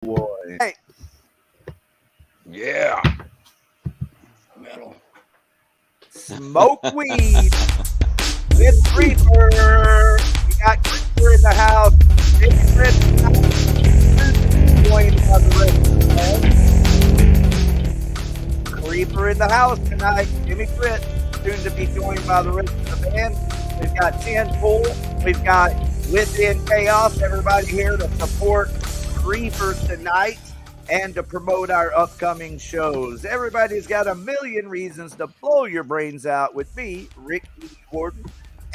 boy. Hey. Yeah. Metal. Smoke weed with Creeper. We got Creeper in the house. Creeper in the house tonight. Jimmy Fritz soon to be joined by the rest of the band. We've got 10 Pool. We've got Within Chaos. Everybody here to support Creeper tonight and to promote our upcoming shows. Everybody's got a million reasons to blow your brains out with me, Ricky Warden,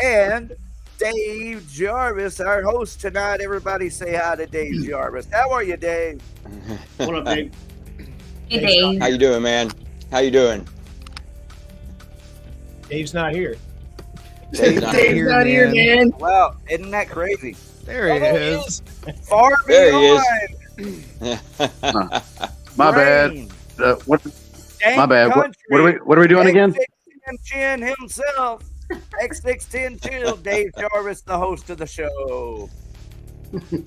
and Dave Jarvis, our host tonight. Everybody say hi to Dave Jarvis. How are you, Dave? What up, Dave? Hey, Dave. How you doing, man? How you doing? Dave's not here. Dave's not here, man. Wow, isn't that crazy? There he is. Far There he beyond. My bad. Rain. What? Dang My bad. country. What are we doing again? X610 Chin himself. X610 Chill. Dave Jarvis, the host of the show.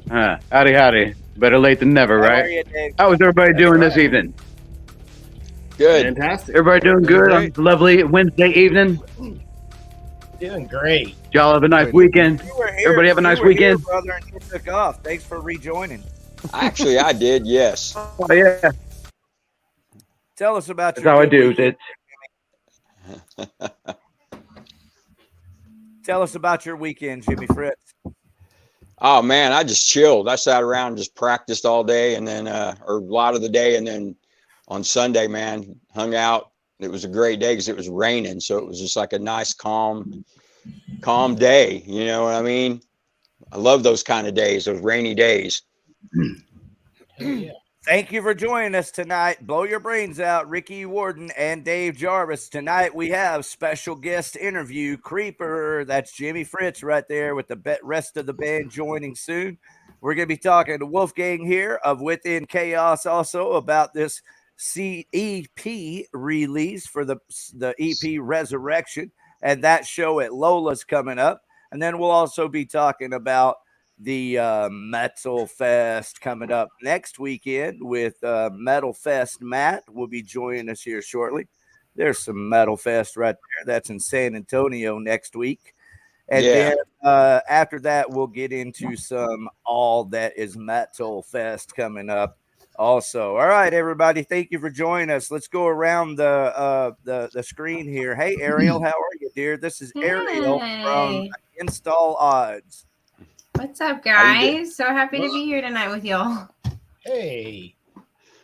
Howdy. Better late than never, How right? are you, Dave? How is everybody doing this evening? Good. Fantastic. Everybody doing good on a lovely Wednesday evening? Doing great. Y'all have a nice weekend. You were here. Everybody have a nice You were here, weekend. brother, and you took off. Thanks for rejoining. Actually, I did. Yes. Oh, yeah. Tell us about That's your how I good do weekend. it. Tell us about your weekend, Jimmy Fritz. Oh man, I just chilled. I sat around and just practiced all day, and then or a lot of the day, and then on Sunday, man, hung out. It was a great day because it was raining, so it was just like a nice, calm day. You know what I mean? I love those kind of days, those rainy days. Yeah. Thank you for joining us tonight. Blow your brains out, Ricky Warden and Dave Jarvis. Tonight we have special guest interview, Creeper. That's Jimmy Fritz right there with the rest of the band joining soon. We're going to be talking to Wolfgang here of Within Chaos also about this EP release for the EP Resurrection, and that show at Lola's coming up. And then we'll also be talking about the Metalfest coming up next weekend with Metalfest Matt will be joining us here shortly. There's some Metalfest right there. That's in San Antonio next week. And then after that, we'll get into some All That Is Metalfest coming up also. All right, everybody. Thank you for joining us. Let's go around the screen here. Hey, Ariel, how are you, dear? This is Ariel from Install Odds. What's up, guys? So happy to be here tonight with y'all. Hey.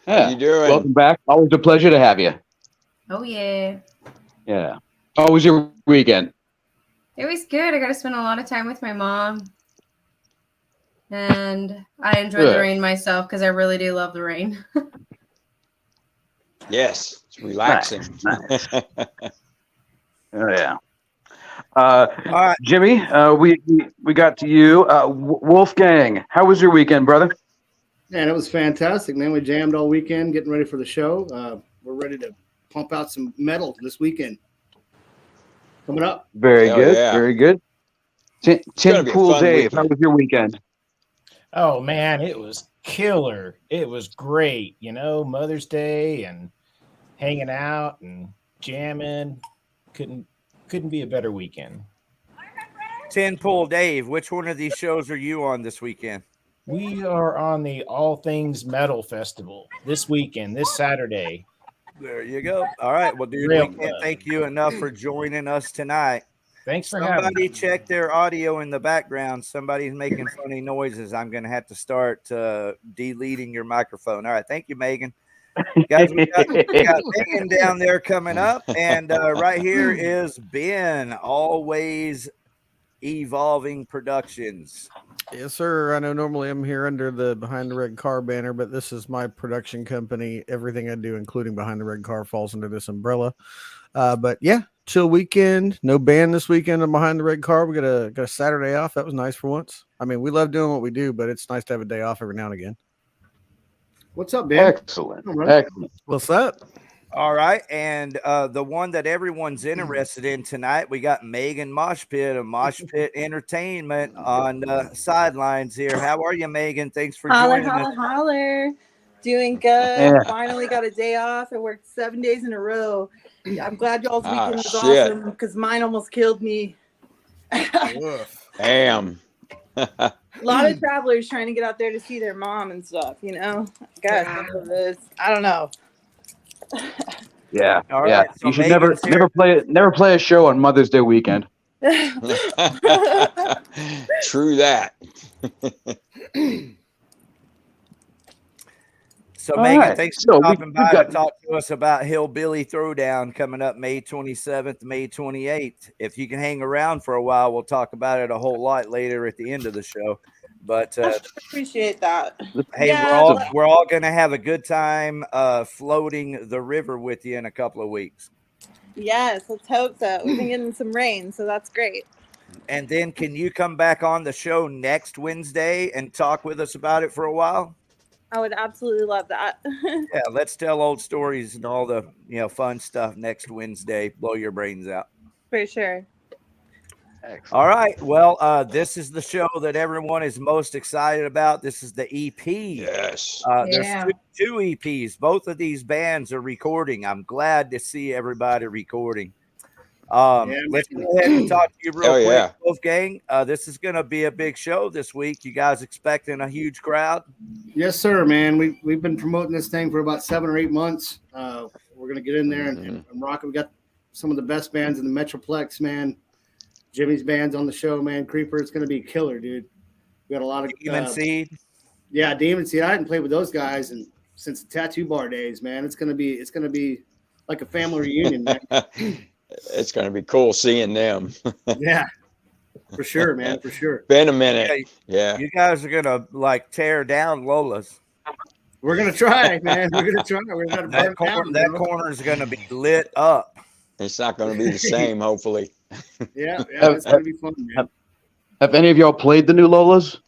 How you doing? Welcome back. Always a pleasure to have you. Oh, yeah. Yeah. How was your weekend? It was good. I got to spend a lot of time with my mom. And I enjoyed the rain myself because I really do love the rain. Yes, it's relaxing. Nice. Oh, yeah. All right. Jimmy, we got to you. Wolfgang, how was your weekend, brother? Man, it was fantastic, man. We jammed all weekend, getting ready for the show. We're ready to pump out some metal this weekend. Coming up. Very Hell good. yeah. Very good. gonna Tim be a Pool fun Dave, weekend. how was your weekend? Oh, man, it was killer. It was great. You know, Mother's Day and hanging out and jamming. Couldn't be a better weekend. 10 Pool Dave, which one of these shows are you on this weekend? We are on the All Things Metal Festival this weekend, this Saturday. There you go. All right. Well, dude, Real we can't fun. thank you enough for joining us tonight. Thanks for having Somebody me. check their audio in the background. Somebody's making funny noises. I'm going to have to start deleting your microphone. All right. Thank you, Megan. Guys, we got Megan down there coming up. And right here is Ben, Always Evolving Productions. Yes, sir. I know normally I'm here under the Behind the Red Car banner, but this is my production company. Everything I do, including Behind the Red Car, falls under this umbrella. But yeah, chill weekend. No band this weekend on Behind the Red Car. We got a Saturday off. That was nice for once. I mean, we love doing what we do, but it's nice to have a day off every now and again. What's up, Ben? Excellent. All right. Excellent. What's up? All right, and the one that everyone's interested in tonight, we got Megan Moshpit of Moshpit Entertainment on the sidelines here. How are you, Megan? Thanks for Holler, joining us. holler, holler. Doing good. Yeah. Finally got a day off. I worked 7 days in a row. I'm glad y'all's Ah, weekend was shit. awesome because mine almost killed me. Damn. A lot of travelers trying to get out there to see their mom and stuff, you know? Gosh, I don't know. Yeah. All Yeah. right, so You should Megan's here. never play a show on Mother's Day weekend. True that. So, All Megan, right, thanks so for stopping we've by got- to talk to us about Hillbilly Throwdown coming up May 27th, May 28th. If you can hang around for a while, we'll talk about it a whole lot later at the end of the show. But I appreciate that. hey, Yeah, we're all gonna have a good time floating the river with you in a couple of weeks. yes, let's hope so. We've been getting some rain, so that's great. And then can you come back on the show next Wednesday and talk with us about it for a while? I would absolutely love that. Yeah, let's tell old stories and all the fun stuff next Wednesday. Blow your brains out. For sure. All right. Well, this is the show that everyone is most excited about. This is the EP. Yes. There's Yeah. two EPs. Both of these bands are recording. I'm glad to see everybody recording. Let's go ahead and talk to you real Hell quick, yeah. Wolfgang. This is going to be a big show this week. You guys expecting a huge crowd? Yes, sir, man. We've been promoting this thing for about 7 or 8 months. We're gonna get in there and rock it. We got some of the best bands in the Metroplex, man. Jimmy's band's on the show, man. Creeper, it's gonna be killer, dude. We got a lot of Demonseed. yeah, Demonseed. I hadn't played with those guys since the Tattoo Bar days, man. It's gonna be like a family reunion, man. It's going to be cool seeing them. Yeah, for sure, man, for sure. Been a minute. Yeah. You guys are gonna like tear down Lola's. We're gonna try, man. We're gonna try. We're gonna That corner is gonna be lit up. It's not going to be the same, hopefully. Yeah, it's gonna be fun, man. Have any of y'all played the new Lolas?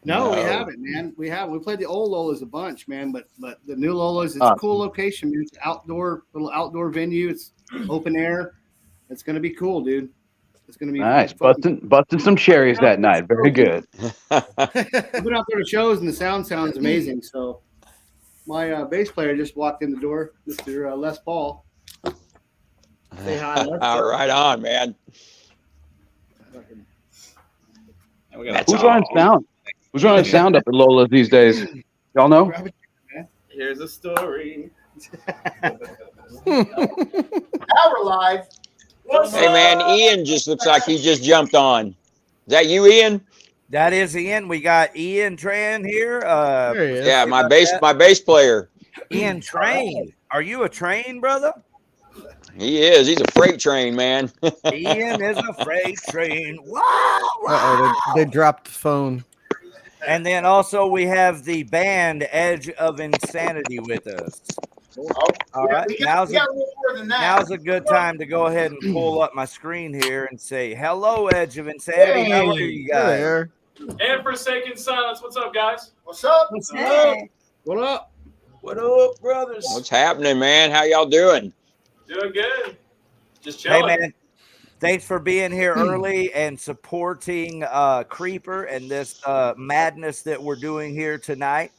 No, we No. haven't, man. We haven't. We played the old Lolas a bunch, man. But the new Lolas, it's a cool location, man. It's an little outdoor venue. It's open air. It's gonna be cool, dude. It's gonna be Nice. fun. Busting some cherries that night. Very good. I've been out there to shows, and the sound sounds amazing. So my bass player just walked in the door, Mr. Les Paul. Say hi, Les. Right on, man. Who's running sound? Who's running sound up at Lola's these days? Y'all know? Here's a story. Now we're live. Hey, man, Ian just looks like he just jumped on. Is that you, Ian? That is Ian. We got Ian Tran here. There he is. Yeah, my bass player. Ian Train. Are you a train, brother? He is. He's a freight train, man. Ian is a freight train. Wow. Uh-oh, they dropped the phone. And then also we have the band Edge of Insanity with us. All right. We got a little more than that. Now's a good time to go ahead and pull up my screen here and say, hello, Edge of Insanity. How are you guys? There. And Forsaken Silence. What's up, guys? What's up? Hey. What up? What up, brothers? What's happening, man? How y'all doing? Doing good. Just Hey, chilling. man. Thanks for being here early and supporting Creeper and this madness that we're doing here tonight.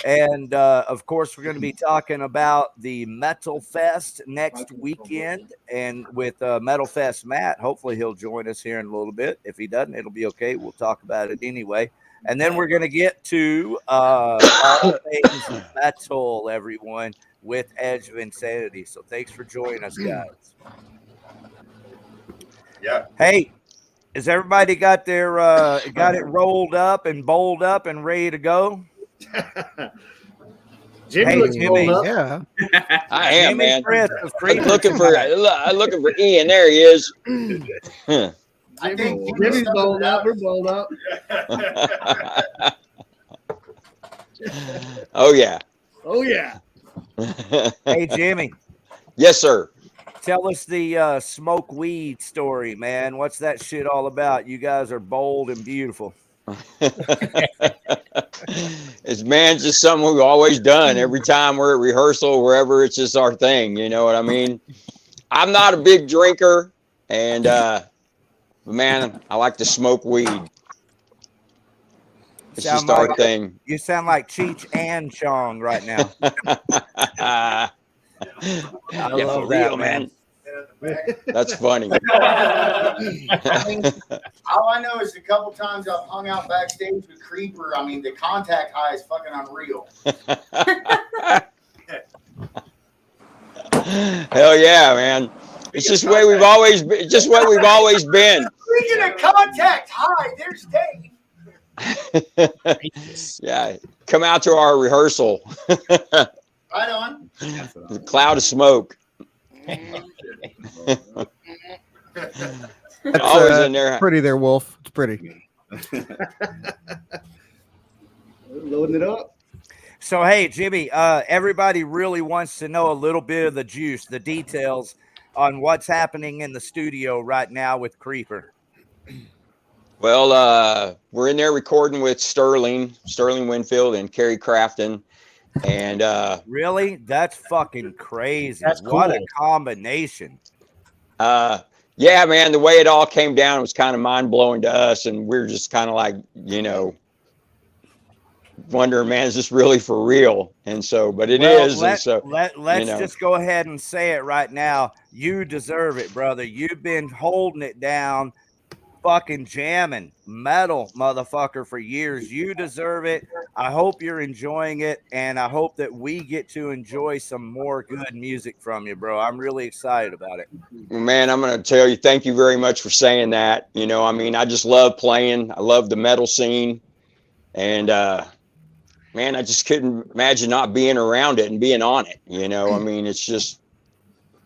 And of course, we're going to be talking about the Metalfest next weekend. And with Metalfest Matt, hopefully he'll join us here in a little bit. If he doesn't, it'll be okay. We'll talk about it anyway. And then we're going to get to all things metal, everyone, with Edge of Insanity. So thanks for joining us, guys. Yeah. Hey, has everybody got their got it rolled up and bowled up and ready to go? Jimmy Hey, looks Jimmy. rolled up. Yeah. I am, Jimmy man. Fritz of I'm Creeper looking for tonight. I'm looking for Ian. There he is. I think Jimmy's bowled up. We're bowled up. Oh yeah. Oh yeah. Hey, Jimmy, Yes, sir. tell us the smoke weed story, man. What's that shit all about? You guys are bold and beautiful. It's, man, just something we've always done every time we're at rehearsal, wherever. It's just our thing. You know what I mean? I'm not a big drinker, and man, I like to smoke weed. It's just our thing. You sound like Cheech and Chong right now. I love that, man. That's funny. I mean, all I know is a couple times I've hung out backstage with Creeper. I mean, the contact high is fucking unreal. Hell yeah, man! It's just the way we've always been. Just what we've always been. Speaking of contact high, there's Dave. Yeah, come out to our rehearsal. Right on. The cloud of smoke. That's Always in there. pretty there, Wolf. It's pretty. Loading it up. So, hey, Jimmy, everybody really wants to know a little bit of the juice, the details on what's happening in the studio right now with Creeper. Well, we're in there recording with Sterling Winfield and Kerry Crafton. And really, that's fucking crazy. That's What cool. a combination. yeah, man, the way it all came down was kind of mind-blowing to us, and we're just kind of like, you know, wondering, man, is this really for real? And so, but it is. Let's you know, just go ahead and say it right now. You deserve it, brother. You've been holding it down, fucking jamming metal, motherfucker, for years. You deserve it. I hope you're enjoying it, and I hope that we get to enjoy some more good music from you, bro. I'm really excited about it. man, I'm going to tell you, thank you very much for saying that. You know, I mean, I just love playing. I love the metal scene. And, man, I just couldn't imagine not being around it and being on it. You know, I mean, it's just,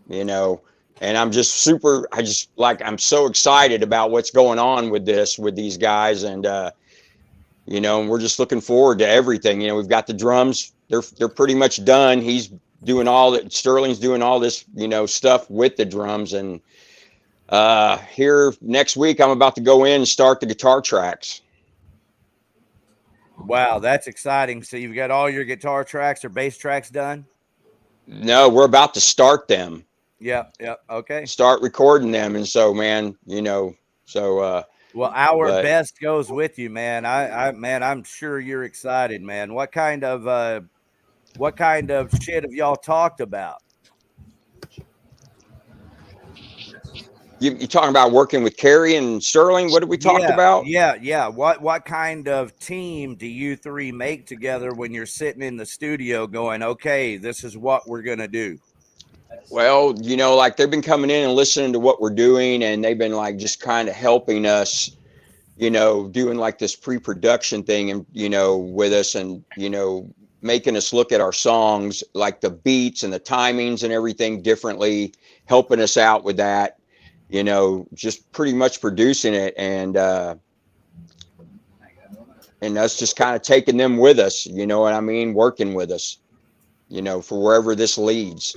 you know, and I'm just I'm so excited about what's going on with these guys. And, you know, and we're just looking forward to everything. You know, we've got the drums. They're pretty much done. He's doing all that. Sterling's doing all this, you know, stuff with the drums. And here next week, I'm about to go in and start the guitar tracks. Wow, that's exciting. So you've got all your guitar tracks or bass tracks done? No, we're about to start them. Yep. Okay. Start recording them. And so, man, you know, so well, our best goes with you, man. I'm sure you're excited, man. What kind of shit have y'all talked about? you talking about working with Kerry and Sterling? What did we talk about? Yeah. What kind of team do you three make together when you're sitting in the studio going, okay, this is what we're gonna do? Well, you know, like they've been coming in and listening to what we're doing, and they've been like just kind of helping us, you know, doing like this pre-production thing, and you know, with us, and you know, making us look at our songs, like the beats and the timings and everything differently, helping us out with that, you know, just pretty much producing it, and us just kind of taking them with us, you know what I mean, working with us, you know, for wherever this leads.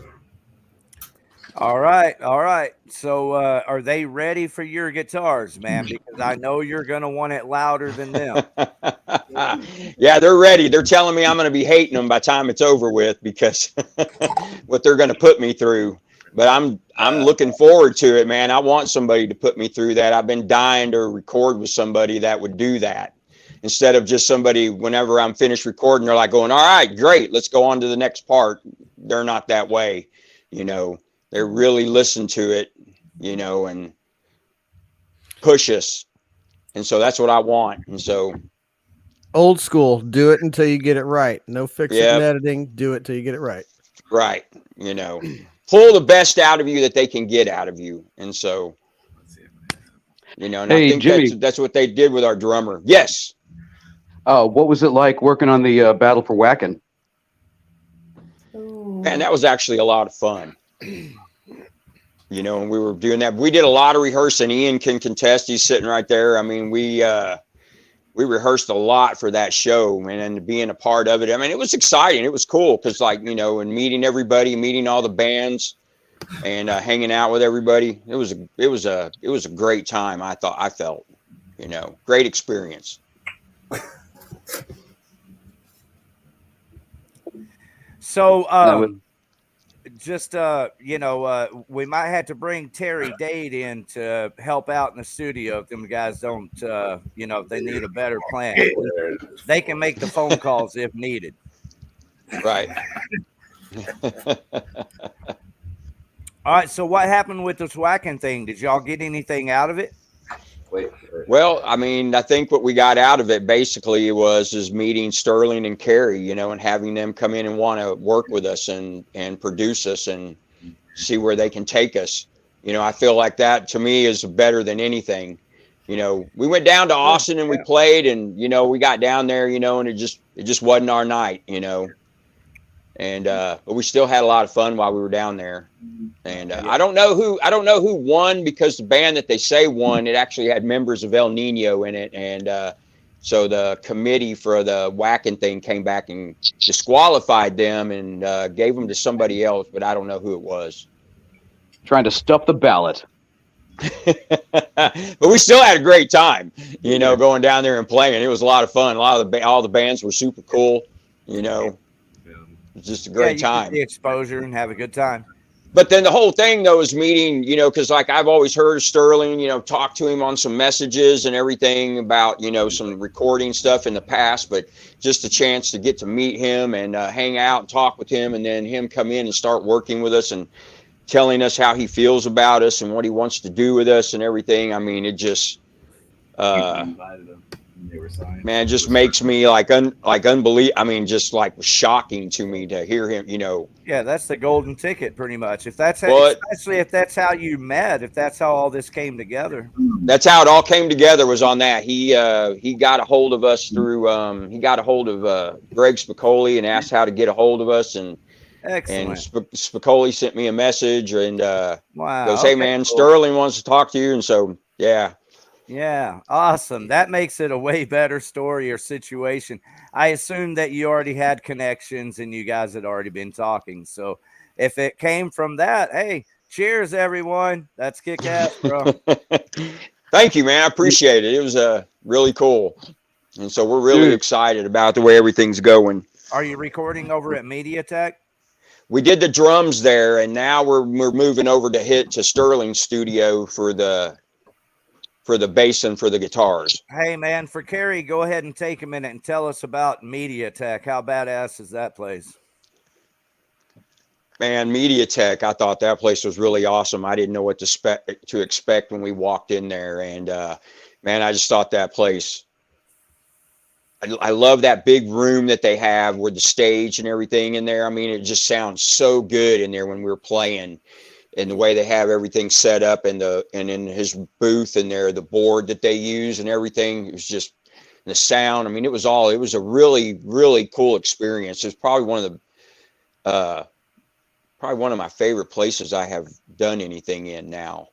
All right. So are they ready for your guitars, man? Because I know you're going to want it louder than them. Yeah, they're ready. They're telling me I'm going to be hating them by the time it's over with, because what they're going to put me through. But I'm looking forward to it, man. I want somebody to put me through that. I've been dying to record with somebody that would do that, instead of just somebody, whenever I'm finished recording, they're like going, all right, great, let's go on to the next part. They're not that way, you know. They really listen to it, you know, and push us. And so that's what I want. And so old school, do it until you get it right. No fixing and editing. Do it till you get it right. Right. You know, pull the best out of you that they can get out of you. And so, you know, and hey, I think Jimmy, that's what they did with our drummer. Yes. What was it like working on the Battle for Wacken? Man, that was actually a lot of fun. You know, and we were doing that. We did a lot of rehearsing. Ian can contest. He's sitting right there. I mean, we rehearsed a lot for that show, and being a part of it. I mean, it was exciting. It was cool because, like, you know, and meeting everybody, meeting all the bands, and hanging out with everybody. It was a great time. I felt, you know, great experience. So, just we might have to bring Terry Dade in to help out in the studio if them guys don't, if they need a better plan. They can make the phone calls if needed. Right. All right. So what happened with this whacking thing? Did y'all get anything out of it? Well, I mean, I think what we got out of it basically is meeting Sterling and Carrie, and having them come in and want to work with us and produce us and see where they can take us. I feel like that to me is better than anything. We went down to Austin and we played, and we got down there, and it just wasn't our night, and but we still had a lot of fun while we were down there. And I don't know who won, because the band that they say won, it actually had members of El Nino in it, and so the committee for the whacking thing came back and disqualified them and gave them to somebody else, but I don't know who it was. Trying to stuff the ballot. But we still had a great time, going down there and playing. It was a lot of fun. All the bands were super cool, It was just a great time. Get the exposure and have a good time. But then the whole thing, though, is meeting, because like I've always heard of Sterling, talk to him on some messages and everything about, some recording stuff in the past, but just a chance to get to meet him and hang out and talk with him, and then him come in and start working with us and telling us how he feels about us and what he wants to do with us and everything. I mean, it just, man, it just makes me unbelievable. I mean, just like shocking to me to hear him, Yeah, that's the golden ticket, pretty much. If that's especially if that's how you met, if that's how all this came together. That's how it all came together, was on that. He got a hold of us through, he got a hold of Greg Spicoli and asked how to get a hold of us. And excellent. And Spicoli sent me a message and wow, goes, hey, man, cool. Sterling wants to talk to you. And so, yeah. Yeah, awesome. That makes it a way better story or situation. I assume that you already had connections and you guys had already been talking. So if it came from that, hey, cheers, everyone. That's kick ass, bro. Thank you, man. I appreciate it. It was really cool. And so we're really excited about the way everything's going. Are you recording over at MediaTek? We did the drums there, and now we're moving over to Sterling's studio for the bass and for the guitars. Hey, man, for Carrie, go ahead and take a minute and tell us about MediaTek. How badass is that place? Man, MediaTek, I thought that place was really awesome. I didn't know what to expect when we walked in there. And, man, I just thought that place, I love that big room that they have with the stage and everything in there. I mean, it just sounds so good in there when we were playing. And the way they have everything set up and in his booth and the board that they use and everything, it was just the sound. I mean, it was a really, really cool experience. It's probably one of my favorite places I have done anything in now.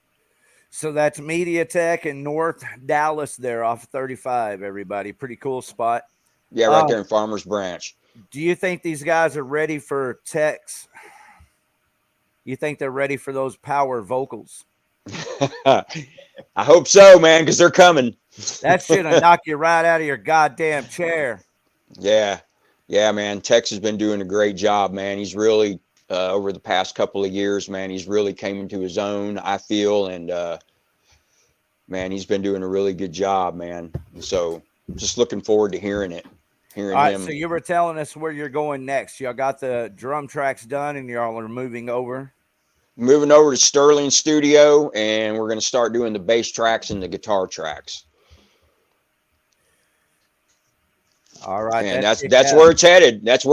So that's MediaTek in North Dallas there off 35, everybody. Pretty cool spot. Yeah, right there in Farmers Branch. Do you think these guys are ready for techs? You think they're ready for those power vocals? I hope so, man, because they're coming. That shit'll knock you right out of your goddamn chair. Yeah. Yeah, man. Tex has been doing a great job, man. He's really, over the past couple of years, man, he's really came into his own, I feel. And, man, he's been doing a really good job, man. So just looking forward to hearing it. All right, so you were telling us where you're going next. Y'all got the drum tracks done and y'all are moving over? Moving over to Sterling Studio, and we're going to start doing the bass tracks and the guitar tracks. All right. And that's where it's headed. That's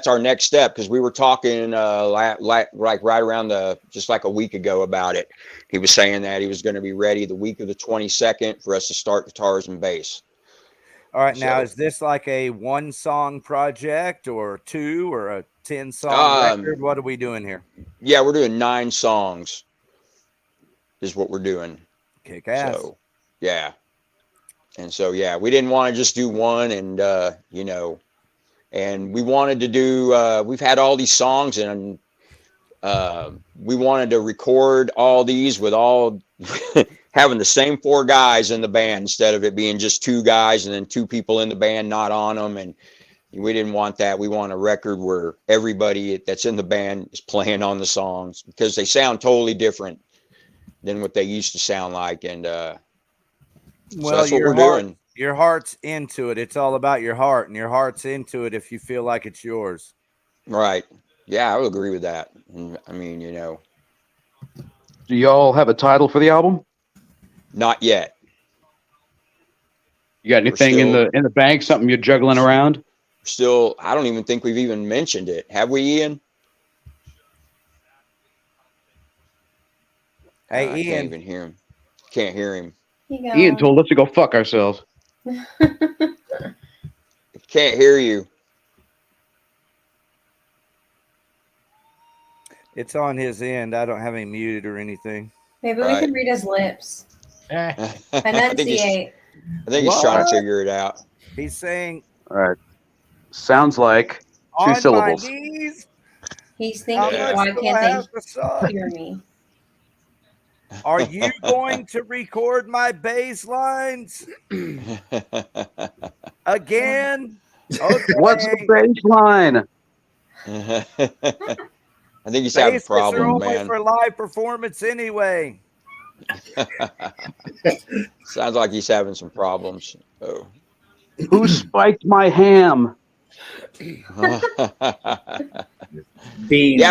our next step, because we were talking like right around just like a week ago about it. He was saying that he was going to be ready the week of the 22nd for us to start guitars and bass. All right. Now, is this like a 1-song project or 2 or a 10-song record? What are we doing here? Yeah, we're doing 9 songs is what we're doing. Kick ass. So, yeah. And so, yeah, we didn't want to just do one and, and we wanted to do, we've had all these songs and we wanted to record all these with all having the same 4 guys in the band instead of it being just 2 guys and then 2 people in the band not on them. And we didn't want that. We want a record where everybody that's in the band is playing on the songs because they sound totally different than what they used to sound like. And so that's what we're doing. Your heart's into it. It's all about your heart, and your heart's into it if you feel like it's yours. Right. Yeah, I would agree with that. I mean, you know. Do y'all have a title for the album? Not yet. You got anything in the bank? Something you're juggling around? Still, I don't even think we've even mentioned it. Have we, Ian? Hey, I Ian. can't even hear him. Can't hear him. Ian told us to go fuck ourselves. Can't hear you. It's on his end. I don't have him muted or anything. Maybe we can read his lips. Enunciate. I think he's trying to figure it out. He's saying, all right. Sounds like 2 syllables. He's thinking, why can't they hear me? Are you going to record my bass lines again? Okay. What's the bass line? I think he's having a problem, only man. for live performance anyway. Sounds like he's having some problems. Oh. Who spiked my ham? Yeah,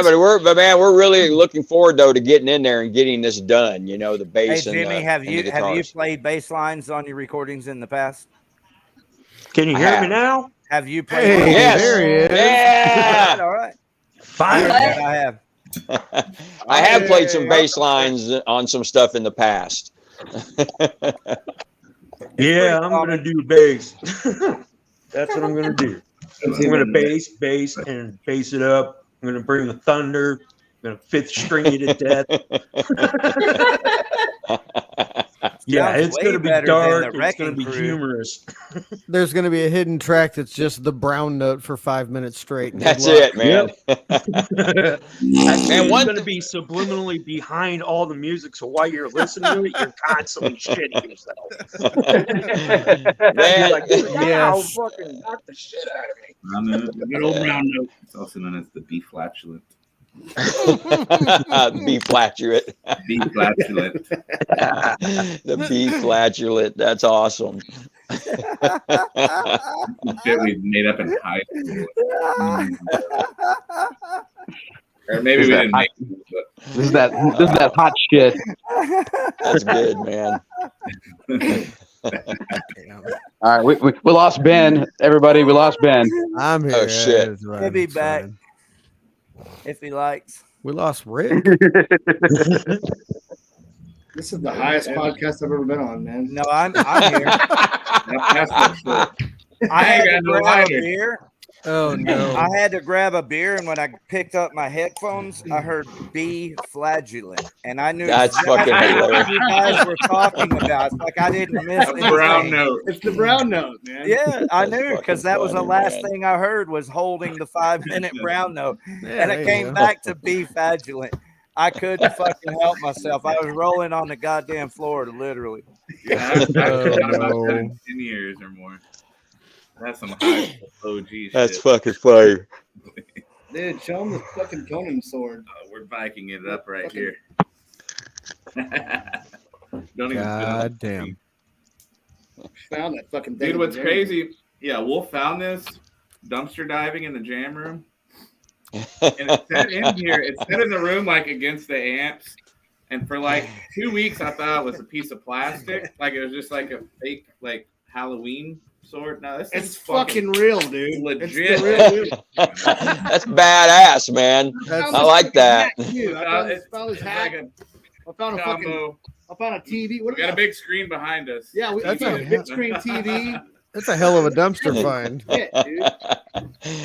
but man, we're really looking forward though to getting in there and getting this done. You know, the bass. Hey, Jimmy, and have you guitars. played bass lines on your recordings in the past? Can you hear me now? Have you played? Hey, yes. there he is. Yeah. All right. Fine. I have. I have played some bass lines on some stuff in the past. Yeah, I'm gonna do bass. That's what I'm gonna do. I'm gonna bass, and bass it up. I'm gonna bring the thunder. I'm gonna 5th string it to death. Yeah, it's gonna be dark. It's gonna be humorous. There's going to be a hidden track that's just the brown note for 5 minutes straight. That's it, man. Man, one's gonna be subliminally behind all the music, so while you're listening to it, you're constantly shitting yourself. Man, like, yes. Fucking knock the shit out of me. Good old brown note. It's also known as the B flatulent. B flatulent. B flatulent. The B flatulent. That's awesome. Shit we made up in high school. Or maybe we didn't make it. But... This is that hot shit. That's good, man. All right, we lost Ben. Everybody, we lost Ben. I'm here. Oh shit. He'll be back if he likes. We lost Rick. This is the highest podcast I've ever been on, man. No, I'm here. I had to grab a beer. Oh no! I had to grab a beer, and when I picked up my headphones, I heard "B flagellant," and I knew that's fucking hilarious. what you guys were talking about. It's like I didn't miss anything. Brown note. It's the brown note, man. Yeah, I knew because that was the funny, last man. thing I heard was holding the 5-minute brown note, Yeah, and there it you came go. back to "B flagellant." I couldn't fucking help myself. I was rolling on the goddamn floor, literally. Yeah, I've done about Oh. that in 10 years or more. That's some high OG shit. That's fucking funny. Dude, show him the fucking Conan sword. We're Viking it up right here. Don't even God damn. Found that fucking thing. Dude, what's crazy? Yeah, Wolf found this dumpster diving in the jam room. And it's set in here. It's set in the room like against the amps. And for like 2 weeks, I thought it was a piece of plastic. Like it was just like a fake like Halloween sword. No, this It's is fucking real, dude. legit. It's the real deal. That's badass, man. That's- I like that. Dude, I found this It's hat. like I found a fucking. combo. I found a TV. What We got a big screen behind us. Yeah, we That's got a- a big screen TV. That's a hell of a dumpster find. Shit, dude.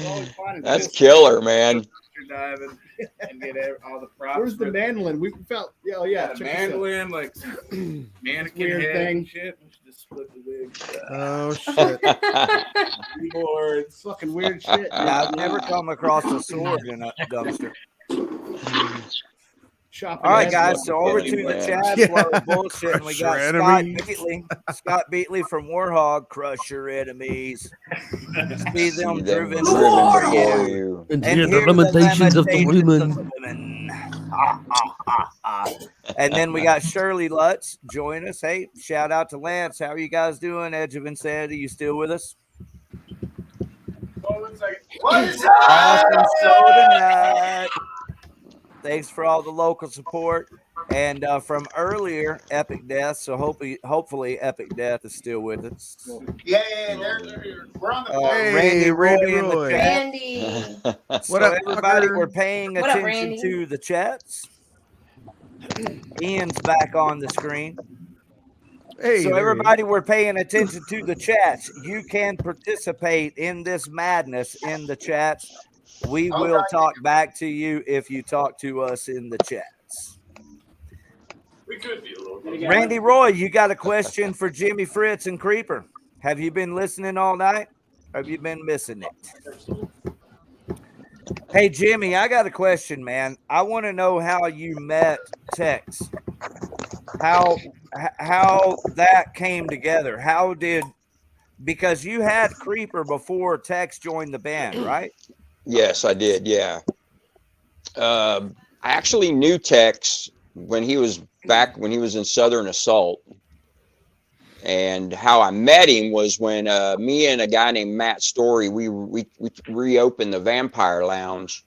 Always finding That's this. killer, man. Dumpster diving and get all the props. Where's the for it. mandolin? We found. Yeah, oh yeah. The check this out. mandolin, like mannequin Weird head thing. and shit. We should just split the wig. Oh shit! Keyboards, fucking weird shit. Yeah, I've never come across a sword in a dumpster. Shopping All right, ads. guys. So over to the chat while we're bullshitting. We got Crush your Scott enemies. Beatley. Scott Beatley from Warhog. Crush your enemies. See them driven for you. And And hear the hear lamentations of the lamentations women. women. Ha, ha, ha, ha. And then we got Shirley Lutz join us. Hey, shout out to Lance. How are you guys doing? Edge of Insanity, you still with us? Awesome show tonight. Thanks for all the local support. And from earlier, Epic Death. So hopefully Epic Death is still with us. Yeah, they're here. We're on the Hey, Randy Randy Roy in the Roy. chat. Randy. So What up, everybody, fucker? we're paying What up, attention Randy? to the chats. Ian's back on the screen. Hey, So there he is. everybody, we're paying attention to the chats. You can participate in this madness in the chats. We will talk back to you if you talk to us in the chats. We could be a little bit. Randy Roy, you got a question for Jimmy Fritz and Creeper. Have you been listening all night? Or have you been missing it? Hey, Jimmy, I got a question, man. I want to know how you met Tex. How that came together. Because you had Creeper before Tex joined the band, right? Yes, I did. Yeah. I actually knew Tex when he was in Southern Assault. And how I met him was when me and a guy named Matt Story, we reopened the Vampire Lounge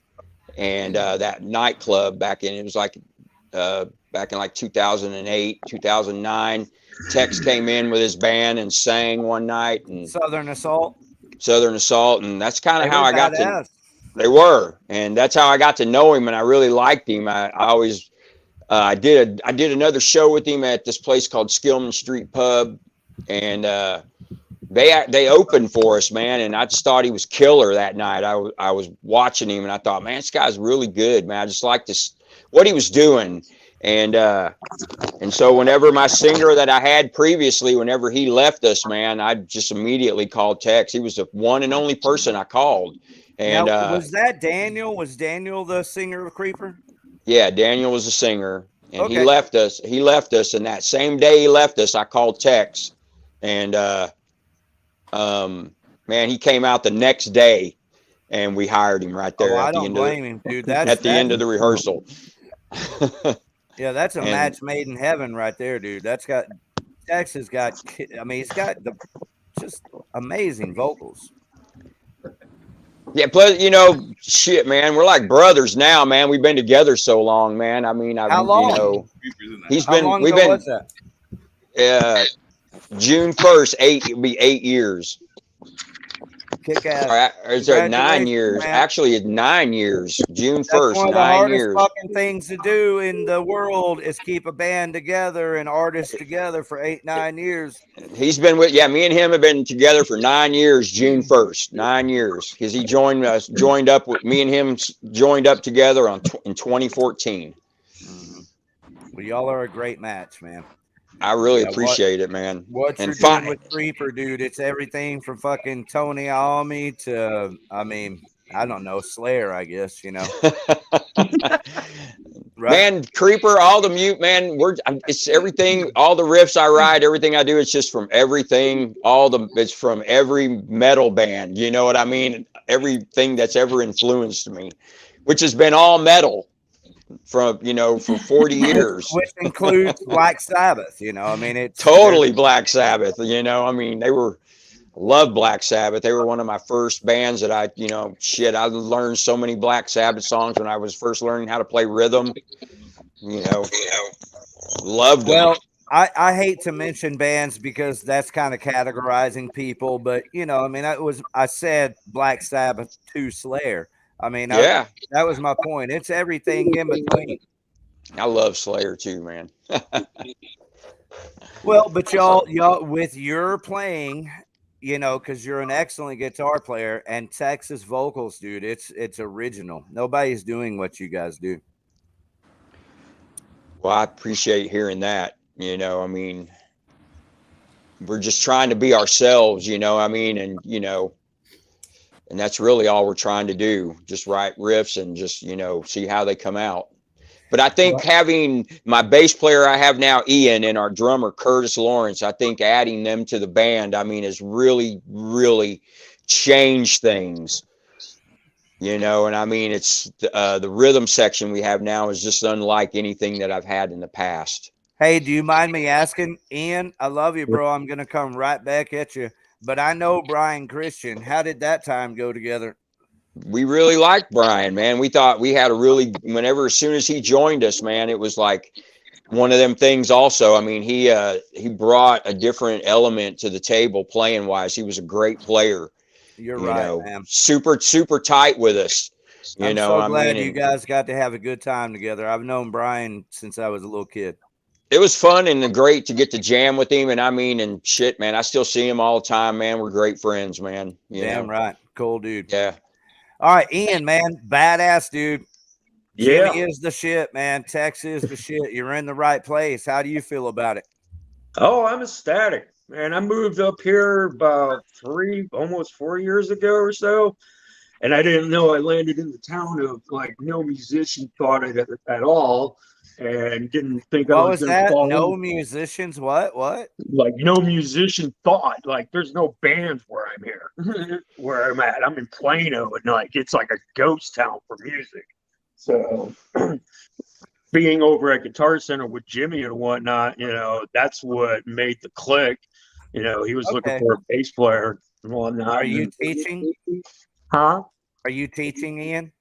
and that nightclub back in 2008, 2009. Tex came in with his band and sang one night. And Southern Assault. And that's kind of how I got badass. to. They were, and that's how I got to know him, and I really liked him. I did another show with him at this place called Skillman Street Pub, and they opened for us, man. And I just thought he was killer that night. I was watching him, and I thought, man, this guy's really good, man. I just liked what he was doing, and so whenever my singer that I had previously, whenever he left us, man, I just immediately called Tex. He was the one and only person I called. And now, was that Daniel? Was Daniel the singer of Creeper? Yeah, Daniel was a singer, and Okay. he left us. And that same day he left us, I called Tex, and man, he came out the next day, and we hired him right there I don't blame him, dude. at the end of the rehearsal. Yeah, that's a And- match made in heaven right there, dude. Tex has got. I mean, he's got just amazing vocals. Yeah, plus shit, man, we're like brothers now, man. We've been together so long, man. I mean, How long? How long ago was that? June 1st, it'll be 8 years. Kick ass. All right, or is it 9 Congratulations, years? man. Actually, it's 9 years. June That's 1st, one of the 9 hardest years. fucking things to do in the world is keep a band together and artists together for 8-9 years. He's been me and him have been together for 9 years, June 1st, 9 years. Because he joined up with me and him, joined up together in 2014. Well, y'all are a great match, man. I really Yeah, appreciate it, man. What And you're doing with Creeper, dude, it's everything from fucking Tony Iommi to, I mean, I don't know, Slayer, I guess, you know. Right. Man, Creeper, all the mute, man. It's everything, all the riffs I write, everything I do, it's just from everything, it's from every metal band. You know what I mean? Everything that's ever influenced me, which has been all metal for 40 years. Which includes Black Sabbath, you know. I mean, it's Totally Black Sabbath, you know. I mean, loved Black Sabbath. They were one of my first bands that I learned so many Black Sabbath songs when I was first learning how to play rhythm. Loved them. Well, I hate to mention bands because that's kind of categorizing people, but I mean, I said Black Sabbath to Slayer. I mean, yeah, that was my point. It's everything in between. I love Slayer too, man. Well, but y'all with your playing, because you're an excellent guitar player and Texas vocals, dude, it's original. Nobody's doing what you guys do. Well, I appreciate hearing that. I mean, we're just trying to be ourselves, I mean, and and that's really all we're trying to do. Just write riffs and just, see how they come out. But I think having my bass player I have now, Ian, and our drummer, Curtis Lawrence, I think adding them to the band, I mean, has really, really changed things. You know, and I mean, it's the rhythm section we have now is just unlike anything that I've had in the past. Hey, do you mind me asking, Ian? I love you, bro. I'm going to come right back at you. But I know Brian Christian. How did that time go together? We really liked Brian, man. We thought we had a really, as soon as he joined us, man, it was like one of them things also. I mean, he brought a different element to the table playing wise. He was a great player. You're right, man. Super, super tight with us. I'm so glad you guys got to have a good time together. I've known Brian since I was a little kid. It was fun and great to get to jam with him. And I mean, and shit, man, I still see him all the time, man. We're great friends, man. Damn right. Cool dude. Yeah. All right, Ian, man, badass dude. Yeah. Jimmy is the shit, man. Tex is the shit. You're in the right place. How do you feel about it? Oh, I'm ecstatic, man. I moved up here about almost 4 years ago or so, and I didn't know I landed in the town of like no musician thought it at all, and didn't think I was going to fall. No musicians? What? Like no musician thought. Like there's no bands where I'm here, where I'm at. I'm in Plano, and like it's like a ghost town for music. So being over at Guitar Center with Jimmy and whatnot, you know, that's what made the click. You know, he was looking for a bass player and whatnot. Are you teaching? Huh? Are you teaching, Ian?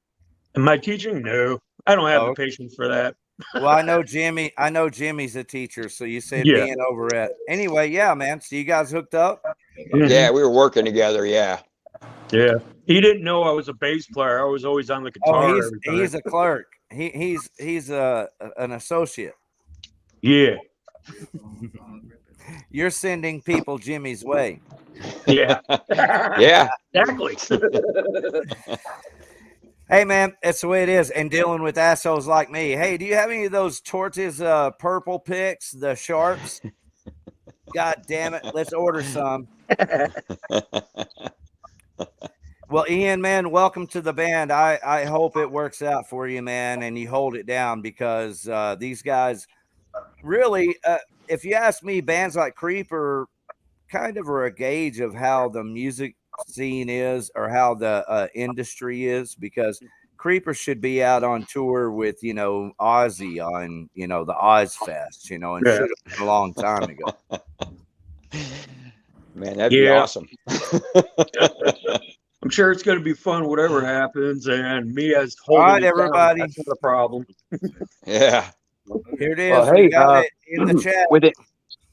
Am I teaching? No, I don't have the patience for that. Well, I know Jimmy. I know Jimmy's a teacher, so you said being over at. Anyway, yeah, man. So you guys hooked up? Yeah, we were working together. Yeah. Yeah. He didn't know I was a bass player. I was always on the guitar. Oh, he's a clerk. He's an associate. Yeah. You're sending people Jimmy's way. Yeah. Yeah. Exactly. Hey, man, that's the way it is. And dealing with assholes like me. Hey, do you have any of those Torches purple picks, the Sharps? God damn it. Let's order some. Well, Ian, man, welcome to the band. I hope it works out for you, man, and you hold it down because these guys really, if you ask me, bands like Creeper kind of are a gauge of how the music scene is or how the industry is, because Creeper should be out on tour with, you know, Ozzy on, you know, the Ozfest, you know, and should have been a long time ago. Man, that'd be awesome. I'm sure it's going to be fun, whatever happens. And me as holding all right, everybody. That's not a problem. Yeah. Here it is. Well, we hey, got it in the chat.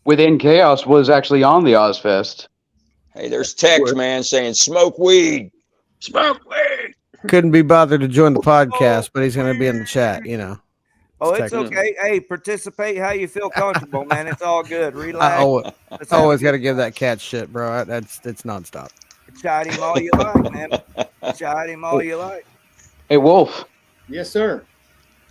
Within Chaos was actually on the Ozfest. Hey, there's Tex, man, saying smoke weed. Smoke weed. Couldn't be bothered to join the podcast, but he's going to be in the chat, you know. Oh, it's okay. Hey, participate how you feel comfortable, man. It's all good. Relax. I always got to give that cat shit, bro. It's nonstop. Chide him all you like, man. Chide him all you like. Hey, Wolf. Yes, sir.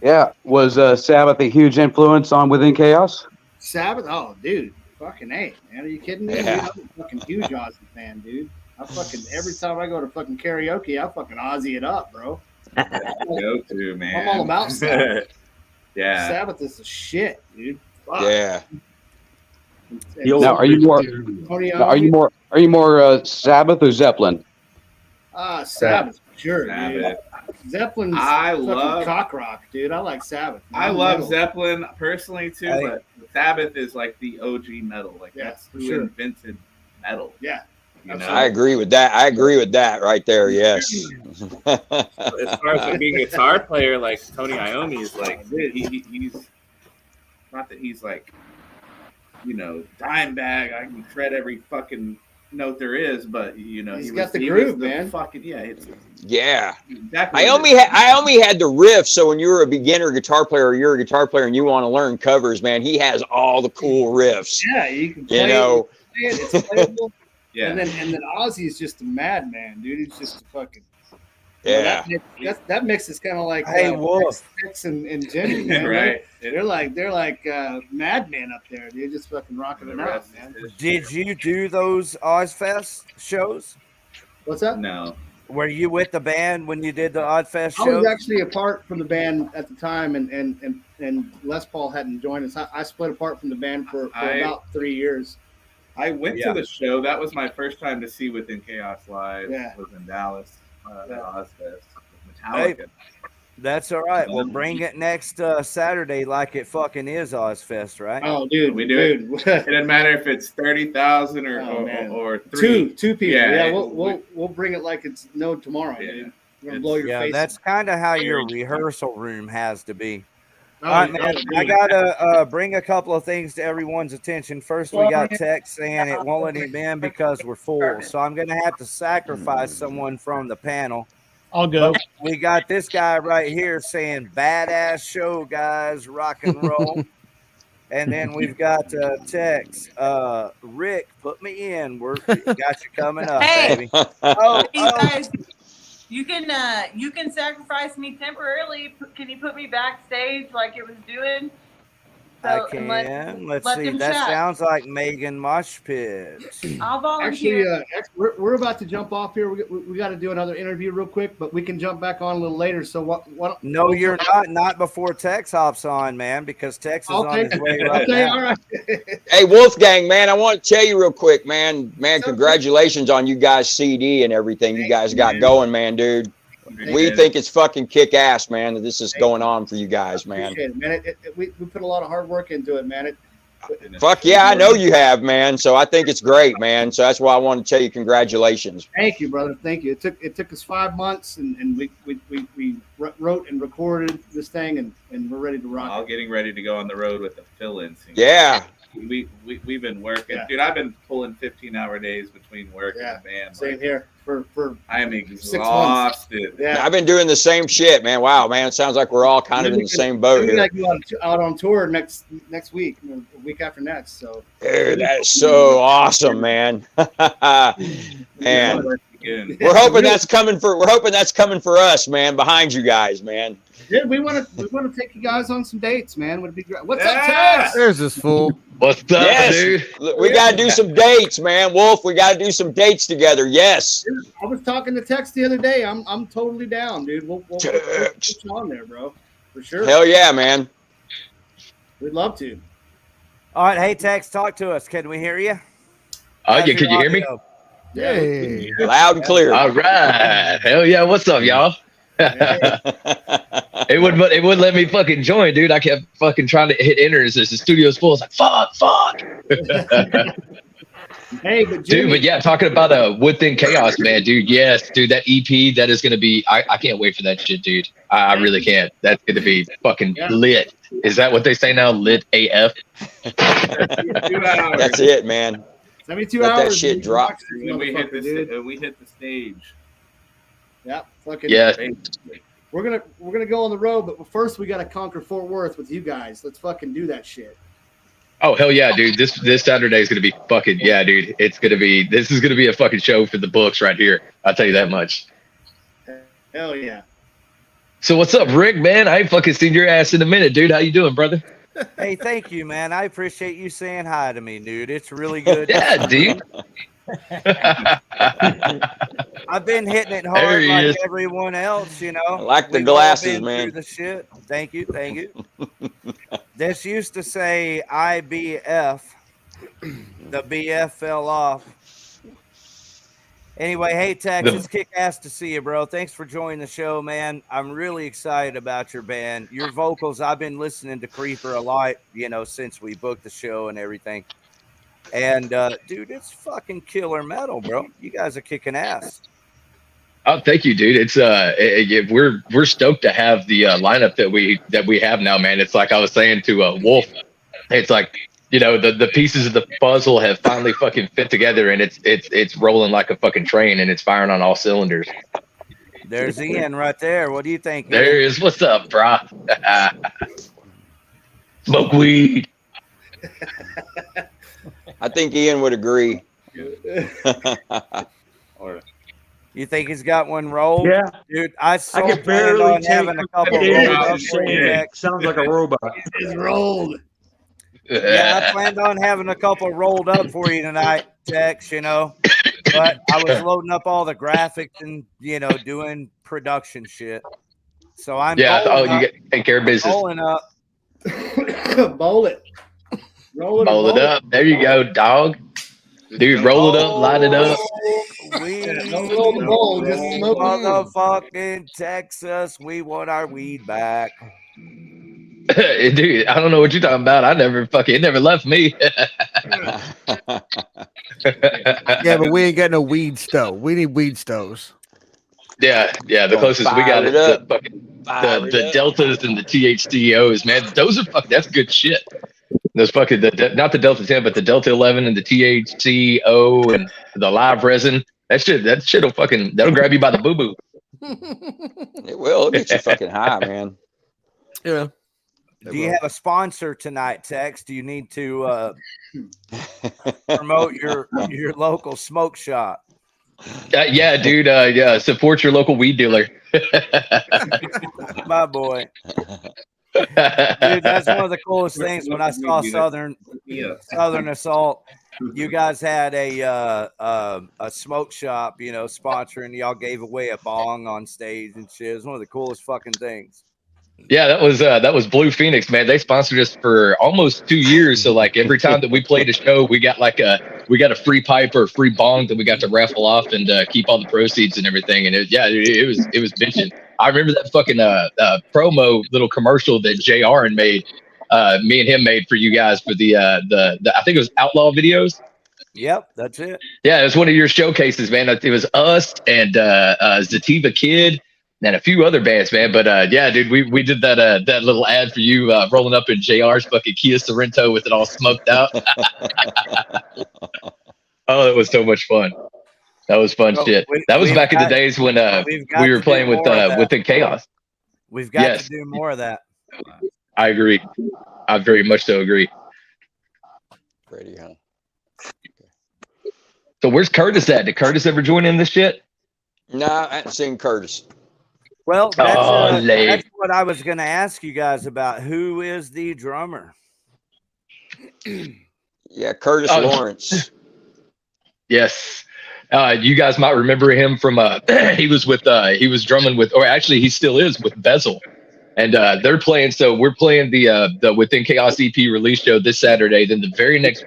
Yeah. Was Sabbath a huge influence on Within Chaos? Sabbath? Oh, dude. Fucking A, man. Are you kidding me? Yeah. Dude, I'm a fucking huge Ozzy fan, dude. I fucking, every time I go to fucking karaoke, I fucking Ozzy it up, bro. Go to, man. I'm all about Sabbath. Yeah. Sabbath is the shit, dude. Fuck. Yeah. Now, are you more Sabbath or Zeppelin? Sabbath, sure, Sabbath. dude. Zeppelin's I fucking love cock rock, dude. I like Sabbath. Man. I love Zeppelin personally too, but Sabbath is like the OG metal. Like that's who invented metal. Yeah. You know? I agree with that. I agree with that right there. Yes. As far as like being a guitar player, like Tony Iommi is like, he's not that he's like, you know, dime bag. I can shred every fucking note there is, but you know, he's got the groove, man. Fucking it's exactly. I only had the riff. So when you're a beginner guitar player, or you're a guitar player and you want to learn covers, man, he has all the cool riffs. Yeah, you can play it's playable. Yeah, and then Ozzy is just a madman, dude. He's just a fucking that mix is kind of like Tex and Jimmy, man. Right? They're like madmen up there. They're just fucking rocking it out, man. Did you do those Ozfest shows? What's that? No. Were you with the band when you did the Oddfest show? I was actually apart from the band at the time, and Les Paul hadn't joined us. I split apart from the band for about 3 years. I went to the show. That was my first time to see Within Chaos live. Yeah. It was in Dallas at Ozfest with Hey, Metallica. that's all right. We'll bring it next Saturday like it fucking is Ozfest, right? Oh, dude, We do it. It doesn't matter if it's 30,000 or three. Two people. Yeah, Yeah, we'll bring it like it's no tomorrow, dude. We're gonna blow your face. That's kind of how your rehearsal room has to be. Oh, All right, man. I gotta bring a couple of things to everyone's attention. First, we got text saying it won't let him in because we're full, so I'm gonna have to sacrifice someone from the panel. I'll go. We got this guy right here saying badass show, guys, rock and roll. And then we've got text. Rick, put me in. We're got you coming up, baby. Hey guys, you can sacrifice me temporarily. Can you put me backstage like it was doing? I can. Let's see. them That chat. sounds like Megan Moshpit. I'll volunteer. Actually, we're about to jump off here. We got to do another interview real quick, but we can jump back on a little later. So what? No, you're not. Not before Tex hops on, man, because Tex is on his way right now. All right. Hey, Wolfgang, man, I want to tell you real quick, man. Man, congratulations on you guys' CD and everything you guys got going, man, dude. We think it's fucking kick ass, man, that this is going on for you guys, man. Appreciate it, man. We put a lot of hard work into it, man. Fuck yeah, I know you have, man. So I think it's great, man. So that's why I want to tell you congratulations. Thank you, brother. Thank you. It took us 5 months, and we wrote and recorded this thing, and we're ready to rock. All getting ready to go on the road with the fill-in scene. Yeah. We've been working, dude. I've been pulling 15-hour days between work and band. Same here. For I am 6 exhausted. Yeah, I've been doing the same shit, man. Wow, man. It sounds like we're all kind of in the same boat We're here. gonna go out on tour next week, or week after next. So, Dude, that's so awesome, man. Man, we're hoping that's coming for us, man. Behind you guys, man. yeah, we want to take you guys on some dates, man. Would it be great? What's up, Tex? There's this fool. What's up, Yes, dude? we got to do some dates, man. Wolf, we got to do some dates together. Yes. I was talking to Tex the other day. I'm totally down, dude. We'll put you on there, bro, for sure. Hell yeah, man. We'd love to. All right, hey Tex, talk to us. Can we hear you? Oh, yeah, could you hear me? Hey. Loud and clear. All right. Hell yeah. What's up, y'all? It wouldn't let me fucking join, dude. I kept fucking trying to hit enter as the studio's full. It's like, fuck. Hey, but dude, but yeah, talking about Within Chaos, man, dude. Yes, dude, that EP, that is gonna be. I can't wait for that shit, dude. I really can't. That's gonna be fucking lit. Is that what they say now? Lit AF. That's it, man. 72 Let hours. that shit drop. When we hit the stage. Yeah, fucking. Yes. We're gonna go on the road, but first we gotta conquer Fort Worth with you guys. Let's fucking do that shit. Oh hell yeah, dude! This Saturday is gonna be fucking yeah, dude. This is gonna be a fucking show for the books right here. I'll tell you that much. Hell yeah. So what's up, Rick? Man, I ain't fucking seen your ass in a minute, dude. How you doing, brother? Hey, thank you, man. I appreciate you saying hi to me, dude. It's really good. Yeah, dude. I've been hitting it There hard he like is. everyone else, you know. I like the We've all glasses, been man. through the shit. Thank you. This used to say IBF. The BF fell off. Anyway, hey Tex, it's kick ass to see you, bro. Thanks for joining the show, man. I'm really excited about your band. Your vocals, I've been listening to Creeper a lot, you know, since we booked the show and everything. And dude, it's fucking killer metal, bro. You guys are kicking ass. Oh, thank you, dude. It's we're stoked to have the lineup that we have now, man. It's like I was saying to Wolf. It's like, you know, the pieces of the puzzle have finally fucking fit together, and it's rolling like a fucking train, and it's firing on all cylinders. There's Ian right there. What do you think? There Ian? is. What's up, brah? Smoke weed. I think Ian would agree. You think he's got one rolled? Yeah. Dude, I saw can planned barely on take having a couple it rolled up is. for you, Tex. Sounds like a robot. It's rolled. Yeah, I planned on having a couple rolled up for you tonight, Tex, you know. but I was loading up all the graphics and doing production shit. So I'm you get take care of business. bowling up. Bowl it. Roll it up. There you go, dog. Dude, roll it up, light it up. Don't roll the bowl, just smoke it. Motherfucking Texas, we want our weed back. Dude, I don't know what you're talking about. It never left me. Yeah, but we ain't got no weed stove. We need weed stoves. Yeah. The closest we got is the deltas and the THCOs, man. Those are that's good shit. Those fucking not the Delta 10, but the Delta 11 and the THCO and the live resin. That shit'll that'll grab you by the boo boo. It will. It'll get you fucking high, man. Yeah. Do you have a sponsor tonight, Tex? Do you need to promote your local smoke shop? Yeah, dude. Support your local weed dealer. My boy. Dude, that's one of the coolest things when I saw Southern Assault. You guys had a smoke shop, sponsoring. Y'all gave away a bong on stage and shit. It was one of the coolest fucking things. Yeah, that was Blue Phoenix, man. They sponsored us for almost 2 years. So like every time that we played a show, we got a free pipe or a free bong that we got to raffle off and keep all the proceeds and everything. And it was bitching. I remember that fucking promo little commercial that JR made, me and him made for you guys for the I think it was Outlaw Videos. Yep, that's it. Yeah, it was one of your showcases, man. It was us and Zativa Kid and a few other bands, man. But yeah, dude, we did that little ad for you rolling up in JR's fucking Kia Sorrento with it all smoked out. Oh, it was so much fun. That was fun shit. That was back in the days when we were playing with the Chaos. We've got to do more of that. I agree. I very much so agree. Ready, huh? So where's Curtis at? Did Curtis ever join in this shit? No, I haven't seen Curtis. Well, that's what I was going to ask you guys about. Who is the drummer? Yeah, Curtis Lawrence. Yes. You guys might remember him from he was drumming with, or actually he still is with Bezel. And they're playing, so we're playing the Within Chaos EP release show this Saturday. Then the very next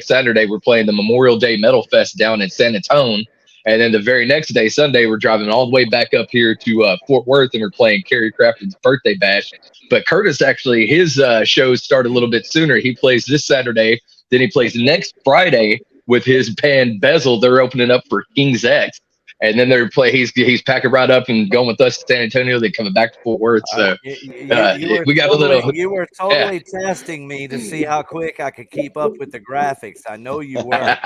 Saturday, we're playing the Memorial Day Metal Fest down in San Antonio. And then the very next day, Sunday, we're driving all the way back up here to Fort Worth, and we're playing Kerry Crafton's birthday bash. But Curtis, actually, his shows start a little bit sooner. He plays this Saturday, then he plays next Friday with his band Bezel. They're opening up for King's X. And then he's packing right up and going with us to San Antonio. They're coming back to Fort Worth. So we got a little. You were totally testing me to see how quick I could keep up with the graphics. I know you were.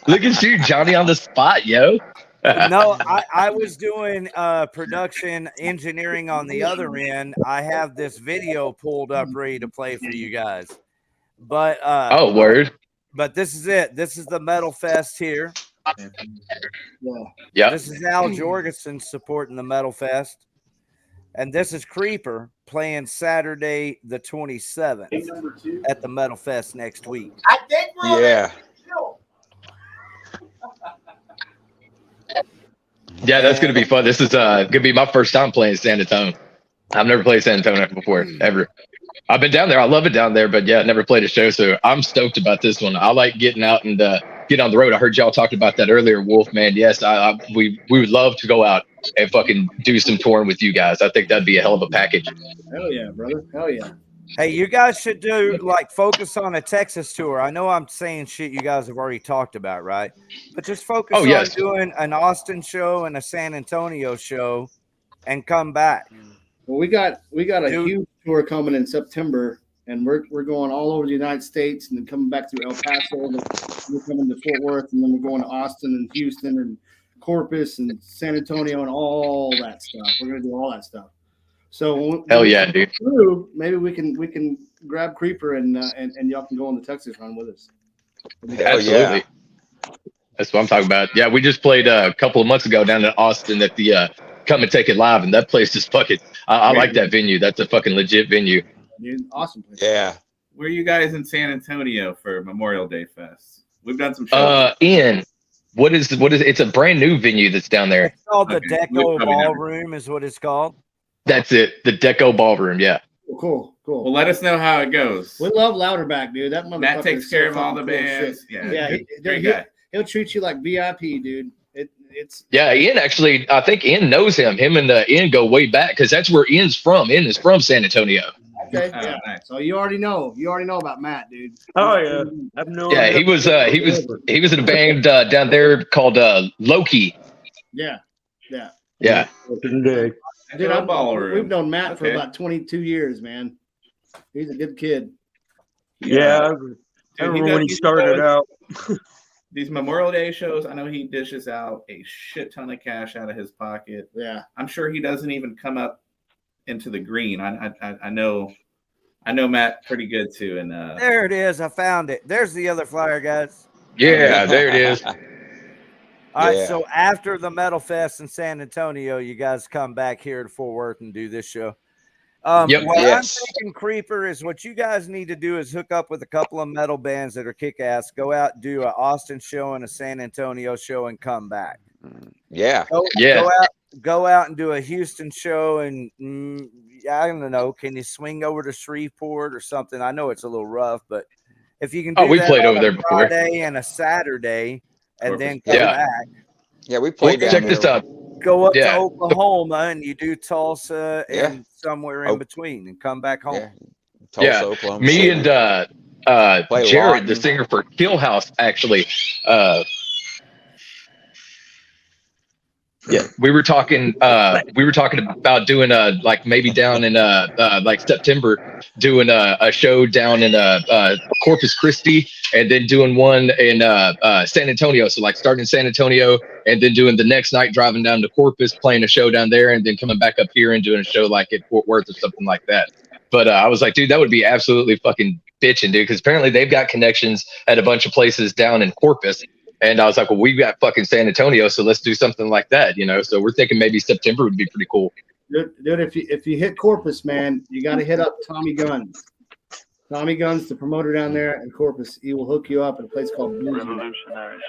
Look at you, Johnny, on the spot, yo. No, I was doing production engineering on the other end. I have this video pulled up ready to play for you guys. But oh, word. But this is it. This is the Metal Fest here. Yeah. This is Al Jorgensen supporting the Metal Fest. And this is Creeper playing Saturday the 27th at the Metal Fest next week. I think yeah. Yeah, that's gonna be fun. This is gonna be my first time playing San Antonio. I've never played San Antonio before, ever. I've been down there. I love it down there, but yeah, never played a show, so I'm stoked about this one. I like getting out and get on the road. I heard y'all talking about that earlier, Wolf, man. Yes, we would love to go out and fucking do some touring with you guys. I think that'd be a hell of a package. Hell yeah, brother. Hell yeah. Hey, you guys should do focus on a Texas tour. I know I'm saying shit you guys have already talked about, right? But just focus on doing an Austin show and a San Antonio show and come back. Well, we got a huge tour coming in September, and we're going all over the United States, and then coming back through El Paso, and then we're coming to Fort Worth, and then we're going to Austin and Houston and Corpus and San Antonio and all that stuff. We're gonna do all that stuff. So hell yeah, dude. Through, maybe we can grab Creeper and y'all can go on the Texas run with us. Absolutely. Yeah. That's what I'm talking about. Yeah, we just played a couple of months ago down in Austin at the Come and Take It Live, and that place is fucking. I like that venue. That's a fucking legit venue. Dude, awesome place. Yeah. Where are you guys in San Antonio for Memorial Day Fest? We've done some shows. It's a brand new venue that's down there. It's called the Deco Ballroom, is what it's called. That's it. The Deco Ballroom. Yeah. Cool. Well, let us know how it goes. We love Louderback, dude. That motherfucker Matt takes care of all the fucking cool bands. shit. Yeah, Great guy. He'll treat you like VIP, dude. It's Ian actually, I think Ian knows him. Him and Ian go way back because that's where Ian's from. Ian is from San Antonio. okay. Yeah. Nice. So you already know about Matt, dude. Oh yeah, I've known. Yeah, he was in a band down there called Loki. Yeah. Yeah. Dude, we've known Matt for about 22 years, man. He's a good kid. Yeah, I remember when he started out. These Memorial Day shows, I know he dishes out a shit ton of cash out of his pocket. Yeah, I'm sure he doesn't even come up into the green. I know Matt pretty good too. And there it is. I found it. There's the other flyer, guys. Yeah, there it is. All right, so after the Metal Fest in San Antonio, you guys come back here to Fort Worth and do this show. I'm thinking, Creeper, is what you guys need to do is hook up with a couple of metal bands that are kick-ass, go out, do an Austin show and a San Antonio show, and come back. Yeah. Go out and do a Houston show, and I don't know, can you swing over to Shreveport or something? I know it's a little rough, but if you can do we that played on over there before. Friday and a Saturday, and then come back. Yeah, we played down check there. this out. Go up to Oklahoma and you do Tulsa and somewhere in between and come back home. Tulsa, Oklahoma. Me and Jared, the singer for Kill House, actually. We were talking about doing like maybe down in like September, doing a show down in Corpus Christi, and then doing one in San Antonio. So like starting in San Antonio and then doing the next night driving down to Corpus, playing a show down there, and then coming back up here and doing a show like at Fort Worth or something like that. But I was like, dude, that would be absolutely fucking bitching, dude, because apparently they've got connections at a bunch of places down in Corpus. And I was like, well, we've got fucking San Antonio, so let's do something like that, you know? So we're thinking maybe September would be pretty cool. Dude, if you hit Corpus, man, you got to hit up Tommy Guns. Tommy Guns, the promoter down there in Corpus, he will hook you up at a place called Revolutionaries.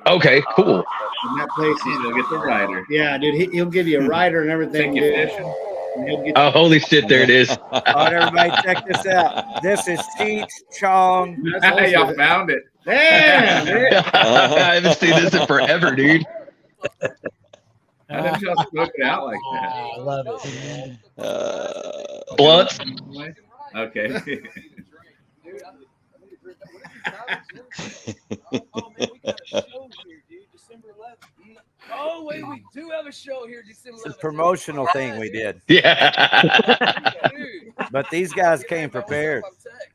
Okay, cool. And that place, he'll get the rider. Yeah, dude, he'll give you a rider and everything. Take you fishing. Oh, holy shit, there it is. All right, everybody, check this out. This is Cheech Chong. Y'all found it. Damn, I haven't seen this in forever, dude. How did y'all smoke it out like that? I love it, man. Blunts. Okay. Oh, wait, we do have a show here December 11th. It's a promotional thing we did. Yeah. But these guys came prepared.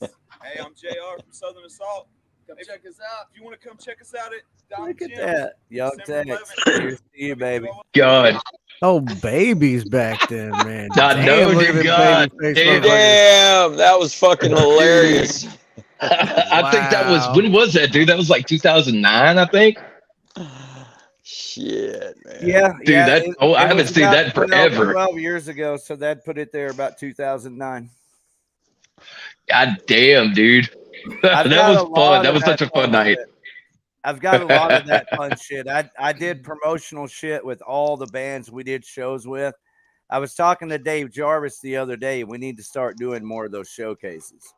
Hey, I'm JR from Southern Assault. Come check us out. If you want to come check us out at Look at that. Young Tex. Here's to you, baby. God. Oh, babies back then, man. I know, look at dude, them God. baby face motherfuckers. Damn, that was fucking hilarious. I think that was, when was that, dude? That was like 2009, I think. Shit, man. Yeah, Dude, I haven't seen that in forever. 12 years ago, so that put it there about 2009. God damn, dude. That was fun. That was such a fun night. I've got a lot of that fun shit. I did promotional shit with all the bands we did shows with. I was talking to Dave Jarvis the other day. We need to start doing more of those showcases.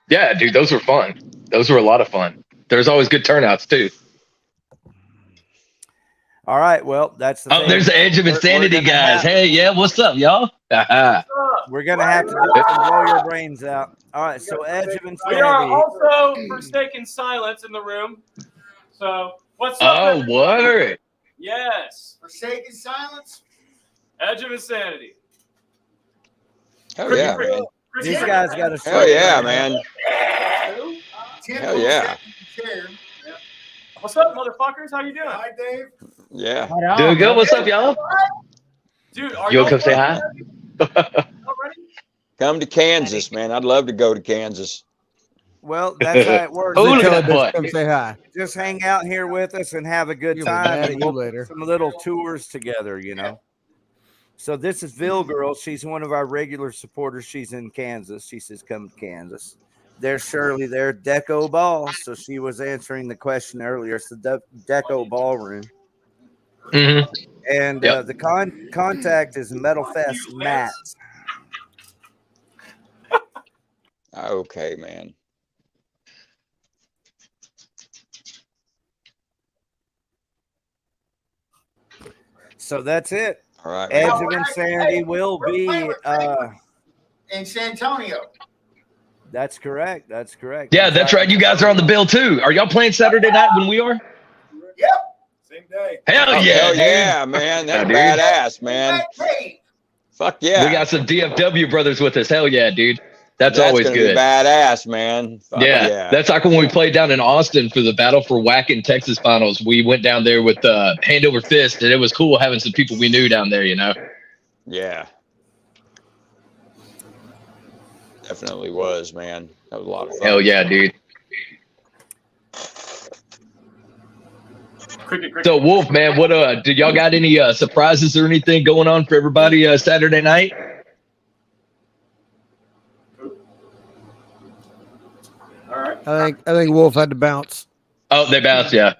Yeah, dude, those were fun. Those were a lot of fun. There's always good turnouts too. All right, well, that's the thing. There's the Edge of Insanity guys. Hey, yeah, what's up, y'all? We're gonna have to do it and blow your brains out. All right, so Edge of Insanity. We are also Forsaken Silence in the room. So, what's up? Oh, what? Yes. Forsaken Silence. Edge of Insanity. Hell yeah, man. These guys got a show. Hell yeah, man. Hell yeah. What's up, motherfuckers? How you doing? Hi, Dave. Yeah. Doing good. What's up, y'all? Dude, are You want to come say hi? Come to Kansas, man. I'd love to go to Kansas. Well, that's how it works. Oh, look at that butt. Come say hi. Just hang out here with us and have a good You'll be time. mad at And you we'll later. put some little tours together, you know. So this is Ville Girl. She's one of our regular supporters. She's in Kansas. She says, come to Kansas. there's Shirley there, Deco Ball. So she was answering the question earlier. It's the Deco Ballroom. Mm-hmm. And the contact is Metalfest Matt. Okay, man. So that's it. All right. Edge Man. of Insanity will be in San Antonio. That's correct. That's correct. Yeah, that's right. You guys are on the bill too. Are y'all playing Saturday night when we are? Yep. Same day. Hell yeah, hell dude. yeah, man. That's Yeah, badass, man. Fuck yeah. We got some DFW brothers with us. Hell yeah, dude. That's always gonna good. Be badass, man. Fuck Yeah, that's like when we played down in Austin for the Battle for Whacking Texas Finals. We went down there with hand over fist, and it was cool having some people we knew down there, you know? Yeah. Definitely was, man. That was a lot of fun. Hell yeah, dude. So, Wolf, man, what did y'all got any surprises or anything going on for everybody Saturday night? I think Wolf had to bounce. Oh, they bounced, yeah.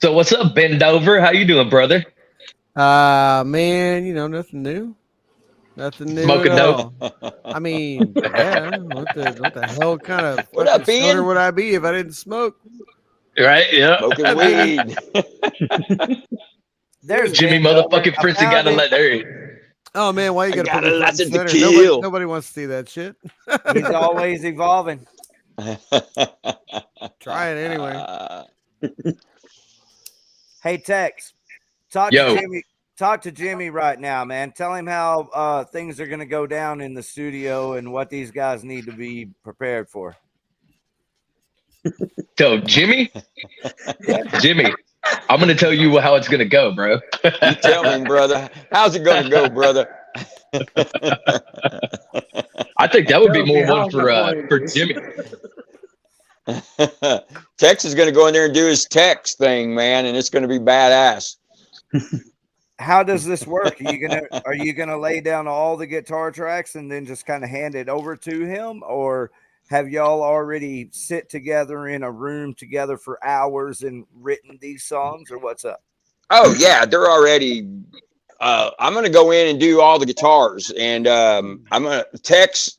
So what's up, Bendover? How you doing, brother? Man, you know, nothing new. Nothing new. Smoking at dope. all. I mean, yeah. What the hell kind of What up, fucking Ben? stoner would I be if I didn't smoke? Right? Yeah. Smoking weed. There's Jimmy motherfucking Fritzy gotta let there. Oh man, why you gotta put got me a front and license to center? kill. Nobody wants to see that shit. He's always evolving. Try it anyway. Hey, Tex, talk to Jimmy right now, man. Tell him how things are going to go down in the studio and what these guys need to be prepared for. So Jimmy, I'm gonna tell you how it's gonna go, bro. You tell me, brother. How's it gonna go, brother? I think that would be more one for Jimmy. Tex is gonna go in there and do his Tex thing, man, and it's gonna be badass. How does this work? Are you gonna lay down all the guitar tracks and then just kind of hand it over to him, or have y'all already sit together in a room together for hours and written these songs, or what's up? Oh yeah, they're already. I'm gonna go in and do all the guitars, and I'm gonna Tex.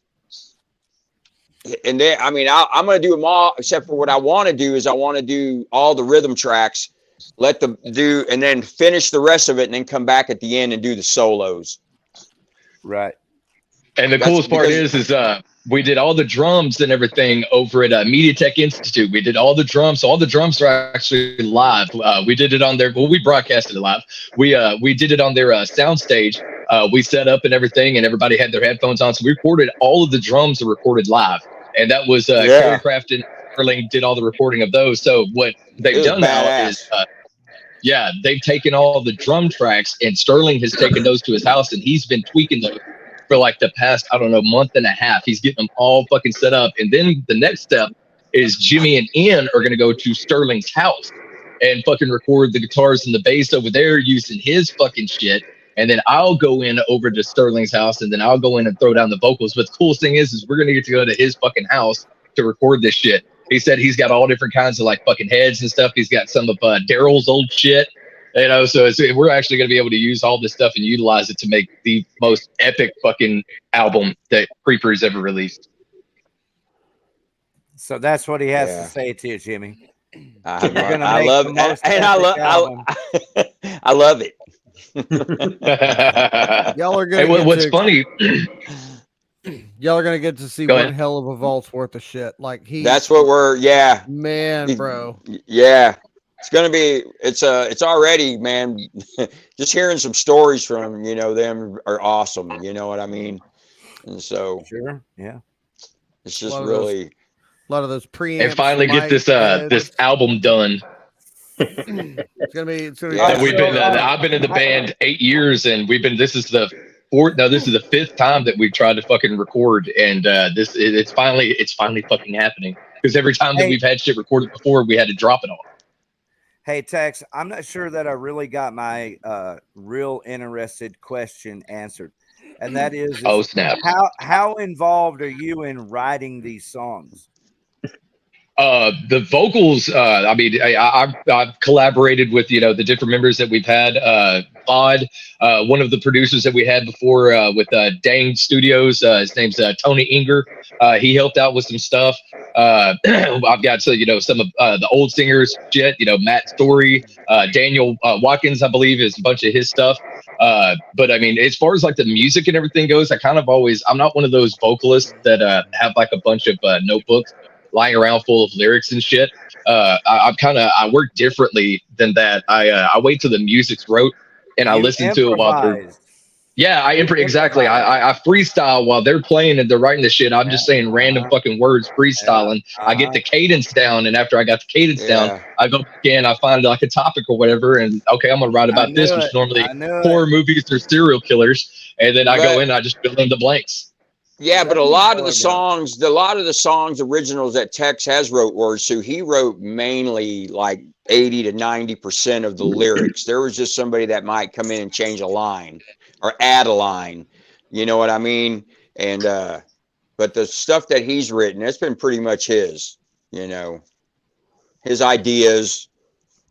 And then, I mean, I'm going to do them all, except for what I want to do is I want to do all the rhythm tracks, let them do, and then finish the rest of it, and then come back at the end and do the solos. Right. And the coolest part is we did all the drums and everything over at Media Tech Institute. We did all the drums. So all the drums are actually live. We did it on their, well, we broadcasted it live. We did it on their sound stage. We set up and everything, and everybody had their headphones on. So we recorded all of the drums are recorded live. And that was Kerry Craft and Erling did all the recording of those. So what they've done now is, they've taken all the drum tracks, and Sterling has taken those to his house, and he's been tweaking those for like the past, I don't know, month and a half. He's getting them all fucking set up. And then the next step is Jimmy and Ian are going to go to Sterling's house and fucking record the guitars and the bass over there using his fucking shit. And then I'll go in over to Sterling's house, and then I'll go in and throw down the vocals. But the coolest thing is we're going to get to go to his fucking house to record this shit. He said he's got all different kinds of like fucking heads and stuff. He's got some of Daryl's old shit, you know, so we're actually going to be able to use all this stuff and utilize it to make the most epic fucking album that Creeper's ever released. So that's what he has to say to you, Jimmy. I love it. Y'all are gonna. Hey, what's funny? Y'all are gonna get to see one hell of a vault's worth of shit. Like That's what we're. Yeah. Man, bro. Yeah. It's gonna be. It's already, man. Just hearing some stories from them are awesome. You know what I mean? And so. Sure. Yeah. It's just really. A lot of those preamps. And finally get this this album done. It's gonna be. I've been in the band 8 years, and this is the fifth time that we've tried to fucking record, and it's finally fucking happening. Because every time that we've had shit recorded before, we had to drop it all. Hey Tex, I'm not sure that I really got my real interested question answered. and that is Oh, snap. how involved are you in writing these songs? The vocals, I mean, I've collaborated with, you know, the different members that we've had. Bod, one of the producers that we had before with Dang Studios, his name's Tony Inger. He helped out with some stuff. I've got, you know, some of the old singers, shit, you know, Matt Story, Daniel Watkins, I believe, is a bunch of his stuff. But I mean, as far as like the music and everything goes, I'm not one of those vocalists that have like a bunch of notebooks lying around full of lyrics and shit. I work differently than that. I wait till the music's wrote and I listen to it while they're. Yeah, exactly. I freestyle while they're playing and they're writing the shit. I'm just saying random fucking words, freestyling. I get the cadence down, and after I got the cadence down, I go back in, I find like a topic or whatever, and okay, I'm gonna write about this, which normally horror movies or serial killers, and then I go in and I just fill in the blanks. Yeah, but a lot of the songs originals that Tex has wrote words to, he wrote mainly like 80 to 90% of the lyrics. There was just somebody that might come in and change a line or add a line, you know what I mean? And but the stuff that he's written, it's been pretty much his, you know, his ideas.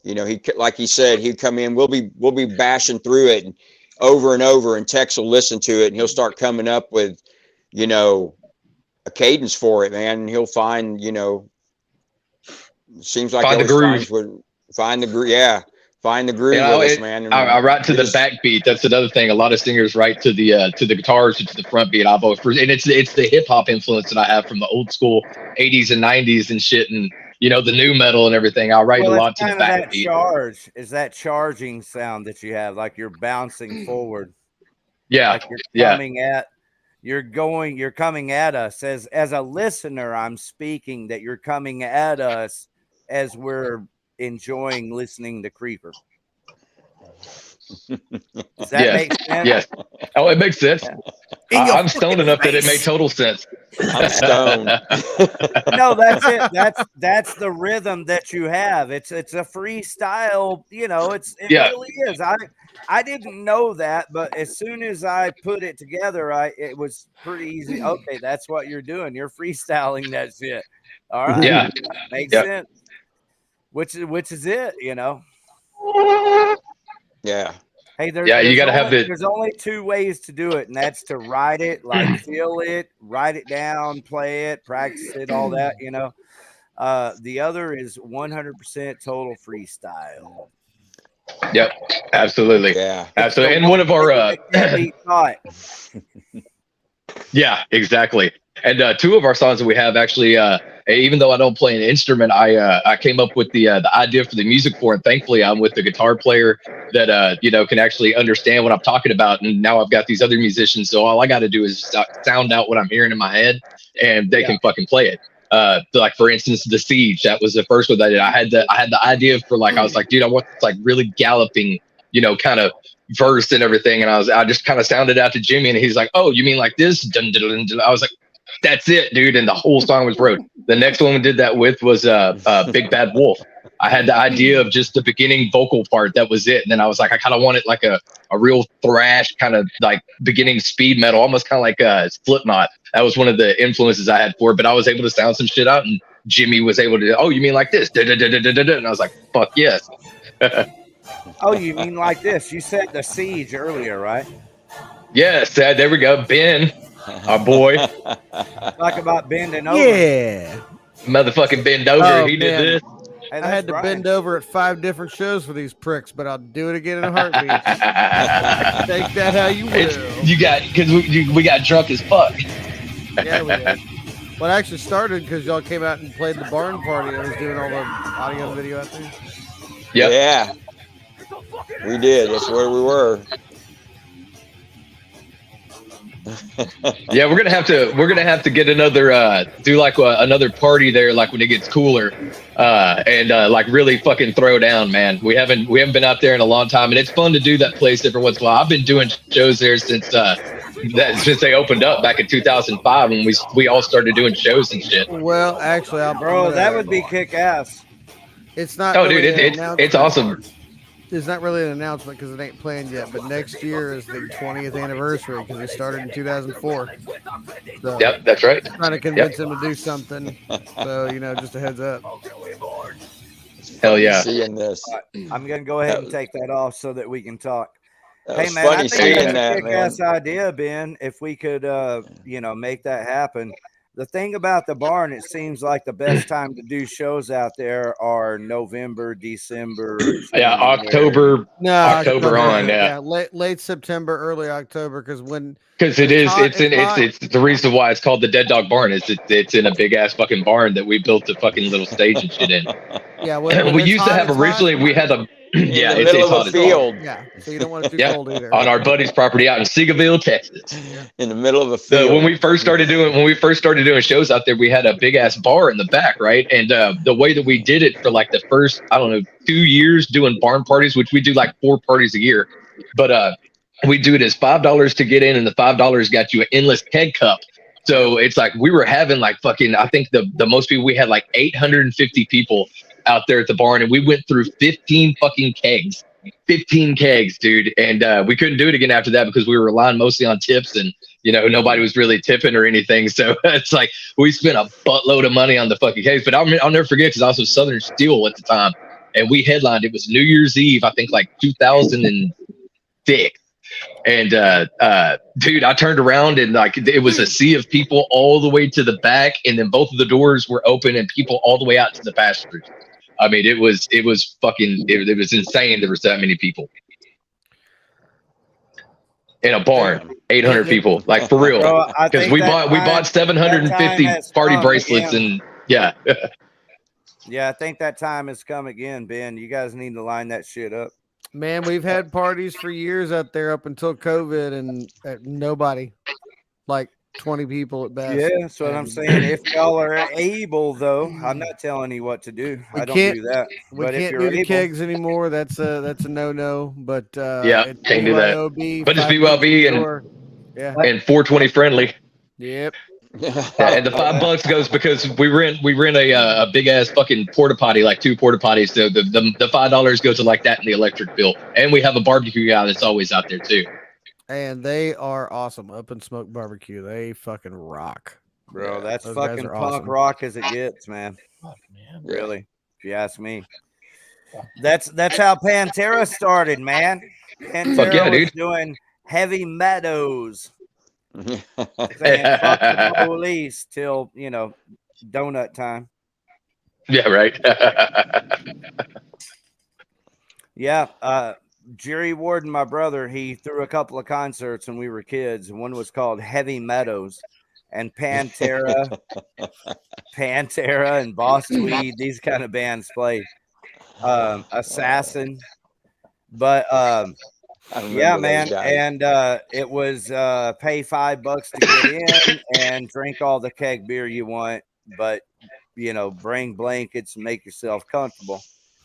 You know, he, like he said, he'd come in, we'll be bashing through it and over, and Tex will listen to it and he'll start coming up with, you know, a cadence for it, man. And he'll find, you know, seems like find the groove. Find the groove, yeah. Find the groove, man. And I write to the backbeat. That's another thing. A lot of singers write to the guitars or to the front beat. I've always, and it's the hip hop influence that I have from the old school 80s and 90s and shit, and you know, the new metal and everything. I'll write a lot to the backbeat. Charge is that charging sound that you have, like you're bouncing forward. Yeah, like you're coming at. You're coming at us as a listener. I'm speaking that you're coming at us as we're enjoying listening to Creeper. Does that make sense? Yes. Oh, it makes sense. I'm stoned enough that it made total sense. I'm stoned. No, that's it. That's the rhythm that you have. It's a freestyle. You know, it really is. I didn't know that, but as soon as I put it together, it was pretty easy. Okay, that's what you're doing. You're freestyling that shit. All right. Yeah. Makes sense. Which is it, you know? Yeah. Hey, you got to have it. There's only two ways to do it, and that's to write it, like feel it, write it down, play it, practice it, all that, you know. The other is 100% total freestyle. Yep, absolutely. Yeah, absolutely. And one of our yeah, exactly. And two of our songs that we have actually, even though I don't play an instrument, I came up with the idea for the music for it. Thankfully, I'm with the guitar player that you know, can actually understand what I'm talking about. And now I've got these other musicians, so all I got to do is sound out what I'm hearing in my head, and they can fucking play it. Like for instance, The Siege, that was the first one that I did. I had the idea for, like, I was like, dude, I want this like really galloping, you know, kind of verse and everything. And I just kind of sounded out to Jimmy, and he's like, oh, you mean like this? Dun, dun, dun, dun. I was like, that's it, dude. And the whole song was wrote. The next one we did that with was Big Bad Wolf. I had the idea of just the beginning vocal part. That was it. And then I was like, I kind of wanted like a real thrash kind of like beginning speed metal, almost kind of like Slipknot. That was one of the influences I had for it. But I was able to sound some shit out, and Jimmy was able to, oh, you mean like this? Da, da, da, da, da, da. And I was like, fuck yes. Oh, you mean like this? You said The Siege earlier, right? Yes, there we go. Ben, our boy. Talk about bending over. Yeah. Motherfucking bend over. Oh, he did this. Hey, I had to bend over at 5 different shows for these pricks, but I'll do it again in a heartbeat. Take that how you will. You got, because we got drunk as fuck. Yeah, we did. Well, it actually started because y'all came out and played the barn party. I was doing all the audio and video out there. Yep. Yeah. We did. That's where we were. Yeah, we're gonna have to get another do like another party there, like when it gets cooler, and like really fucking throw down, man. We haven't been out there in a long time, and it's fun to do that place every once in a while. I've been doing shows there since they opened up back in 2005 when we all started doing shows and shit. Well, actually, bro, that would be kick ass. It's not. Oh, really dude, it's awesome. it's not really an announcement because it ain't planned yet, but next year is the 20th anniversary because we started in 2004. So Yep, that's right. Trying to convince him to do something. So, you know, just a heads up. Hell yeah. Seeing this. I'm going to go ahead and take that off so that we can talk. That Hey, was man, I funny think seeing that's a that, kick-ass man. idea, Ben, if we could, you know, make that happen. The thing about the barn, it seems like the best time to do shows out there are November, December. Yeah, January. October on. Yeah, late September, early October, because it's the reason why it's called the Dead Dog Barn. It's in a big ass fucking barn that we built a fucking little stage and shit in. Yeah, we used to have originally we had a yeah, it's hot as hell. Yeah, so you don't want it too cold either. On our buddy's property out in Seagoville, Texas. In the middle of a field. When we first started doing shows out there, we had a big ass bar in the back, right? And the way that we did it for like the first, I don't know, 2 years doing barn parties, which we do like 4 parties a year, but we do it as $5 to get in, and the $5 got you an endless keg cup. So it's like we were having like fucking, I think the most people, we had like 850 people out there at the barn, and we went through 15 fucking kegs. 15 kegs, dude. And we couldn't do it again after that because we were relying mostly on tips, and you know, nobody was really tipping or anything. So it's like we spent a buttload of money on the fucking kegs. But I'll never forget, because I was with Southern Steel at the time, and we headlined. It was New Year's Eve, I think, like 2006. And dude, I turned around and like it was a sea of people all the way to the back, and then both of the doors were open and people all the way out to the pastures. I mean, it was fucking, it was insane. There was that many people in a barn, 800 people, like for real. Because we bought 750 party bracelets again. and yeah. Yeah, I think that time has come again, Ben. You guys need to line that shit up. Man, we've had parties for years out there up until COVID, and nobody, like 20 people at best. Yeah, that's what I'm saying. If y'all are able, though, I'm not telling you what to do. I don't do that. We But if can't you're do the able, kegs anymore. That's a no-no. But Yeah, it's can't do that. BYOB, But it's 5 BYOB and 420 friendly. Yep. And the $5 goes because we rent a big ass fucking porta potty, like 2 porta potties. So the $5 goes to like that in the electric bill. And we have a barbecue guy that's always out there too. And they are awesome. Up and Smoke Barbecue. They fucking rock. bro, that's those guys fucking are punk awesome. rock as it gets, man. Really, if you ask me. That's how Pantera started, man. Pantera yeah, was dude. doing Heavy Meadows. Saying fuck the police till, you know, donut time. Yeah, right. Yeah, Jerry Warden, my brother, he threw a couple of concerts when we were kids, and one was called Heavy Meadows, and Pantera and Boss Tweed, these kind of bands played. Assassin, but yeah, man, and it was pay $5 to get in and drink all the keg beer you want, but you know, bring blankets and make yourself comfortable.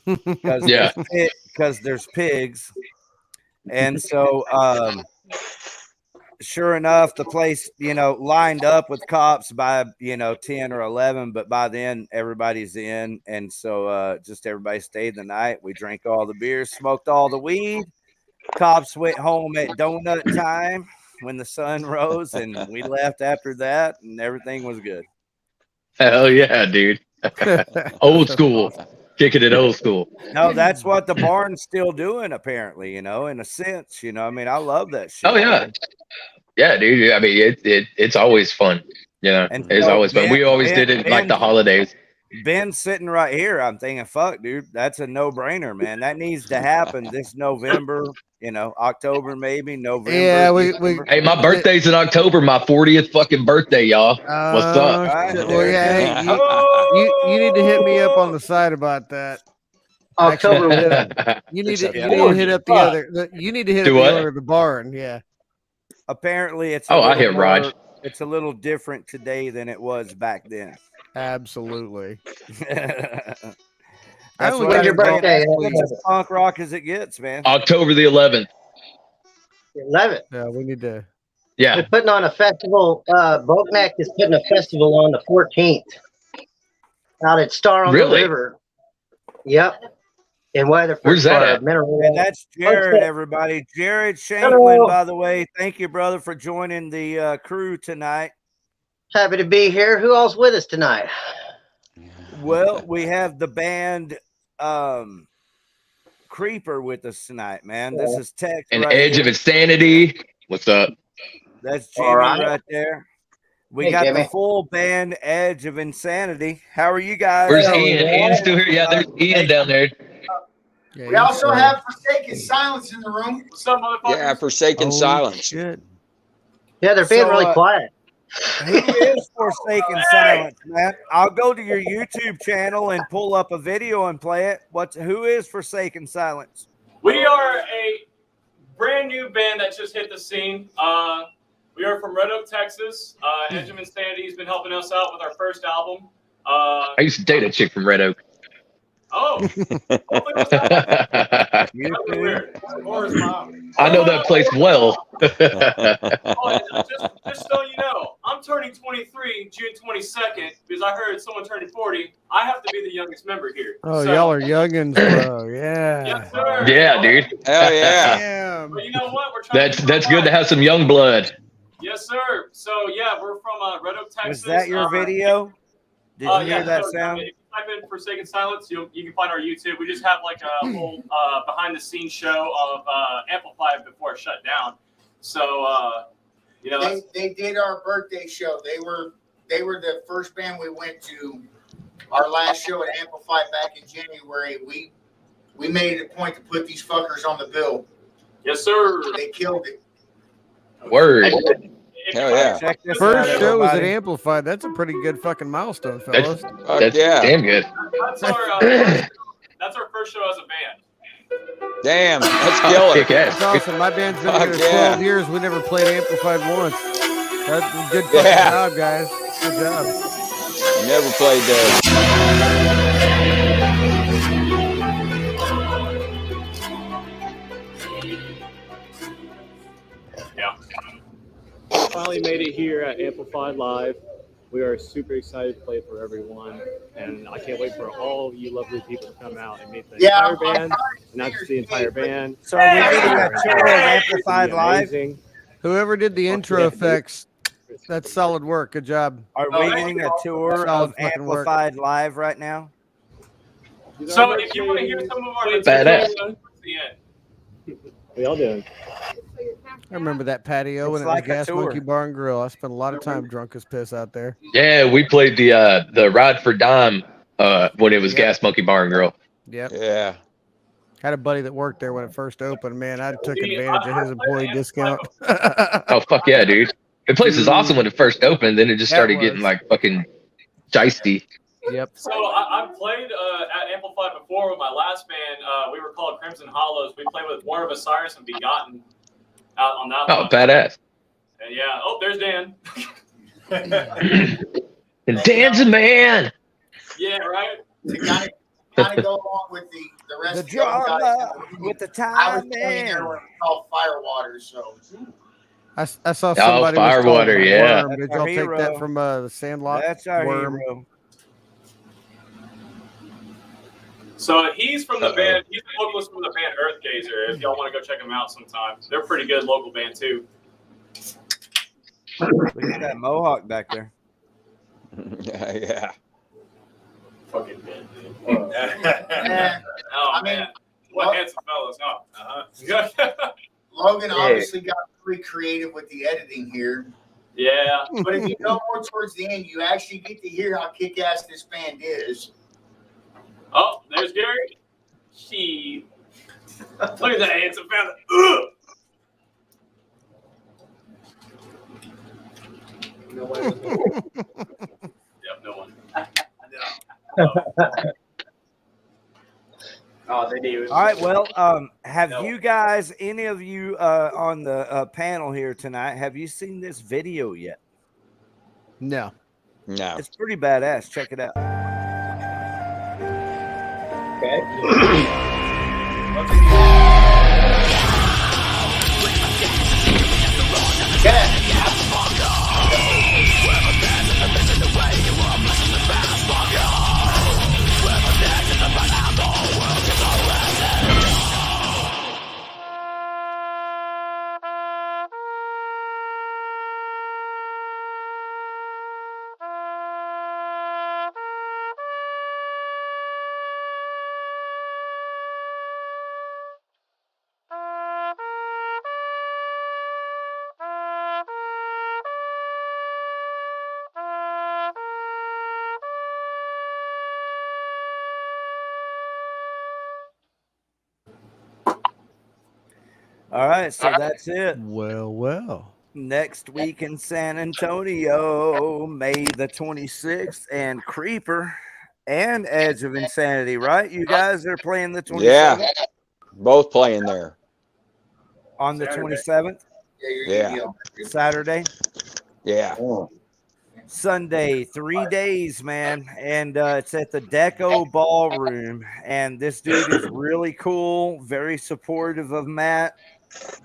Because there's pigs. And so sure enough, the place, you know, lined up with cops by, you know, 10 or 11, but by then everybody's in. And so just everybody stayed the night. We drank all the beer, smoked all the weed. Cops went home at donut time when the sun rose, and we left after that, and everything was good. Hell yeah, dude. Old school. Kicking it old school. No, that's what the barn's still doing, apparently, you know, in a sense. You know, I mean, I love that shit. Oh yeah. Yeah, dude. I mean, it's always fun. You know, And it's so always fun. We always did it like the holidays. Ben's sitting right here. I'm thinking, fuck, dude, that's a no-brainer, man. That needs to happen this November, you know, October, maybe November. Yeah, we Hey, my birthday's in October, my 40th fucking birthday, y'all. What's up? Well, yeah, hey, you need to hit me up on the side about that. October. You need to hit up the other. You need to hit up the owner of the barn. Yeah. Apparently, it's I hit Raj. It's a little different today than it was back then. Absolutely. That's When's your birthday? It's as punk rock as it gets, man. October the 11th. 11th. Yeah, we need to. Yeah. We're putting on a festival. Boatneck is putting a festival on the 14th out at Star on the River. Yep. in Weatherford. Where's that at? And that's Jared, everybody. Jared Shanklin, by the way. Thank you, brother, for joining the crew tonight. Happy to be here. Who all's with us tonight? Well, we have the band Creeper with us tonight, man. This is Tex. An right Edge here. of Insanity. What's up? That's Jimmy right. right there. We Hey, got Jimmy. the full band Edge of Insanity. How are you guys? Where's Ian? Ian's still here. Yeah, there's Ian down there. We also have Forsaken Silence in the room. What's up, motherfuckers? Yeah, Forsaken Silence. Shit. Yeah, they're being really quiet. Who is Forsaken Silence, man? I'll go to your YouTube channel and pull up a video and play it. Who is Forsaken Silence? We are a brand new band that just hit the scene. We are from Red Oak, Texas. Edge of Insanity has been helping us out with our first album. I used to date a chick from Red Oak. Oh. I know that place well. Just so you know, I'm turning 23 June 22nd because I heard someone turning 40. I have to be the youngest member here. Oh, So- y'all are youngins, bro. Yeah. Yes, sir. Yeah, dude. Hell yeah. But you know what? We're trying That's good to have some young blood. Yes, sir. So yeah, we're from Red Oak, Texas. Was that your video? Did you hear that so, sound? If you type in Forsaken Silence, you can find our YouTube. We just have like a whole behind-the-scenes show of Amplify before it shut down. So you know, They did our birthday show. They were the first band we went to. Our last show at Amplify back in January. We made it a point to put these fuckers on the bill. Yes, sir. They killed it. Word. Hell yeah. Check this First out, show was at everybody. Amplified. That's a pretty good fucking milestone, fellas. That's yeah. damn good. that's our first show as a band. Damn, that's killer. Kick ass. That's awesome. My band's been Fuck here yeah. 12 years. We never played Amplified once. That's a good fucking Yeah. job, guys. Good job. Never played that. Yeah. Finally made it here at Amplified Live. We are super excited to play for everyone, and I can't wait for all of you lovely people to come out and meet the entire band, and not just the entire band. So are we getting a tour of Amplified Live? Amazing. Whoever did the intro effects, that's solid work. Good job. Are we getting a tour Solid of fucking work. Amplified Live right now? So if you want to hear some of our Badass. the end. How y'all doing? I remember that patio It's and like it was a Gas tour. Monkey Bar and Grill. I spent a lot of time drunk as piss out there. Yeah, we played the Ride for Dime when it was Gas Monkey Bar and Grill. Yep. Yeah. Had a buddy that worked there when it first opened. Man, I took advantage of his employee discount. Oh fuck yeah, dude! The place was awesome when it first opened. Then it just That started was. getting like fucking shiesty. Yep. So I've played at Amplify before with my last band. We were called Crimson Hollows. We played with War of Osiris and Begotten out on that Oh, one. badass! And yeah, oh, there's Dan. And Dan's a man. Yeah, right. To kind of go along with the rest The of the other guys. drama with the I was time playing there when it was called Firewater, so I saw somebody was called Firewater, yeah. Worm. Did That's our y'all take hero. that from the Sandlot? That's our Worm. hero. So he's from the band. He's the vocalist from the band Earthgazer. If y'all want to go check them out sometime, they're a pretty good local band too. Look at that mohawk back there. Yeah. Fucking band, dude. yeah. Oh I mean, man, what handsome fellas, huh? Logan obviously got pretty creative with the editing here. Yeah. But if you go more towards the end, you actually get to hear how kick-ass this band is. Oh, there's Gary. She. Look at that handsome fella. Ugh. No way. Yep, no one. Oh, they do. All right. Well, have you guys, any of you on the panel here tonight, have you seen this video yet? No. No. It's pretty badass. Check it out. Okay. All right, so that's it. Well. Next week in San Antonio, May the 26th, and Creeper and Edge of Insanity, right? You guys are playing the 27th? Yeah, both playing there. On the 27th? Yeah. Saturday? Yeah. Sunday, 3 days, man. And it's at the Deco Ballroom. And this dude is really cool, very supportive of Matt.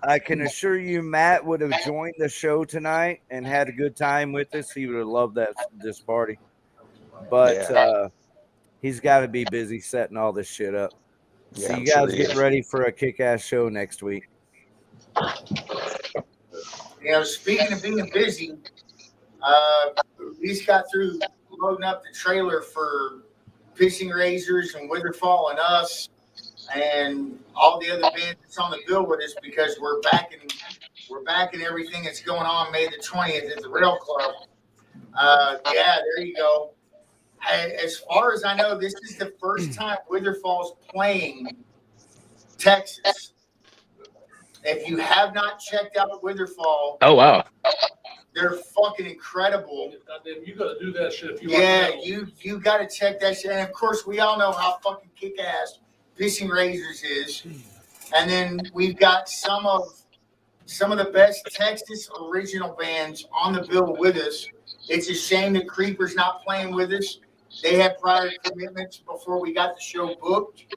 I can assure you, Matt would have joined the show tonight and had a good time with us. He would have loved this party. But he's got to be busy setting all this shit up. Yeah, so I'm you sure guys he get is. ready for a kick-ass show next week. Speaking of being busy, we just got through loading up the trailer for Fishing Razors and Witherfall and us and all the other bands that's on the bill with us, because we're backing everything that's going on May the 20th at the Rail Club. Yeah, there you go. As far as I know, this is the first time Witherfall's playing Texas. If you have not checked out Witherfall, oh wow, they're fucking incredible. Goddamn, you gotta do that shit if you Yeah, want to know. you gotta check that shit. And of course, we all know how fucking kick-ass Fishing Razors is. And then we've got some of the best Texas original bands on the bill with us. It's a shame that Creeper's not playing with us. They had prior commitments before we got the show booked.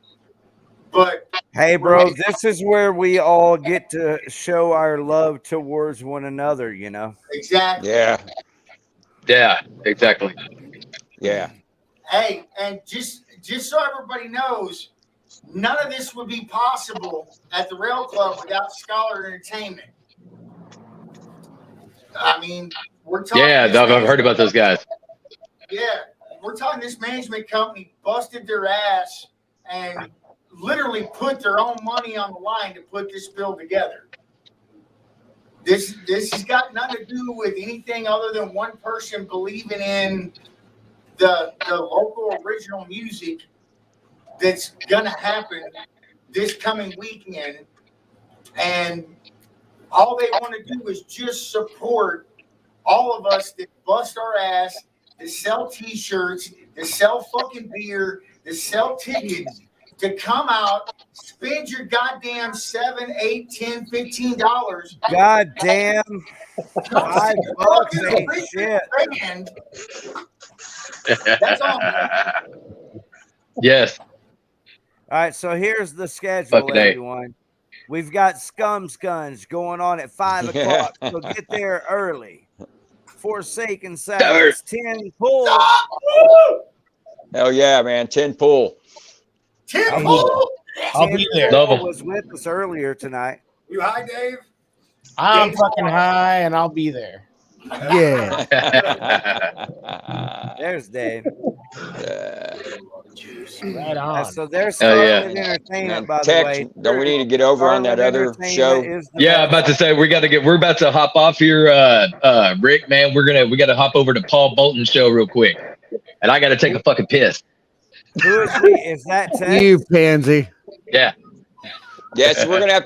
But hey, bro, this is where we all get to show our love towards one another, you know? Exactly. Yeah. Yeah, exactly. Yeah. Hey, and just so everybody knows, none of this would be possible at the Rail Club without Scholar Entertainment. I mean, we're talking. Yeah, I've heard about those guys. Yeah, we're talking. This management company busted their ass and literally put their own money on the line to put this bill together. This has got nothing to do with anything other than one person believing in the local original music that's gonna happen this coming weekend, and all they want to do is just support all of us that bust our ass, to sell t-shirts, to sell fucking beer, to sell tickets, to come out, spend your goddamn $7, $8, $10, $15. God damn. $5 ain't shit. Band. That's all. Yes. All right, so here's the schedule, Fucking A. everyone. We've got Scunge going on at 5 o'clock, so get there early. Forsaken Sabbath, 10 pull. Hell yeah, man. 10 pull. 10 pull. I'll be there. Love 'em. Was with us earlier tonight. You high, Dave? I'm fucking high, and I'll be there. Yeah. There's Dave. Right on. So there's Hell yeah. Scarlet Entertainment, by the Text, way. don't we need to get over on that other show? Yeah, I'm about to say we're about to hop off here, Rick, man. We gotta hop over to Paul Bolton's show real quick. And I gotta take a fucking piss. Who is he? Is that Tex? You pansy. Yeah. Yeah, so we're gonna have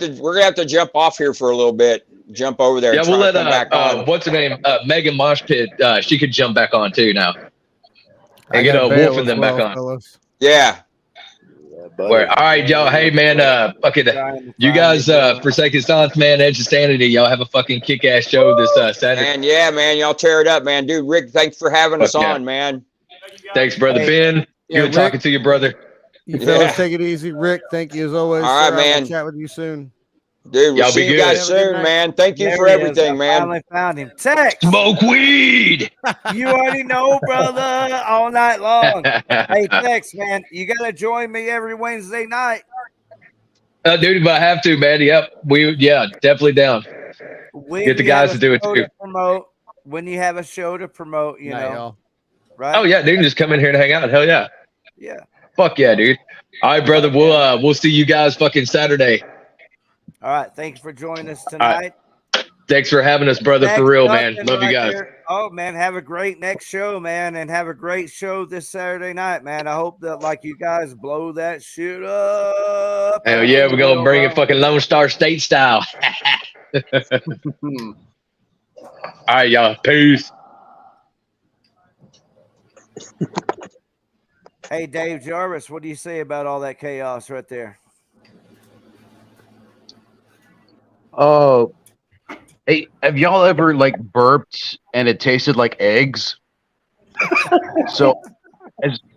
to jump off here for a little bit. Jump over there. Yeah, and we'll try to let come back on. what's her name? Megan Moshpit, she could jump back on too now. And get got a bail Wolf and as them well, back on. fellas. Yeah. All right, y'all. Hey, man. Fucking, you guys, Forsaken Silence, man. Edge of Sanity. Y'all have a fucking kick-ass show this Saturday. Man, yeah, man. Y'all tear it up, man. Dude, Rick, thanks for having us yeah. on, man. Thanks, brother Ben. Yeah, Good talking Rick. to you, brother. You fellas take it easy. Rick, thank you as always. All right, sir. I will man. chat with you soon. Dude, we'll Y'all see be you good. guys Have a good soon, night. man. Thank you There for he is. everything, I man. finally found him. Tex. Smoke weed. You already know, brother, all night long. Hey, Tex, man, you got to join me every Wednesday night. Dude, if I have to, man. Yep. Definitely down. When Get the you guys have to a do it show too. Promote, when you have a show to promote, you Night, know, y'all. right? Oh yeah, dude, just come in here and hang out. Hell yeah. Yeah. Fuck yeah, dude. All right, brother. We'll see you guys fucking Saturday. All right. Thanks for joining us tonight. Thanks for having us, brother. Next For real, up man. and Love you right guys. there Oh man, have a great next show, man, and have a great show this Saturday night, man. I hope that like you guys blow that shit up. Hell yeah, we're gonna bring it fucking Lone Star State style. All right, y'all. Peace. Hey, Dave Jarvis, what do you say about all that chaos right there? Oh, hey, have y'all ever like burped and it tasted like eggs? So,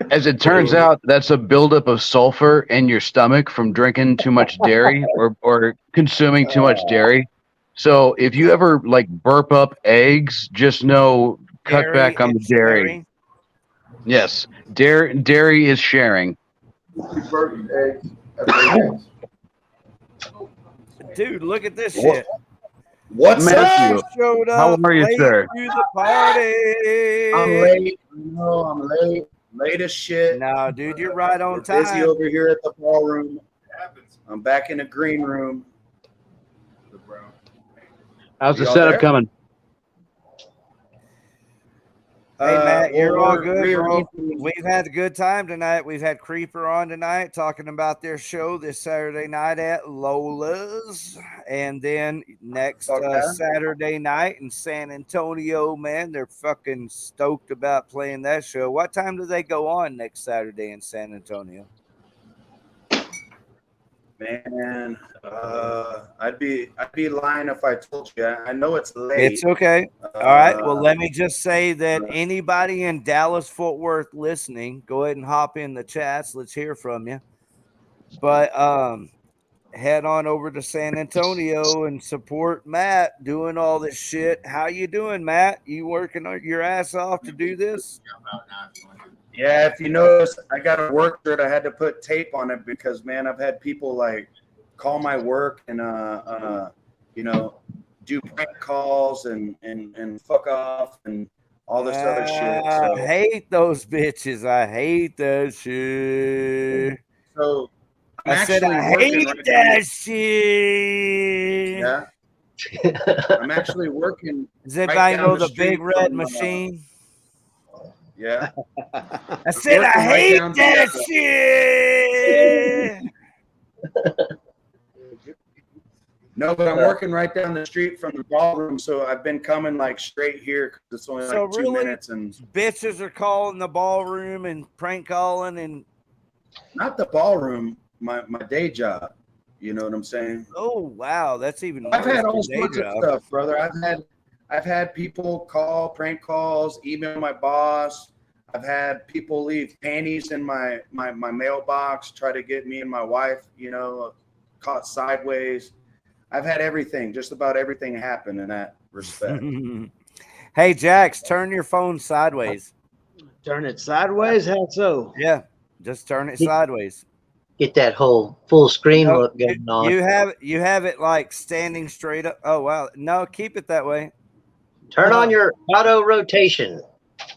as it turns out, that's a buildup of sulfur in your stomach from drinking too much dairy or consuming too much dairy. So, if you ever like burp up eggs, just know cut back on the dairy. Sharing. Yes, dairy is sharing. Dude, look at this shit. What's Matthew up? showed How up are you, late sir? to the party. I'm late. No, I'm late. Late as shit. No, dude, you're right on We're time. busy over here at the ballroom. I'm back in the green room. How's the Y'all setup there? coming? Hey, Matt, you're all good, we're- bro. We've had a good time tonight. We've had Creeper on tonight talking about their show this Saturday night at Lola's. And then next Saturday night in San Antonio, man, they're fucking stoked about playing that show. What time do they go on next Saturday in San Antonio? Man, I'd be lying if I told you. I know it's late. It's okay. All right. Well, let me just say that anybody in Dallas, Fort Worth listening, go ahead and hop in the chats. Let's hear from you. But head on over to San Antonio and support Matt doing all this shit. How you doing, Matt? You working your ass off to do this? Yeah, if you notice, I got a work shirt. I had to put tape on it because, man, I've had people like call my work and you know, do prank calls and fuck off and all this other shit. So, I hate those bitches. I hate that shit. So I said I hate that shit. Yeah. I'm actually working. Does anybody right down know the street big red from, machine? Yeah. I said I hate that shit. No, but I'm working right down the street from the ballroom, so I've been coming like straight here because it's only So like 2 really, minutes. And bitches are calling the ballroom and prank calling and not the ballroom, my day job. You know what I'm saying? oh wow, that's even worse. I've had all than day sorts of job. stuff, brother. I've had people call, prank calls, email my boss. I've had people leave panties in my mailbox, try to get me and my wife, you know, caught sideways. I've had everything, just about everything happen in that respect. Hey, Jax, turn your phone sideways. Turn it sideways? How so? Yeah, just turn it sideways. Get that whole full screen No, look going on. You have it like standing straight up. Oh wow, no, keep it that way. Turn on your auto rotation.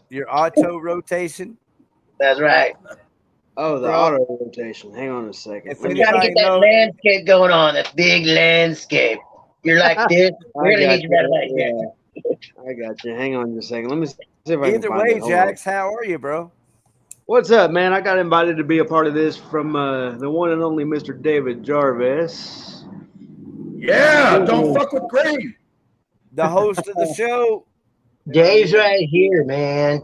Your auto rotation. That's right. Oh, the Bro. auto rotation. Hang on a second. If You gotta get that landscape going on, that big landscape. You're like this. Really need you better like that. I got you. Hang on just a second. Let me see if I can Either find way, it. Hold Jax, on. how are you, bro? What's up, man? I got invited to be a part of this from the one and only Mr. David Jarvis. Yeah, don't fuck with Green. The host of the show. Dave's right here, man.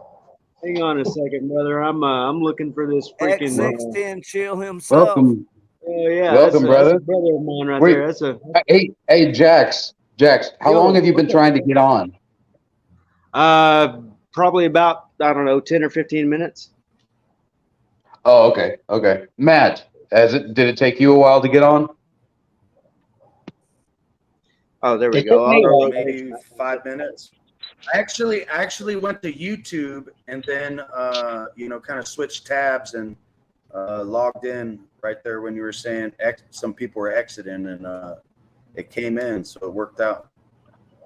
Hang on a second, brother. I'm looking for this freaking. X610 chill himself. Welcome. Oh yeah, Welcome, that's brother. a brother of mine right Wait, there. That's a. Hey, Jax, how Yo, long have you been what's up? trying to get on? Probably about, I don't know, 10 or 15 minutes. Oh, okay. Matt, did it take you a while to get on? Oh, there we It go. took me Auto like- Maybe 5 minutes. I actually went to YouTube and then you know, kind of switched tabs and logged in right there when you were saying some people were exiting, and it came in, so it worked out.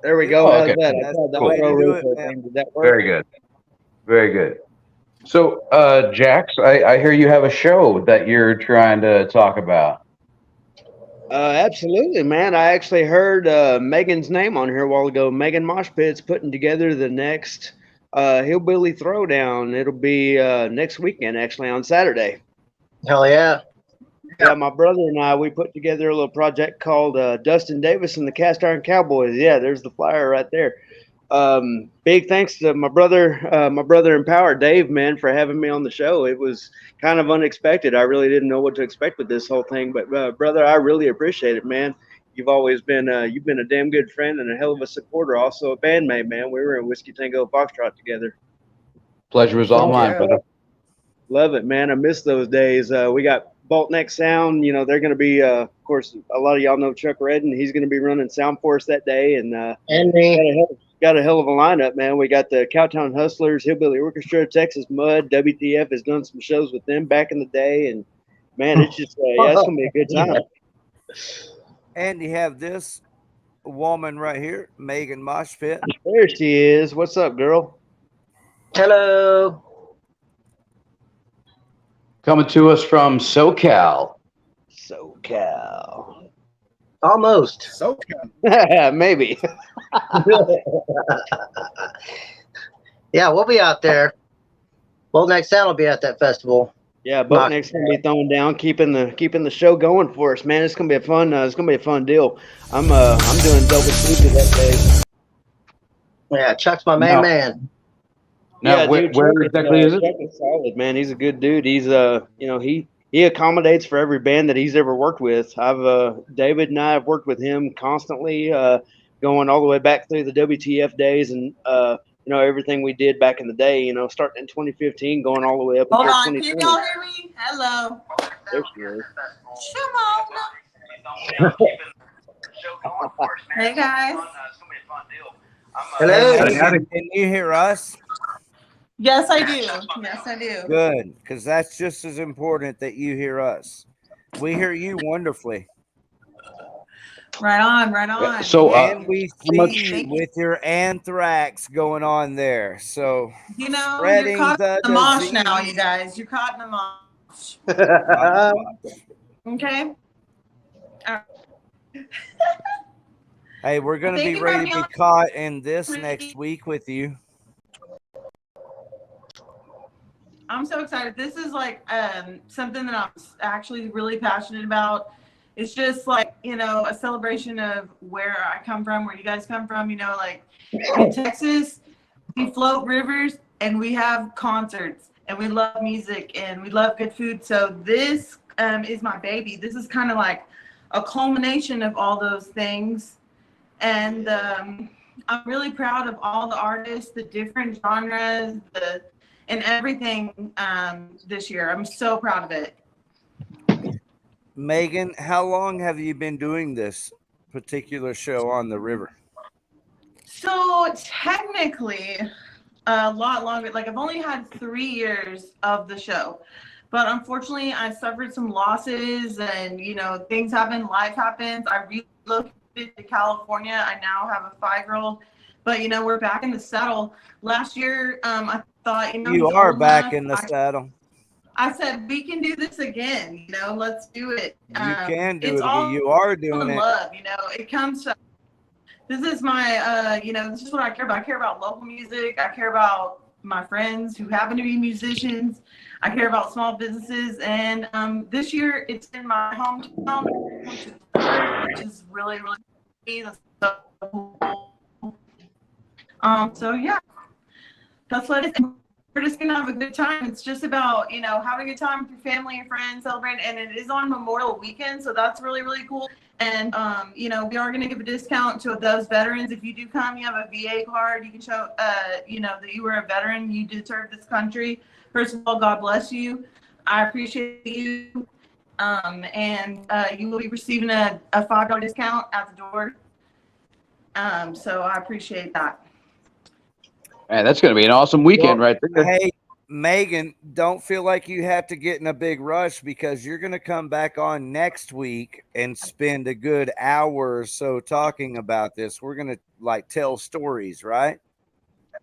There we go. Oh, How's okay. that? I That's tried the the way auto to do it, rotate man. thing. Did that work? Very good. So, Jax, I hear you have a show that you're trying to talk about. Absolutely, man. I actually heard Megan's name on here a while ago. Megan Moshpit's putting together the next Hillbilly Throwdown. It'll be next weekend, actually, on Saturday. Hell yeah. Yeah, my brother and I, we put together a little project called Dustin Davis and the Cast Iron Cowboys. Yeah, there's the flyer right there. Big thanks to my brother Empower Dave, man, for having me on the show. It was kind of unexpected. I really didn't know what to expect with this whole thing, but brother, I really appreciate it, man. You've always been you've been a damn good friend and a hell of a supporter, also a bandmate, man. We were in Whiskey Tango Foxtrot together. Pleasure was all mine, brother. Love it, man. I miss those days. We got Bolt Neck Sound. You know, they're going to be, of course, a lot of y'all know Chuck Redden. He's going to be running Sound for us that day, and got a hell of a lineup, man. We got the Cowtown Hustlers, Hillbilly Orchestra, Texas Mud. WTF has done some shows with them back in the day, and man, it's just yeah, it's going to be a good time. And you have this woman right here, Megan Moshpit. There she is. What's up, girl? Hello. Coming to us from SoCal. SoCal. Almost. SoCal. Maybe. Yeah, we'll be out there. Well, next Sound will be at that festival. Yeah, Boat Neck's gonna be throwing down, keeping the show going for us, man. It's gonna be a fun. It's gonna be a fun deal. I'm doing double duty that day. Yeah, Chuck's my main man. Now, Yeah, where Chuck exactly is it? Chuck is solid, man. He's a good dude. He's you know, he accommodates for every band that he's ever worked with. David and I have worked with him constantly, going all the way back through the WTF days and you know, everything we did back in the day, you know, starting in 2015, going all the way up Hold until on, can 2020. y'all hear me? Hello. There she is. Hey guys. Hello. Can you hear us? Yes, I do. Yes, I do. Good, because that's just as important that you hear us. We hear you wonderfully. Right on, right on. So, and we see you with your anthrax going on there. So you know, spreading you're caught the in the mosh disease. now, you guys. You're caught in the mosh. Okay. Hey, we're going to Thank be you ready for to be having me caught in this next week with you. I'm so excited. This is like something that I'm actually really passionate about. It's just like, you know, a celebration of where I come from, where you guys come from. You know, like in Texas, we float rivers and we have concerts and we love music and we love good food. So this is my baby. This is kind of like a culmination of all those things. And I'm really proud of all the artists, the different genres, and everything this year. I'm so proud of it. Megan, how long have you been doing this particular show on the river? So technically a lot longer. Like I've only had 3 years of the show, but unfortunately I suffered some losses and, you know, things happen, life happens. I relocated to California. I now have a 5-year-old, but you know, we're back in the saddle. Last year, I thought, you know, You he's are old back enough. in the saddle. I said, we can do this again, you know, let's do it. You can do it's it all again. You are doing in it. love, you know, it comes to, this is my, you know, this is what I care about. I care about local music. I care about my friends who happen to be musicians. I care about small businesses. And this year it's in my hometown, which is really, really so cool. So yeah, that's what it is. We're just gonna have a good time. It's just about, you know, having a good time with your family and friends, celebrating, and it is on Memorial Weekend, so that's really, really cool. And you know, we are gonna give a discount to those veterans. If you do come, you have a VA card, you can show you know, that you were a veteran, you did serve this country. First of all, God bless you. I appreciate you. And you will be receiving a $5 discount at the door. So I appreciate that. Man, that's going to be an awesome weekend right there. Hey, Megan, don't feel like you have to get in a big rush because you're going to come back on next week and spend a good hour or so talking about this. We're going to like tell stories, right?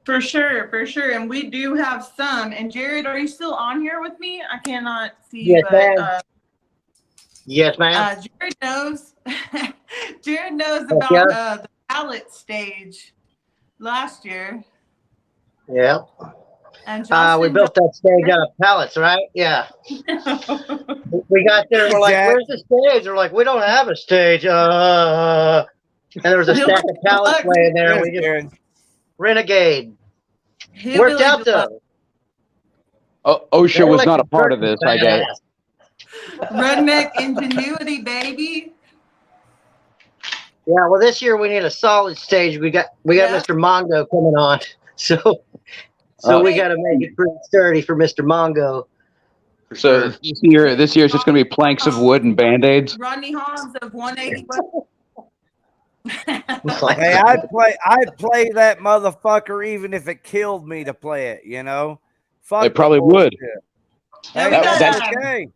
For sure, for sure. And we do have some. And Jared, are you still on here with me? I cannot see you. Yes, but Yes, ma'am. Jared knows. Jared knows Heck about yeah. the pallet stage last year. Yeah. And We Justin built that stage out of pallets, right? Yeah. We got there. We're like, Jack- "Where's the stage?" They're like, "We don't have a stage." And there was a stack of pallets laying there. We just renegade. Worked out though. OSHA was not a part of this, I guess. Redneck ingenuity, baby. Yeah, well, this year we need a solid stage. We got Mr. Mongo coming on, so we got to make it pretty sturdy for Mr. Mongo. So this year it's just going to be planks of wood and band-aids. Rodney Hans of 180. Hey, I'd play that motherfucker even if it killed me to play it, you know? Fuck It probably would. Hey, That- okay.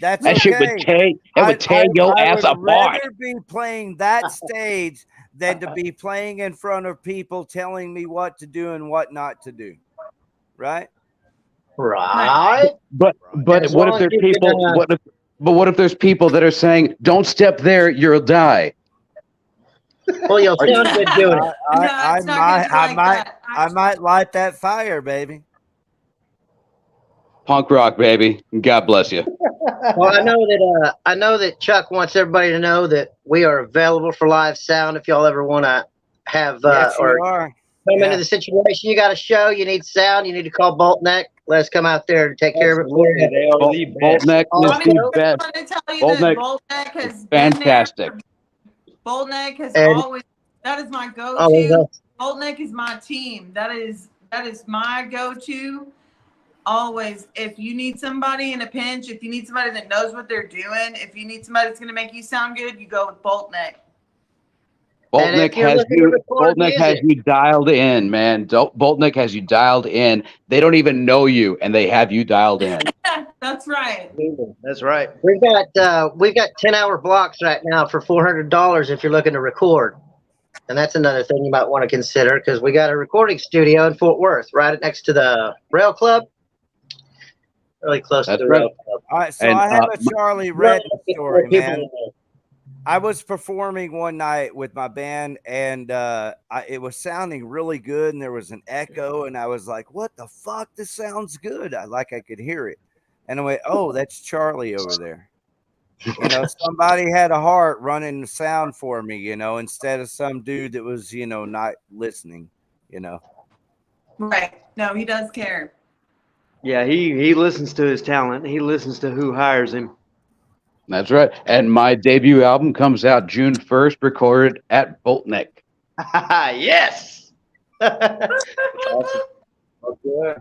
That's that shit would tear your ass I would apart. rather be playing that stage than to be playing in front of people telling me what to do and what not to do. Right? Right. But As what if long there's as you people? can, What if there's people that are saying, "Don't step there, you'll die." Well, you'll sound good doing it. I might light that fire, baby. Punk rock, baby. God bless you. Well, I know that Chuck wants everybody to know that we are available for live sound. If y'all ever want to have Yes, you or are. come into the situation, you got a show, you need sound, you need to call Bolt Neck. Let us come out there and take care of it for you. Bolt Neck is the best. I want to tell you Bolt that Neck Bolt Neck has fantastic. Bolt Neck has And- always, that is my Always go-to. us. Bolt Neck is my team. That is my go-to. Always. If you need somebody in a pinch, if you need somebody that knows what they're doing, if you need somebody that's going to make you sound good, you go with Bolt Neck. Bolt And Neck if you're has looking to you. record Bolt Neck has music- you dialed in, man. Bolt Neck has you dialed in. They don't even know you, and they have you dialed in. That's right. That's right. We've got 10-hour blocks right now for $400 if you're looking to record. And that's another thing you might want to consider because we got a recording studio in Fort Worth, right next to the Rail Club. Really close to the Rail Club. All right, so And, I have a Charlie Redden story, people man. in there. I was performing one night with my band, and it was sounding really good, and there was an echo, and I was like, "What the fuck? This sounds good." I could hear it, and I went, "Oh, that's Charlie over there." You know, somebody had a heart running the sound for me, you know, instead of some dude that was, you know, not listening, you know. Right. No, he does care. Yeah, he listens to his talent. He listens to who hires him. That's right. And my debut album comes out June 1st, recorded at Bolt Neck. Yes. Awesome. Okay.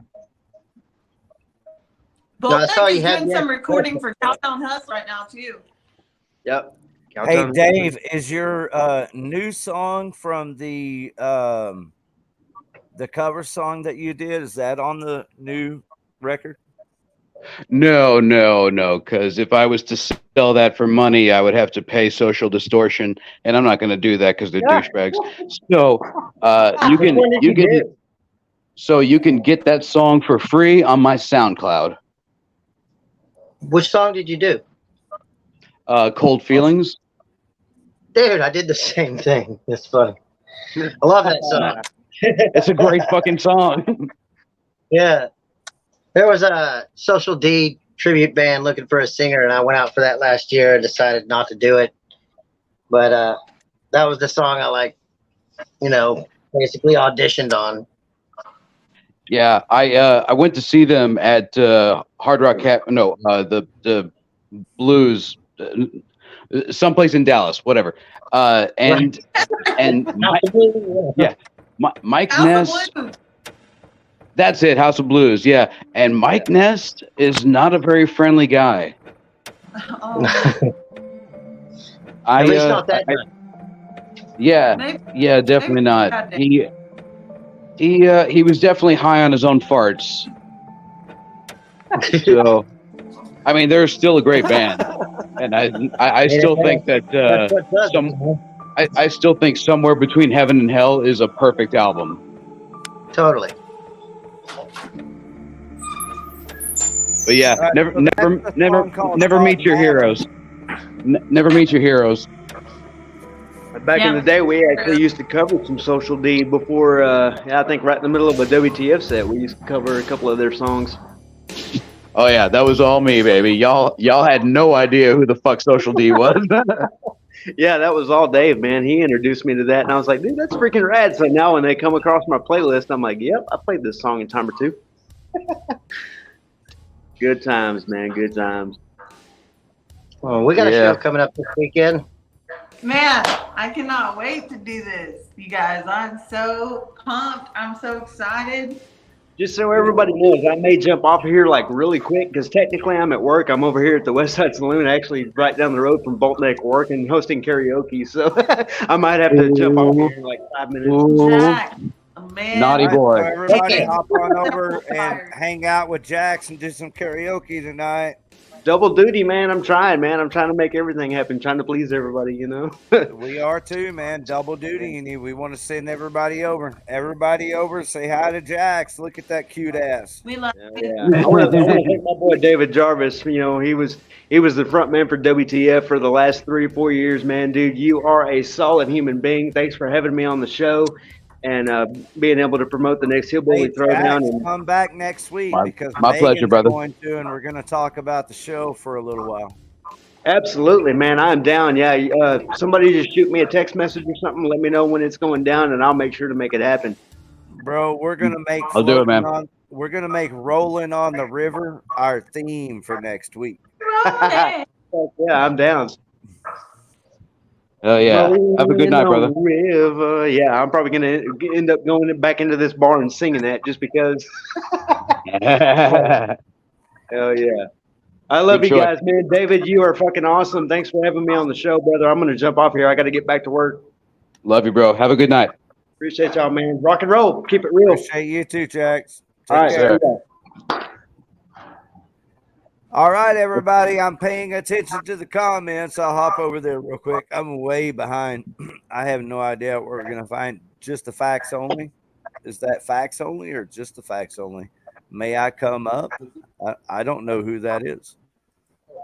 Bolt I Neck saw is you had doing the some extra recording question. for Countdown Hustle right now, too. Yep. Hey, Dave, is your new song from the cover song that you did, is that on the new record? No, because if I was to sell that for money, I would have to pay Social Distortion, and I'm not going to do that because they're douchebags. So you can get that song for free on my SoundCloud. Which song did you do? Cold Feelings. Dude, I did the same thing. That's funny. I love that song. It's a great fucking song. Yeah. There was a Social D tribute band looking for a singer, and I went out for that last year and decided not to do it. But that was the song I basically auditioned on. Yeah, I went to see them at Hard Rock the Blues, someplace in Dallas, whatever. And Mike Ness. That's it, House of Blues. Yeah, and Mike Ness is not a very friendly guy. At least not that night. Yeah, definitely not. He was definitely high on his own farts. So, I mean, they're still a great band, and I still think that I still think Somewhere Between Heaven and Hell is a perfect album. Totally. But yeah, never meet your heroes. Never meet your heroes. Back in the day, we actually used to cover some Social D before. I think right in the middle of a WTF set, we used to cover a couple of their songs. Oh yeah, that was all me, baby. Y'all had no idea who the fuck Social D was. Yeah, that was all Dave, man. He introduced me to that, and I was like, dude, that's freaking rad. So now when they come across my playlist, I'm like, yep, I played this song a time or two. Good times, man. Good times. Well, we got a show coming up this weekend. Man, I cannot wait to do this, you guys. I'm so pumped. I'm so excited. Just so everybody knows, I may jump off here like really quick because technically I'm at work. I'm over here at the West Side Saloon, actually right down the road from Bolt Neck working, hosting karaoke. So I might have to jump off here in like 5 minutes. Jack, man. Naughty boy. So everybody hop on over and hang out with Jax and do some karaoke tonight. Double duty, man. I'm trying to make everything happen, trying to please everybody, you know. We are too, man. Double duty. And we want to send everybody over. Everybody over. Say hi to Jax. Look at that cute ass. We love Yeah. I want to thank my boy David Jarvis. You know, he was the front man for WTF for the last 3 or 4 years, man. Dude, you are a solid human being. Thanks for having me on the show and being able to promote the next Hillbilly Throwdown. And Come back next week because my pleasure, Megan's brother. Going to, and we're going to talk about the show for a little while. absolutely, man, I'm down. Yeah, somebody just shoot me a text message or something. Let me know when it's going down, and I'll make sure to make it happen. Bro, we're gonna make I'll do it, man. We're gonna make Rolling on the River our theme for next week. Yeah, I'm down. Oh yeah. Have a good night, brother. River. Yeah, I'm probably gonna end up going back into this bar and singing that just because. Hell yeah. I love Good you choice. guys, man. David, you are fucking awesome. Thanks for having me on the show, brother. I'm gonna jump off here. I got to get back to work. Love you, bro. Have a good night. Appreciate y'all, man. Rock and roll. Keep it real. Appreciate you too, Jax. All right, care. sir. All right, everybody. I'm paying attention to the comments. I'll hop over there real quick. I'm way behind. I have no idea what we're gonna find. Just the facts only. Is that facts only or just the facts only? May I come up? I don't know who that is.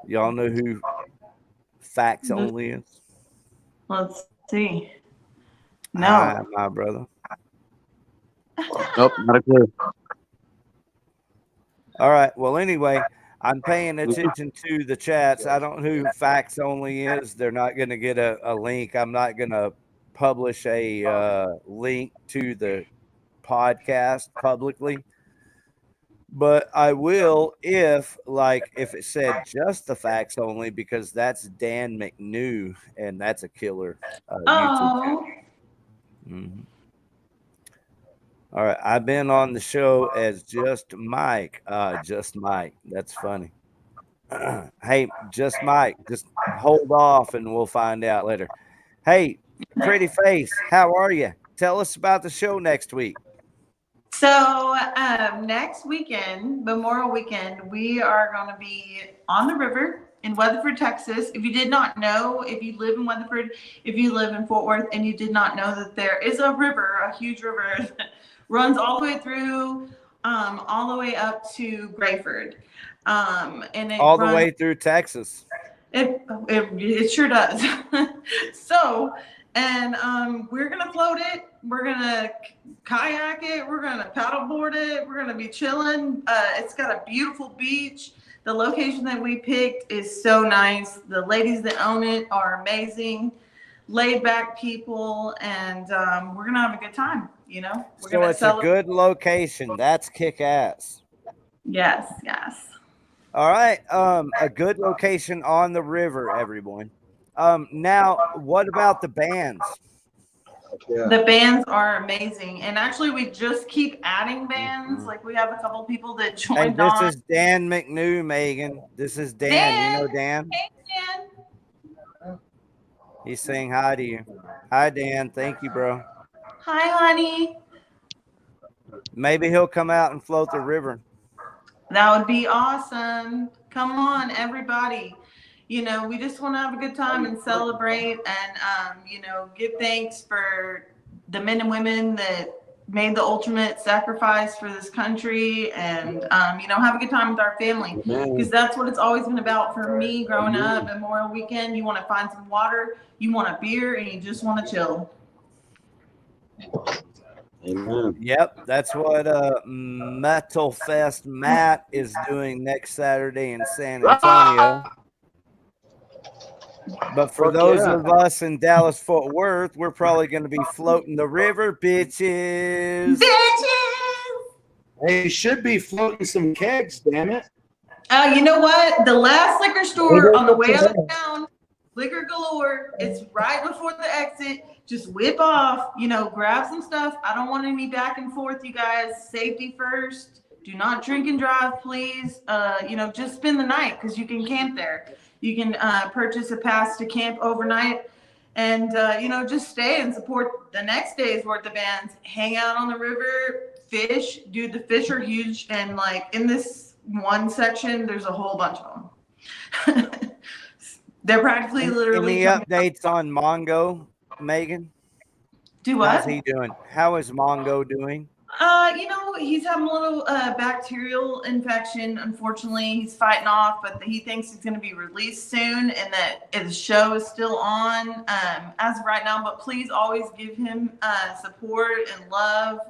Y'all know who facts only is? Let's see. No. Hi, my brother. Nope, not a clue. All right. Well, anyway, I'm paying attention to the chats. I don't know who facts only is. They're not going to get a link. I'm not going to publish a link to the podcast publicly, but I will if it said just the facts only, because that's Dan McNew and that's a killer YouTube channel. Mhm. All right, I've been on the show as Just Mike. Just Mike. That's funny. Hey, Just Mike, just hold off and we'll find out later. Hey, Pretty Face, how are you? Tell us about the show next week. So next weekend, Memorial Weekend, we are going to be on the river in Weatherford, Texas. If you did not know, if you live in Weatherford, if you live in Fort Worth, and you did not know that there is a river, a huge river that runs all the way through, all the way up to Grayford. And it All the runs, way through Texas. it sure does. So, and we're gonna float it. We're gonna kayak it. We're gonna paddleboard it. We're gonna be chilling. It's got a beautiful beach. The location that we picked is so nice. The ladies that own it are amazing, laid back people, and we're gonna have a good time. You know, we're So gonna it's a good location. That's kick ass. Yes, yes. All right. A good location on the river, everyone. Now, what about the bands? The bands are amazing, and actually, we just keep adding bands. Like we have a couple people that Hey, joined this on. is Dan McNew, Megan. This is Dan. You know Dan? Hey, Dan. He's saying hi to you. Hi, Dan. Thank you, bro. Hi, honey. Maybe he'll come out and float the river. That would be awesome. Come on, everybody. You know, we just want to have a good time and celebrate and, you know, give thanks for the men and women that made the ultimate sacrifice for this country, and you know, have a good time with our family, because that's what it's always been about for me growing up. Memorial weekend, you want to find some water, you want a beer, and you just want to chill. Amen. Yep, that's what Metalfest Matt is doing next Saturday in San Antonio. But for those of us in Dallas Fort Worth, we're probably going to be floating the river, bitches. Hey, you should be floating some kegs, damn it. You know what? The last liquor store on the way out of town, liquor galore. It's right before the exit. Just whip off, you know, grab some stuff. I don't want any back and forth, you guys. Safety first. Do not drink and drive, please. You know, just spend the night, because you can camp there. You can purchase a pass to camp overnight, and you know, just stay and support the next day's worth of bands. Hang out on the river, fish. Dude, the fish are huge, and like in this one section, there's a whole bunch of them. They're practically literally. Any updates on Mongo, Megan? Do what? How's he doing? How is Mongo doing? You know, he's having a little bacterial infection. Unfortunately, he's fighting off, but he thinks he's going to be released soon, and that the show is still on as of right now. But please always give him support and love.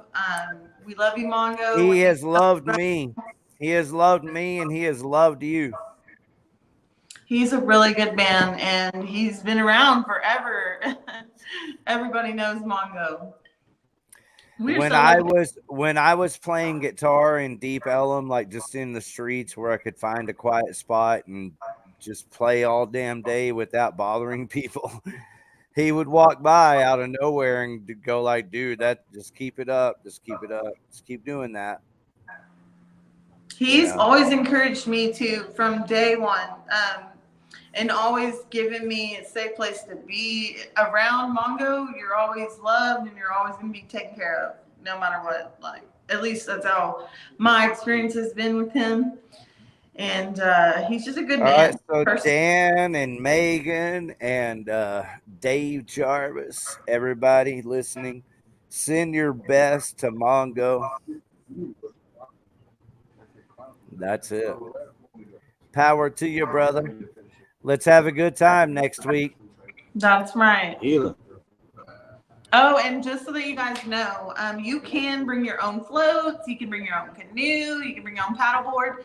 We love you, Mongo. He has loved me. He has loved me, and he has loved you. He's a really good man, and he's been around forever. Everybody knows Mongo. When I was playing guitar in Deep Ellum, like just in the streets where I could find a quiet spot and just play all damn day without bothering people, he would walk by out of nowhere and go like, dude, that just keep it up, just keep it up, just keep doing that. He's always encouraged me to from day one, and always given me a safe place to be around. Mongo, you're always loved, and you're always going to be taken care of, no matter what. Like, at least that's how my experience has been with him. And he's just a good man. All right, so Dan and Megan and Dave Jarvis, everybody listening, send your best to Mongo. That's it. Power to you, brother. Let's have a good time next week. That's right. Oh, and just so that you guys know, you can bring your own floats. You can bring your own canoe. You can bring your own paddleboard.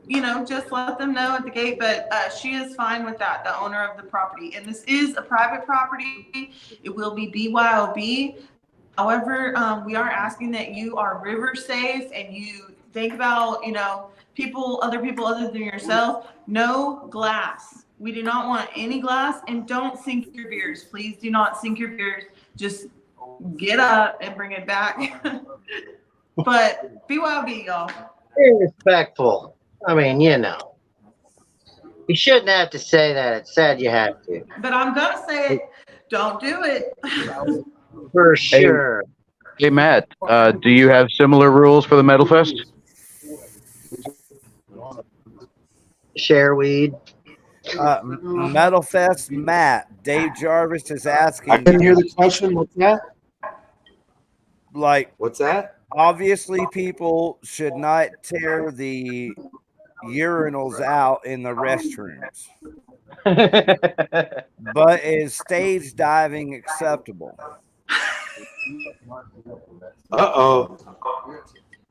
You know, just let them know at the gate. But she is fine with that, the owner of the property. And this is a private property. It will be BYOB. However, we are asking that you are river safe and you think about, you know, other people other than yourself. No glass. We do not want any glass, and don't sink your beers. Please do not sink your beers. Just get up and bring it back. But BYOB, y'all. Be respectful. I mean, you know. You shouldn't have to say that. It's sad you have to. But I'm going to say it. Don't do it. For sure. Hey, Matt, do you have similar rules for the Metalfest? Share weed. Metalfest Matt, Dave Jarvis is asking. I couldn't hear the question. What's that? Like, what's that? Obviously, people should not tear the urinals out in the restrooms. But is stage diving acceptable? Uh-oh.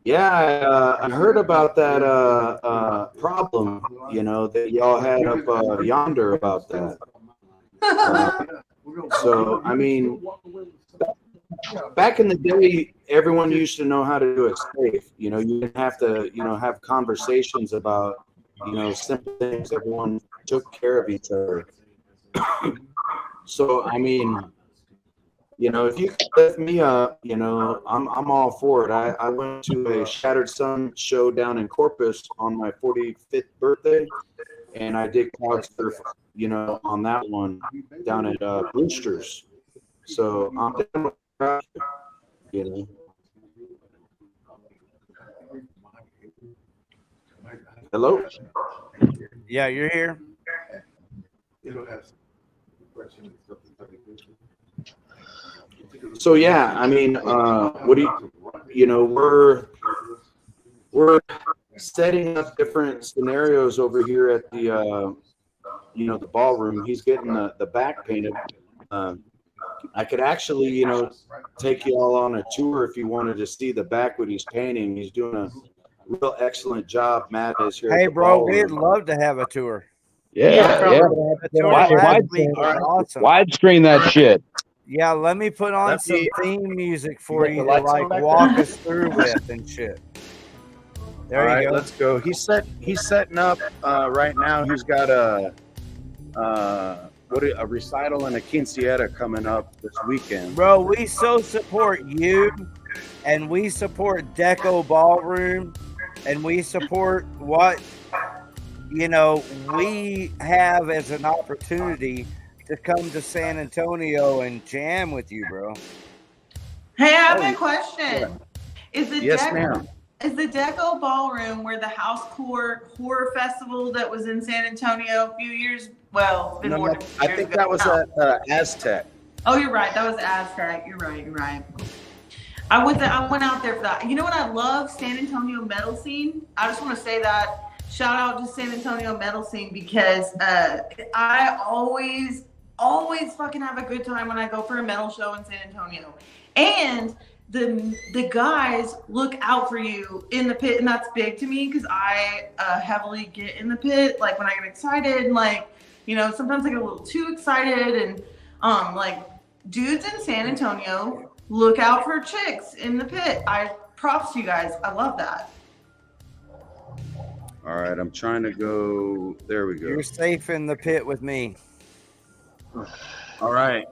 Yeah, I heard about that problem, you know, that y'all had up yonder about that. So, I mean, back in the day, everyone used to know how to do it safe. You know, you didn't have to, you know, have conversations about, you know, simple things. Everyone took care of each other. So, I mean, you know, if you could lift me up, you know, I'm all for it. I went to a Shattered Sun show down in Corpus on my 45th birthday, and I did cloud surf, you know, on that one down at Brewster's. So I'm down with that, you know. Hello? Yeah, you're here. So yeah, I mean, what do you know, we're setting up different scenarios over here at the you know, the ballroom. He's getting the back painted. I could actually, you know, take you all on a tour if you wanted to see the back what he's painting. He's doing a real excellent job. Matt is here. Hey, at the bro, ballroom. we'd love to have a tour. Yeah. Awesome. Widescreen that shit. Yeah, let me put on some theme music for you to lights like on back walk there? us through with and shit. There All you right, go. let's go. He's setting up right now. He's got a recital and a quinceañera coming up this weekend. Bro, we so support you, and we support Deco Ballroom, and we support what, you know, we have as an opportunity to come to San Antonio and jam with you, bro. Hey, I have a question. Is the Yes, ma'am. Is the Deco Ballroom where the House Core Horror Festival that was in San Antonio a few years? Well, it's been No, more no, than I years think ago that was now. at Aztec. Oh, you're right. That was Aztec. You're right. You're right. I went out there for that. You know what? I love San Antonio metal scene. I just want to say that. Shout out to San Antonio metal scene because I always fucking have a good time when I go for a metal show in San Antonio. And the guys look out for you in the pit, and that's big to me because I heavily get in the pit. Like when I get excited, and like, you know, sometimes I get a little too excited, and like dudes in San Antonio look out for chicks in the pit. Props to you guys. I love that. All right, I'm trying to go. There we go. You're safe in the pit with me. All right.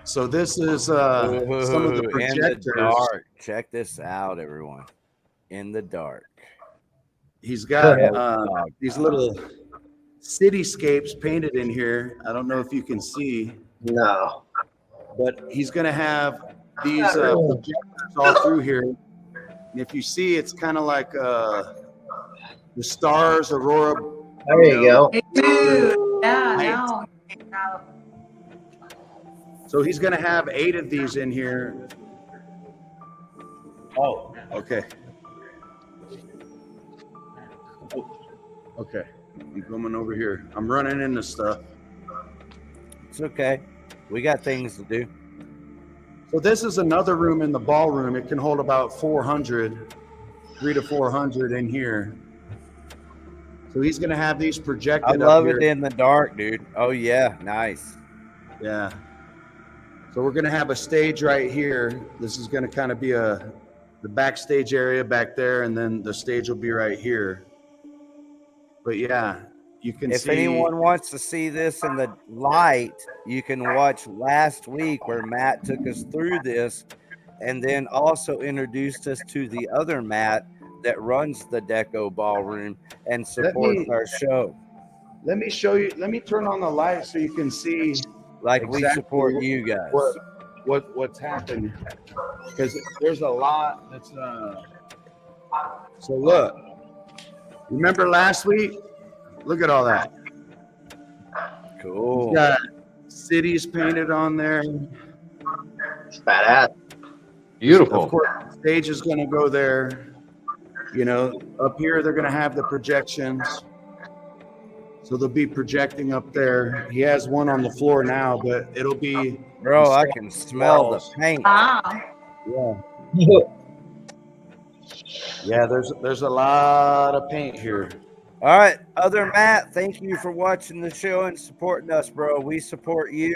So this is some of the projectors. In the dark. Check this out, everyone. In the dark. He's got these little cityscapes painted in here. I don't know if you can see. No. But he's going to have these projectors all through here. And if you see, it's kind of like the stars, aurora. There you go. Yeah, now. So he's going to have 8 of these in here. Oh, okay. Okay. I'm coming over here. I'm running into stuff. It's okay. We got things to do. So this is another room in the ballroom. It can hold about 300 to 400 in here. So he's going to have these projected I love up here. it in the dark, dude. Oh, yeah. Nice. Yeah. So we're going to have a stage right here. This is going to kind of be the backstage area back there, and then the stage will be right here. But yeah, you can see. If anyone wants to see this in the light, you can watch last week where Matt took us through this and then also introduced us to the other Matt that runs the Deco Ballroom and supports our show. Let me show you. Let me turn on the light so you can see. Like we support you guys. What's happening? Because there's a lot that's. So look. Remember last week? Look at all that. Cool. We've got cities painted on there. It's badass. Beautiful. Of course, the stage is going to go there. You know, up here they're going to have the projections. So they'll be projecting up there. He has one on the floor now, but it'll be. Bro, I can smell the paint. Yeah. Yeah, there's a lot of paint here. All right, other Matt, thank you for watching the show and supporting us, bro. We support you.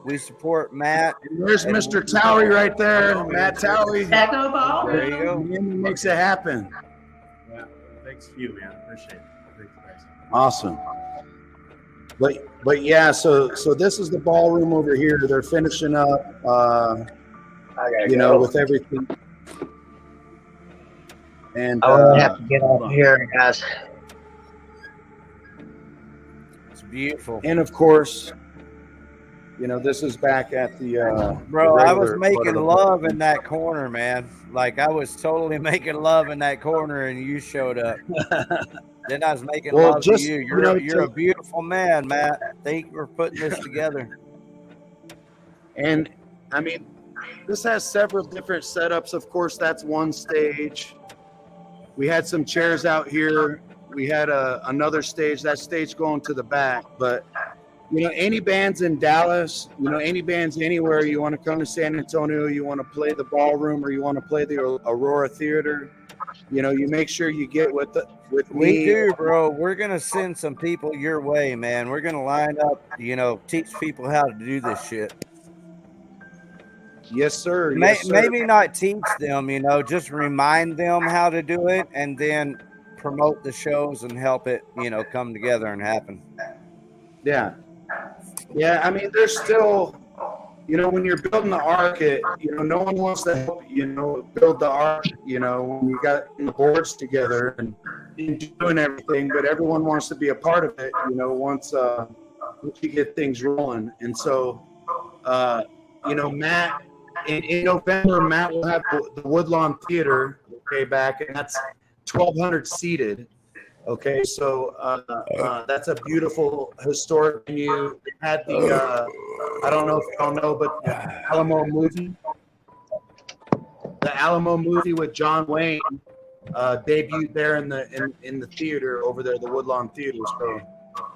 We support Matt. And there's Mr. Towie right there, Matt Towie. There you go. He makes it happen. Yeah, thanks to you, man. Appreciate it. Thanks, guys. Awesome. But yeah, so this is the ballroom over here. They're finishing up, you know, with everything. And I'm gonna have to get off here, guys. It's beautiful. And of course, you know, this is back at the bro, the I was regular making part of love in that corner, man. Like I was totally making love in that corner and you showed up. Then I was making Well, love just, to you. you know, You're a beautiful man, Matt. Thank you for putting this together. And I mean, this has several different setups. Of course, that's one stage. We had some chairs out here. We had another stage. That stage going to the back. But you know, any bands in Dallas, you know, any bands anywhere, you want to come to San Antonio, you want to play the ballroom, or you want to play the Aurora Theater, you know, you make sure you get with me. We do, bro. We're gonna send some people your way, man. We're gonna line up, you know, teach people how to do this shit. Yes, sir. Yes, sir. Maybe not teach them, you know, just remind them how to do it, and then promote the shows and help it, you know, come together and happen. Yeah. Yeah, I mean, there's still, you know, when you're building the arc, you know, no one wants to help, you know, build the arc, you know, when you got the boards together and doing everything, but everyone wants to be a part of it, you know, once you get things rolling. And so, you know, Matt, in November, Matt will have the Woodlawn Theater, okay, back, and that's 1,200 seated. Okay, so that's a beautiful historic venue. They had the I don't know if y'all know, but the Alamo movie. The Alamo movie with John Wayne debuted there in the theater over there, the Woodlawn Theater. So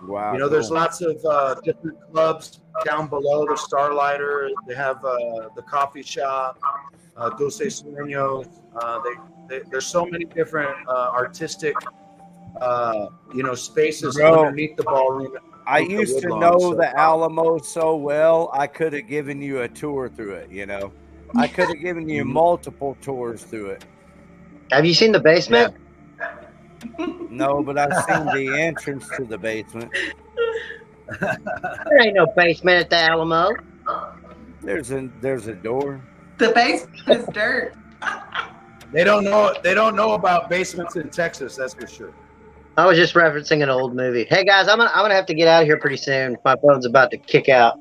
wow, you know, there's lots of different clubs down below. The Starlighter. They have the coffee shop, Dulce Sueños. There's so many different artistic you know, spaces underneath the ballroom. I used to know the Alamo so well, I could have given you a tour through it, you know. I could have given you multiple tours through it. Have you seen the basement? No, but I've seen the entrance to the basement. There ain't no basement at the Alamo. There's a door. The basement is dirt. They don't know about basements in Texas, that's for sure. I was just referencing an old movie. Hey guys, I'm gonna have to get out of here pretty soon. My phone's about to kick out.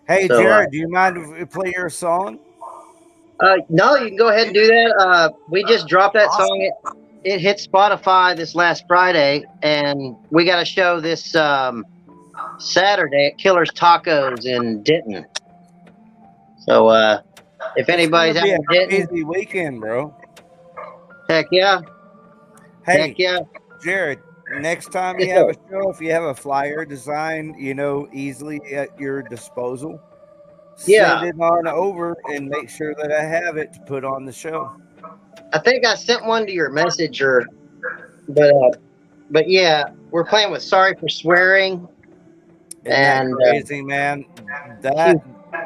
Hey So, Jared, do you mind if we play your song? No, you can go ahead and do that. We just dropped that song. It hit Spotify this last Friday, and we got a show this Saturday at Killer's Tacos in Denton. So if anybody's out It's in gonna be a Denton, busy weekend, bro. heck yeah. Hey, Heck yeah. Jared, next time Yes, you have sir. a show, if you have a flyer design, you know, easily at your disposal, Yeah. send it on over and make sure that I have it to put on the show. I think I sent one to your messenger, but yeah, we're playing with Sorry for Swearing. Isn't that crazy, man? That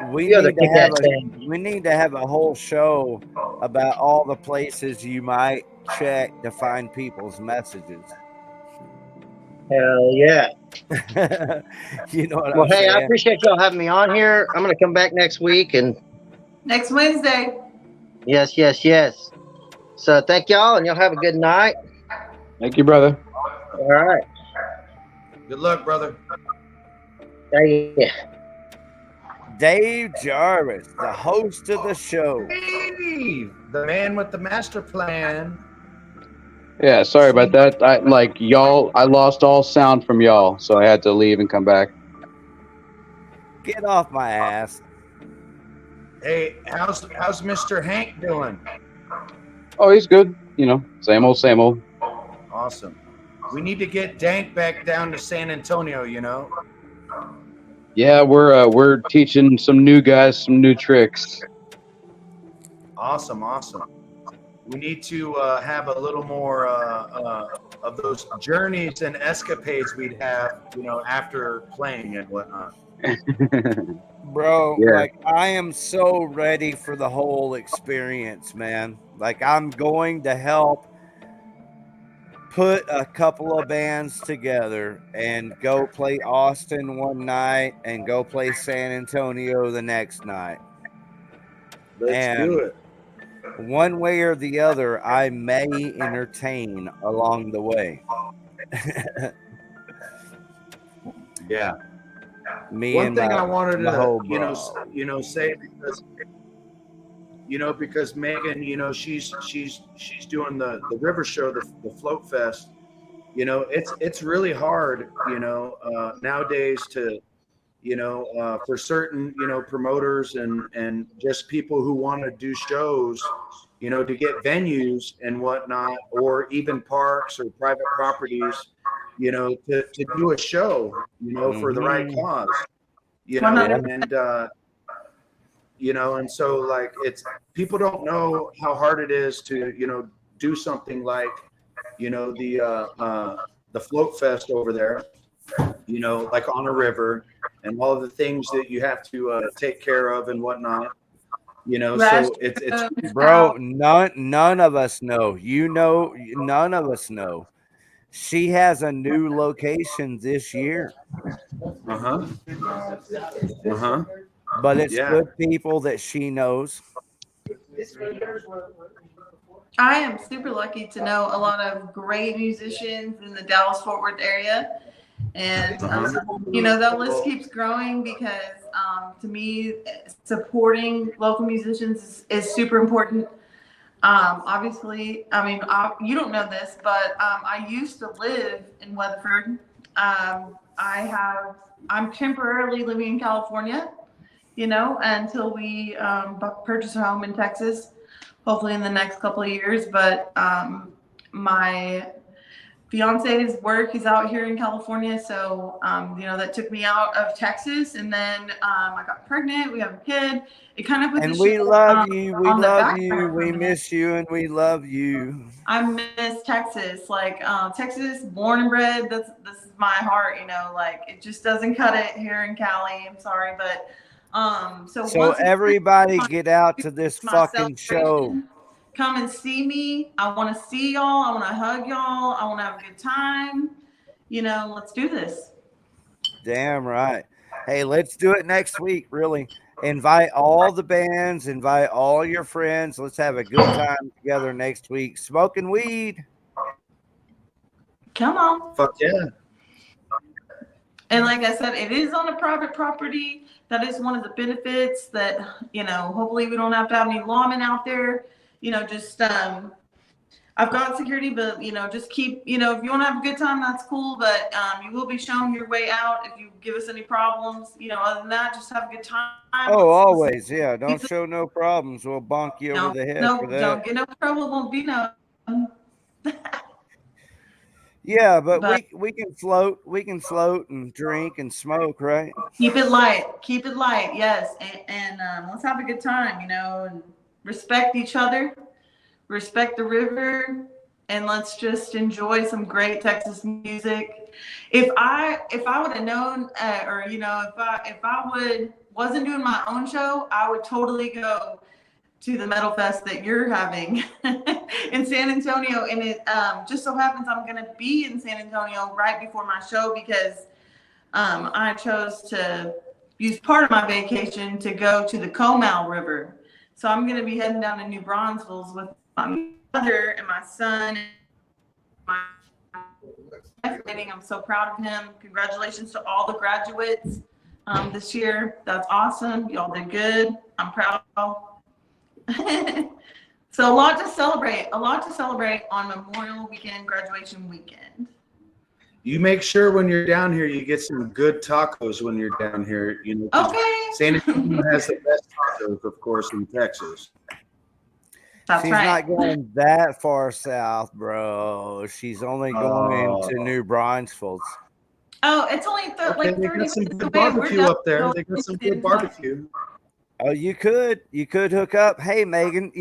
we need to have a whole show about all the places you might check to find people's messages. Hell yeah. You know what Well, I'm hey, saying? I appreciate y'all having me on here. I'm going to come back next week and Next Wednesday. yes, yes, yes. So thank y'all, and y'all have a good night. Thank you, brother. All right. Good luck, brother. Yeah. Dave Jarvis, the host of the show. Dave, the man with the master plan. Yeah, sorry about that. I lost all sound from y'all, so I had to leave and come back. Get off my ass. Hey, how's Mr. Hank doing? Oh, he's good. You know, same old, same old. Awesome. We need to get Dank back down to San Antonio, you know. Yeah, we're teaching some new guys some new tricks. Awesome, awesome. We need to have a little more of those journeys and escapades we'd have, you know, after playing and whatnot. Bro, Yeah. like I am so ready for the whole experience, man. Like I'm going to help put a couple of bands together and go play Austin one night and go play San Antonio the next night. Let's do it. One way or the other, I may entertain along the way. Yeah. Me One and thing my, I wanted my whole to, say because Megan, she's doing the river show, the Float Fest. It's really hard, nowadays to, for certain, promoters and just people who want to do shows, to get venues and whatnot, or even parks or private properties, to do a show, for the right cause, and so like people don't know how hard it is to, do something like, the float fest over there, like on a river, and all of the things that you have to take care of and whatnot. So it's bro, none of us know. None of us know. She has a new location this year. But it's good people that she knows. I am super lucky to know a lot of great musicians in the Dallas-Fort Worth area. And, that list keeps growing because to me, supporting local musicians is super important. Obviously, you don't know this, but I used to live in Weatherford. I'm temporarily living in California, until we purchase a home in Texas, hopefully in the next couple of years. But my fiance's work is out here in California, so that took me out of Texas, and then I got pregnant. We have a kid. It kind of put and the we show love you. We on the love back you. burner We for a miss you, and we love you. I miss Texas. Like Texas, born and bred. This is my heart. Like it just doesn't cut it here in Cali. I'm sorry, but so everybody get out to this fucking show. Come and see me. I want to see y'all. I want to hug y'all. I want to have a good time. Let's do this. Damn right. Hey, let's do it next week. Really, invite all the bands. Invite all your friends. Let's have a good time together next week. Smoking weed. Come on. Fuck yeah. And like I said, it is on a private property. That is one of the benefits that, hopefully we don't have to have any lawmen out there. I've got security, but, just keep, if you want to have a good time, that's cool. But you will be shown your way out if you give us any problems. Other than that, just have a good time. Oh, always. Yeah. Don't show no problems. We'll bonk you over the head for that. Don't get no trouble. Won't be no. Yeah, but we can float. We can float and drink and smoke, right? Keep it light. Keep it light. Yes. And let's have a good time, and respect each other, respect the river, and let's just enjoy some great Texas music. If I would have known, if I wasn't doing my own show, I would totally go to the Metalfest that you're having in San Antonio. And it just so happens I'm going to be in San Antonio right before my show because I chose to use part of my vacation to go to the Comal River. So I'm going to be heading down to New Braunfels with my mother and my son. I'm so proud of him. Congratulations to all the graduates this year. That's awesome. Y'all did good. I'm proud. So a lot to celebrate on Memorial Weekend, graduation weekend. You make sure when you're down here, you get some good tacos when you're down here. Okay. San Antonio has the best tacos, of course, in Texas. She's not going that far south, bro. She's only going to New Braunfels. Oh, it's only like 30 minutes away. Good barbecue up there. They got some good barbecue. Oh, you could hook up. Hey, Megan,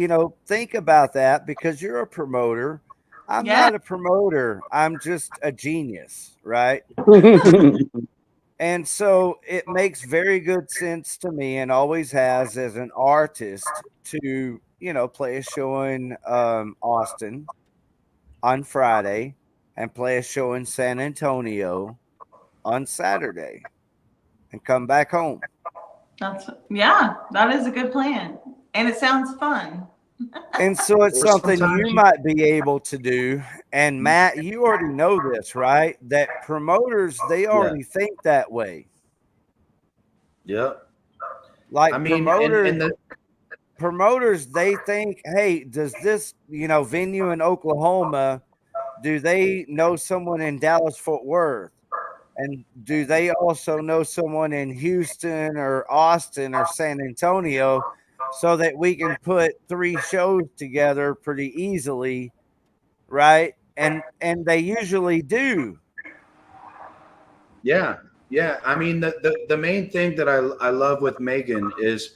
think about that because you're a promoter. I'm not a promoter. I'm just a genius, right? And so it makes very good sense to me and always has as an artist to, play a show in Austin on Friday and play a show in San Antonio on Saturday and come back home. That is a good plan. And it sounds fun. And so it's something you might be able to do. And Matt, you already know this, right? That promoters, they already think that way. Yep. Like promoters, they think, hey, does this, venue in Oklahoma, do they know someone in Dallas-Fort Worth? And do they also know someone in Houston or Austin or San Antonio so that we can put 3 shows together pretty easily, right? And they usually do. Yeah, yeah. I mean, the main thing that I love with Megan is,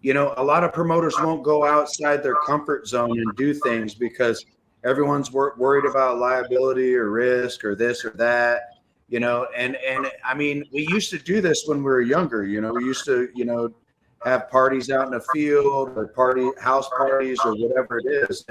you know, a lot of promoters won't go outside their comfort zone and do things because everyone's worried about liability or risk or this or that, you know. And I mean, we used to do this when we were younger. You know, we used to, you know, have parties out in the field or house parties or whatever it is.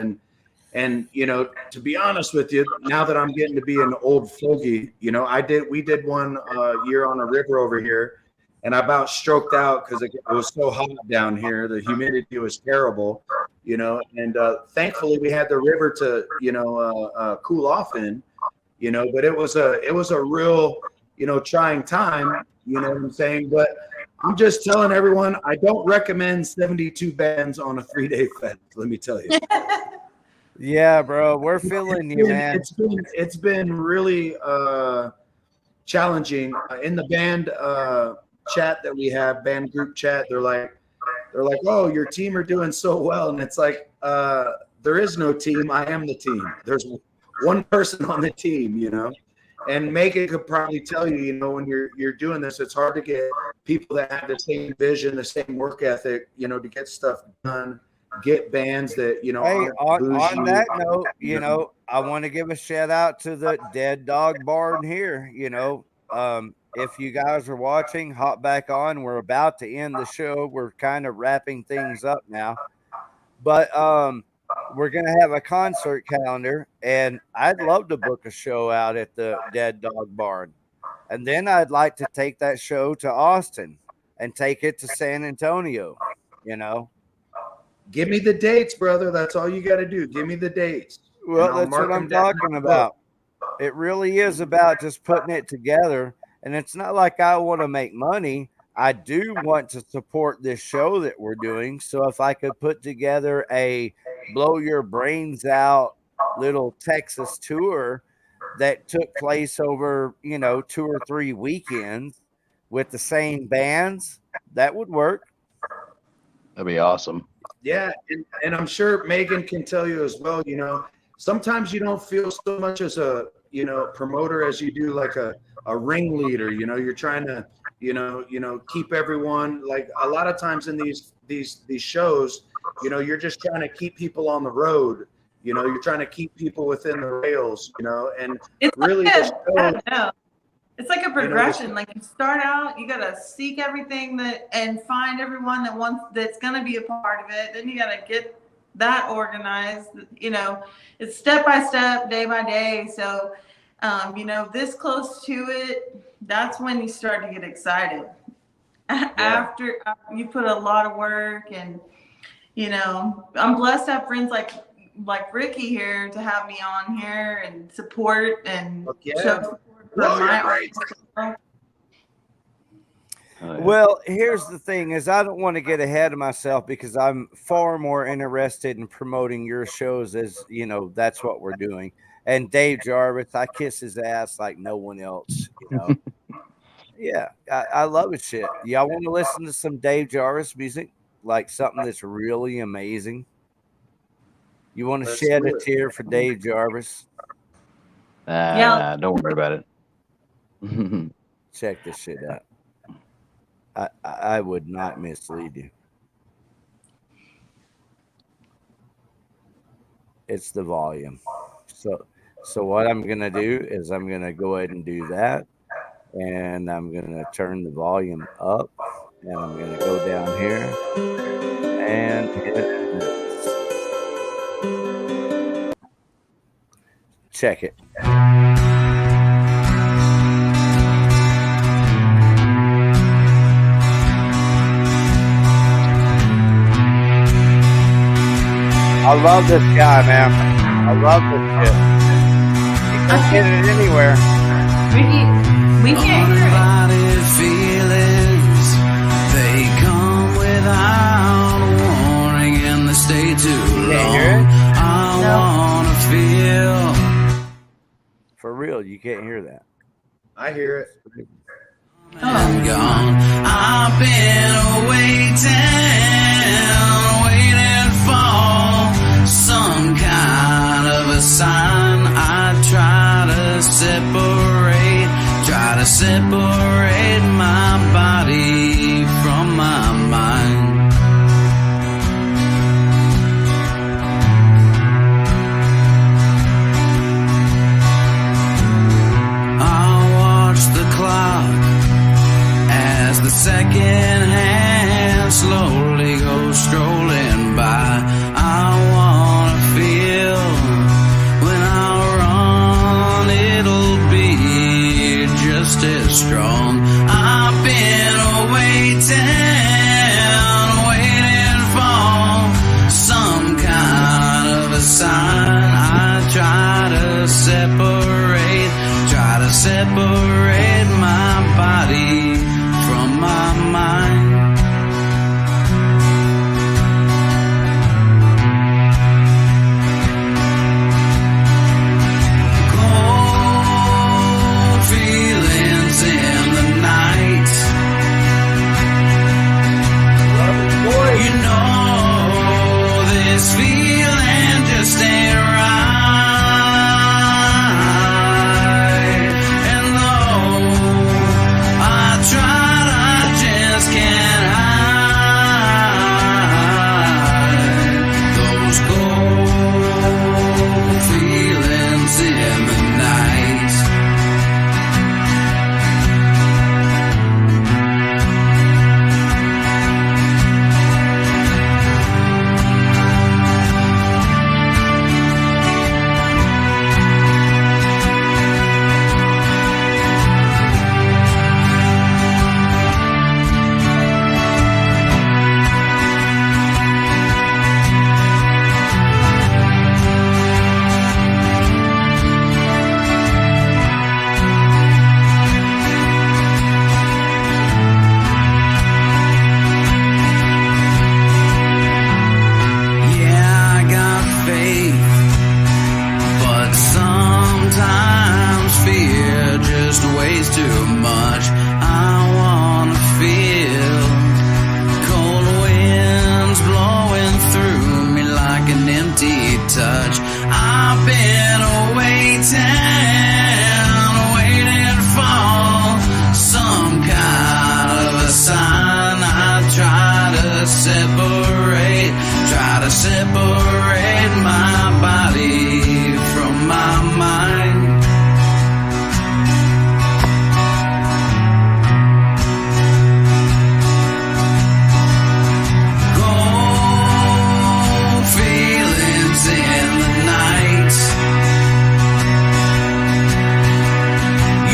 And you know, to be honest with you, now that I'm getting to be an old fogey, you know, we did one year on a river over here, and I about stroked out because it was so hot down here. The humidity was terrible, you know, and thankfully we had the river to, you know, cool off in, you know, but it was a real, you know, trying time, you know what I'm saying? But I'm just telling everyone, I don't recommend 72 bands on a 3-day fest, let me tell you. Yeah, bro, we're feeling you, man. It's been really challenging in the band chat that we have, band group chat. They're like, oh, your team are doing so well, and it's like, there is no team. I am the team. There's one person on the team, you know. And Megan could probably tell you, you know, when you're doing this, it's hard to get people that have the same vision, the same work ethic, you know, to get stuff done. Get bands that, you know. Hey, on that note, you know, I want to give a shout out to the Dead Dog Barn here. You know, if you guys are watching, hop back on. We're about to end the show. We're kind of wrapping things up now, but we're gonna have a concert calendar, and I'd love to book a show out at the Dead Dog Barn, and then I'd like to take that show to Austin and take it to San Antonio. You know. Give me the dates, brother. That's all you got to do. Give me the dates. Well, that's what I'm talking about. It really is about just putting it together. And it's not like I want to make money. I do want to support this show that we're doing. So if I could put together a blow your brains out little Texas tour that took place over, you know, 2 or 3 weekends with the same bands, that would work. That'd be awesome. Yeah, and I'm sure Megan can tell you as well, you know, sometimes you don't feel so much as a, you know, promoter as you do like a ringleader, you know, you're trying to, you know, keep everyone, like a lot of times in these shows, you know, you're just trying to keep people on the road, you know, you're trying to keep people within the rails, you know, and it's really it's like a progression. You know, like you start out, you gotta seek everything and find everyone that's gonna be a part of it. Then you gotta get that organized. You know, it's step by step, day by day. So, you know, this close to it, that's when you start to get excited. Yeah. After you put a lot of work, and you know, I'm blessed to have friends like Ricky here to have me on here and support and show support. Well, here's the thing is I don't want to get ahead of myself because I'm far more interested in promoting your shows as, you know, that's what we're doing. And Dave Jarvis, I kiss his ass like no one else, you know. Yeah, I love his shit. Y'all want to listen to some Dave Jarvis music? Like something that's really amazing? You want to shed a tear for Dave Jarvis? Yeah. Don't worry about it. Check this shit out. I would not mislead you. It's the volume. So what I'm gonna do is I'm gonna go ahead and do that, and I'm gonna turn the volume up, and I'm gonna go down here and hit this. Check it. I love this guy, man. I love this shit. You can't get it anywhere. We can't hear it. Feelings, they come without warning and they stay too long. I wanna feel. For real, you can't hear that. I hear it. I'm gone. I've been waiting for some kind of a sign. I try to separate my body from my mind. I watch the clock as the second hand slowly goes strolling by. I wanna feel when I run, it'll be just as strong. I've been waiting for some kind of a sign. I try to separate my body from my mind. Cold feelings in the night. You know this feeling just ain't right. And though I tried, I just can't hide those cold feelings in the night. Yeah, I got faith, but sometimes fear just weighs too much. I wanna feel cold winds blowing through me like an empty touch. I've been waiting for some kind of a sign. I try to separate my body from my mind. Cold feelings in the night.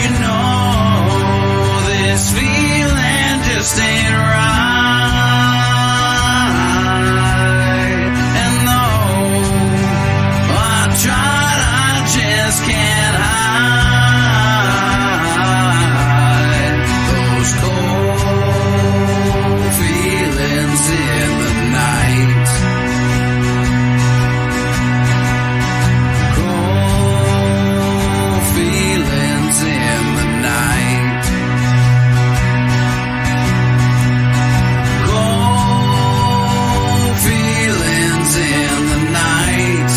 You know this feeling just ain't right. And though I tried, I just can't hide those cold feelings in the night. Cold feelings in the night. Cold feelings in the night.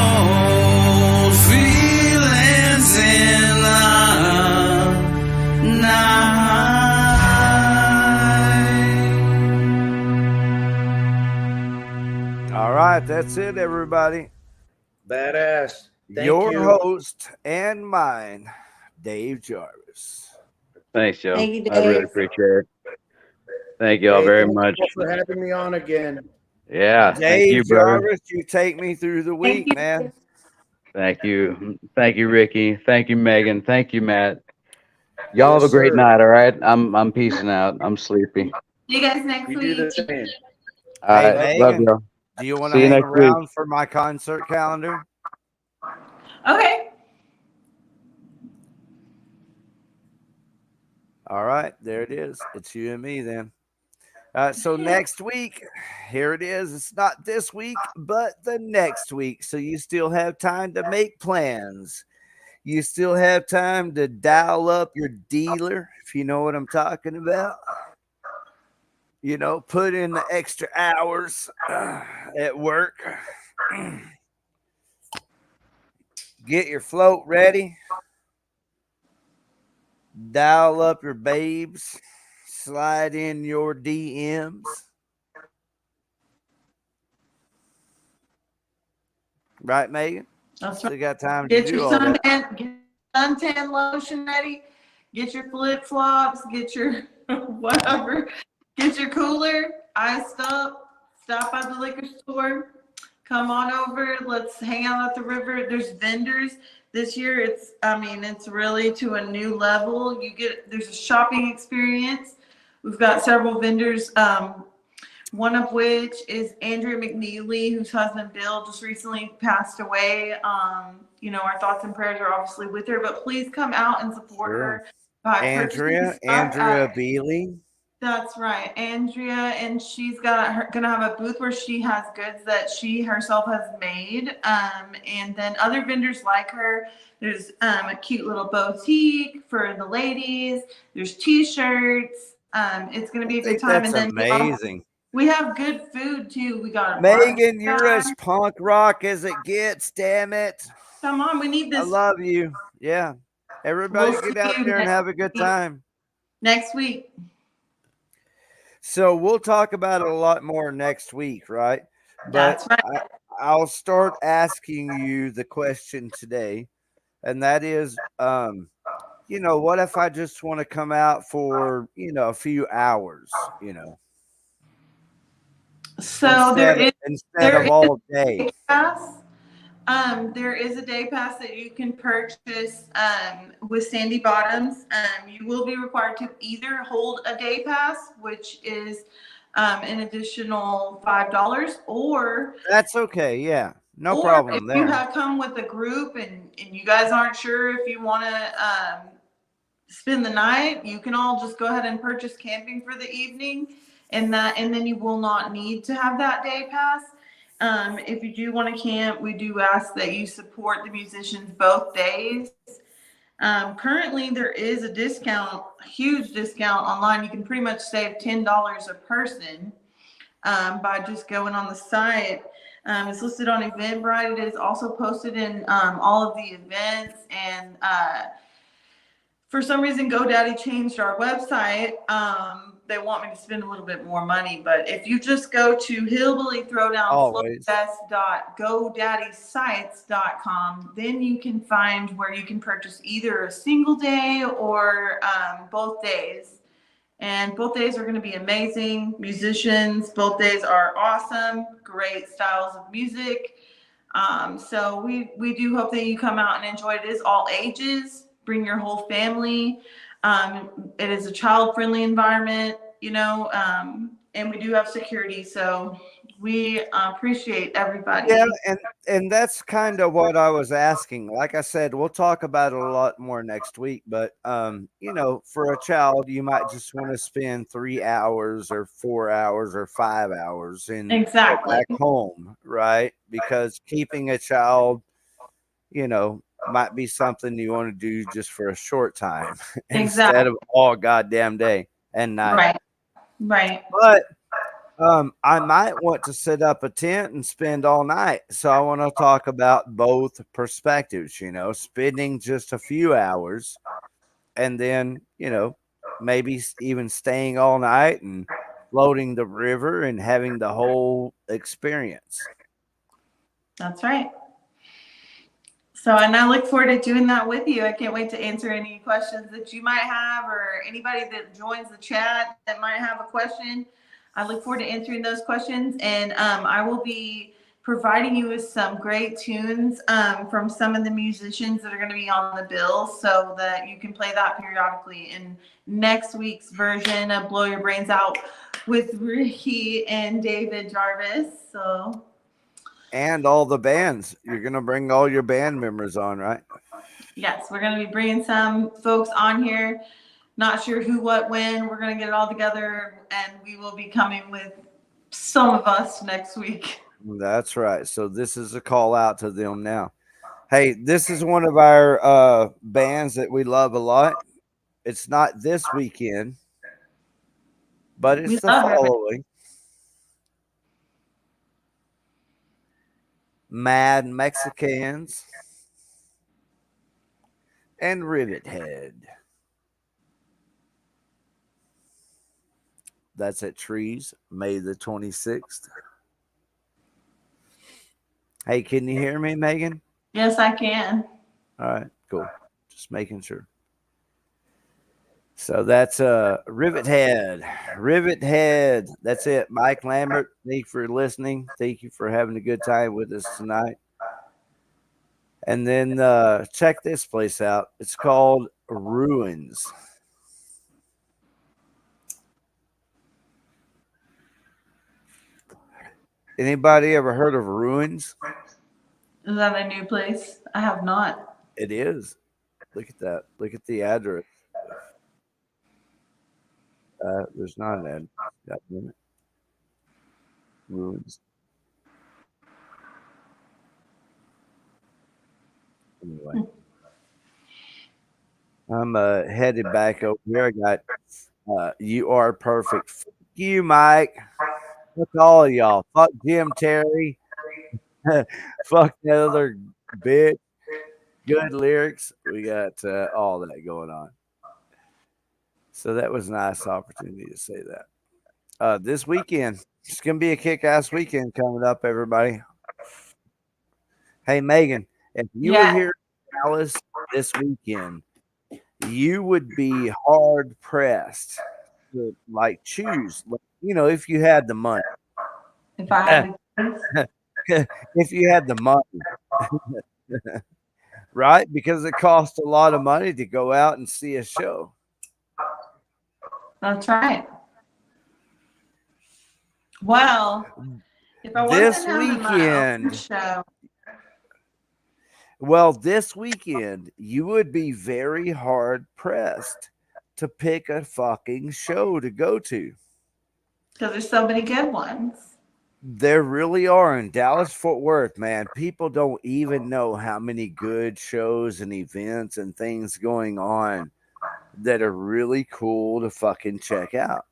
Cold feelings in the night. All right, that's it, everybody. Badass. Thank Your you. host and mine, Dave Jarvis. Thanks, Joe. Thank you, I really Dave. appreciate it. Thank you all Hey, very thank much. you for having me on again. Yeah, thank Dave you, brother. Jarvis, you take me through the week, man. Thank you. Thank you, Ricky. Thank you, Megan. Thank you, Matt. Y'all Yes, have a great sir. night, all right? I'm peacing out. I'm sleepy. See you guys next You do the week. same. All Hey, right. Love Megan, y'all. do you want See to you hang next week. around for my concert calendar? Okay. All right, there it is. It's you and me then. So next week, here it is. It's not this week, but the next week. So you still have time to make plans. You still have time to dial up your dealer, if you know what I'm talking about. You know, put in the extra hours at work. Get your float ready. Dial up your babes. Slide in your DMs. Right, Megan? That's Still right. got time to Get do your all that. suntan lotion ready. Get your flip flops. Get your whatever. Get your cooler iced up. Stop by the liquor store. Come on over. Let's hang out at the river. There's vendors this year. It's really to a new level. There's a shopping experience. We've got several vendors. One of which is Andrea McNeely, whose husband Bill just recently passed away. Our thoughts and prayers are obviously with her, but please come out and support her by purchasing stuff Andrea at- Beely. That's right, Andrea, and she's gonna have a booth where she has goods that she herself has made, and then other vendors like her. There's a cute little boutique for the ladies. There's T-shirts. It's gonna be a good time, That's and then amazing. we have good food too. We got a Megan, you're barbecue as punk rock as it gets. Damn it! Come on, we need this. I love you. Yeah, everybody We'll get see out you there and next have a good week. time. Next week. So we'll talk about it a lot more next week, right? That's But right. I'll start asking you the question today, and that is, what if I just want to come out for a few hours, So instead of all day. day pass. There is a day pass that you can purchase with Sandy Bottoms. You will be required to either hold a day pass, which is an additional $5, or That's okay. Yeah, no or problem if you there. have come with a group and you guys aren't sure if you want to spend the night, you can all just go ahead and purchase camping for the evening, and then you will not need to have that day pass. If you do want to camp, we do ask that you support the musicians both days. Currently, there is a discount, a huge discount online. You can pretty much save $10 a person by just going on the site. It's listed on Eventbrite. It is also posted in all of the events. And for some reason, GoDaddy changed our website. They want me to spend a little bit more money, but if you just go to hillbillythrowdownflowfest.godaddyscites.com, then you can find where you can purchase either a single day or both days. And both days are going to be amazing. Musicians, both days are awesome, great styles of music. So we do hope that you come out and enjoy it. It is all ages. Bring your whole family. It is a child-friendly environment, and we do have security. So we appreciate everybody. Yeah, and that's kind of what I was asking. Like I said, we'll talk about it a lot more next week. But for a child, you might just want to spend 3 hours or 4 hours or 5 hours in Exactly. back home, right? Because keeping a child, might be something you want to do just for a short time instead of all goddamn day and night. Right. But I might want to set up a tent and spend all night. So I want to talk about both perspectives, spending just a few hours and then, maybe even staying all night and floating the river and having the whole experience. That's right. So, and I look forward to doing that with you. I can't wait to answer any questions that you might have, or anybody that joins the chat that might have a question. I look forward to answering those questions, and I will be providing you with some great tunes from some of the musicians that are going to be on the bill, so that you can play that periodically in next week's version of Blow Your Brains Out with Ricky and David Jarvis. So. And all the bands. You're going to bring all your band members on, right? Yes, we're going to be bringing some folks on here. Not sure who, what, when. We're going to get it all together, and we will be coming with some of us next week. That's right. So this is a call out to them now. Hey, this is one of our bands that we love a lot. It's not this weekend, but it's the following. Mad Mexicans and Rivet Head. That's at Trees, May the 26th. Hey, can you hear me, Megan? Yes, I can. All right, cool. Just making sure. So that's Rivet Head. Rivet Head. That's it. Mike Lambert, thank you for listening. Thank you for having a good time with us tonight. And then check this place out. It's called Ruins. Anybody ever heard of Ruins? Is that a new place? I have not. It is. Look at that. Look at the address. There's not an ad. God damn it. Ruins. Anyway. I'm headed back over here. I got You Are Perfect. Fuck you, Mike. Fuck all of y'all. Fuck Jim Terry. Fuck the other bitch. Good lyrics. We got all that going on. So that was a nice opportunity to say that. This weekend, it's going to be a kick-ass weekend coming up, everybody. Hey, Megan, if you were here in Dallas this weekend, you would be hard-pressed to, like, choose. You know, if you had the money. If I had the if you had the money. Right? Because it costs a lot of money to go out and see a show. That's right. Well, if I This wasn't having my own show, well, this weekend, you would be very hard pressed to pick a fucking show to go to. because there's so many good ones. There really are in Dallas Fort Worth, man. People don't even know how many good shows and events and things going on that are really cool to fucking check out.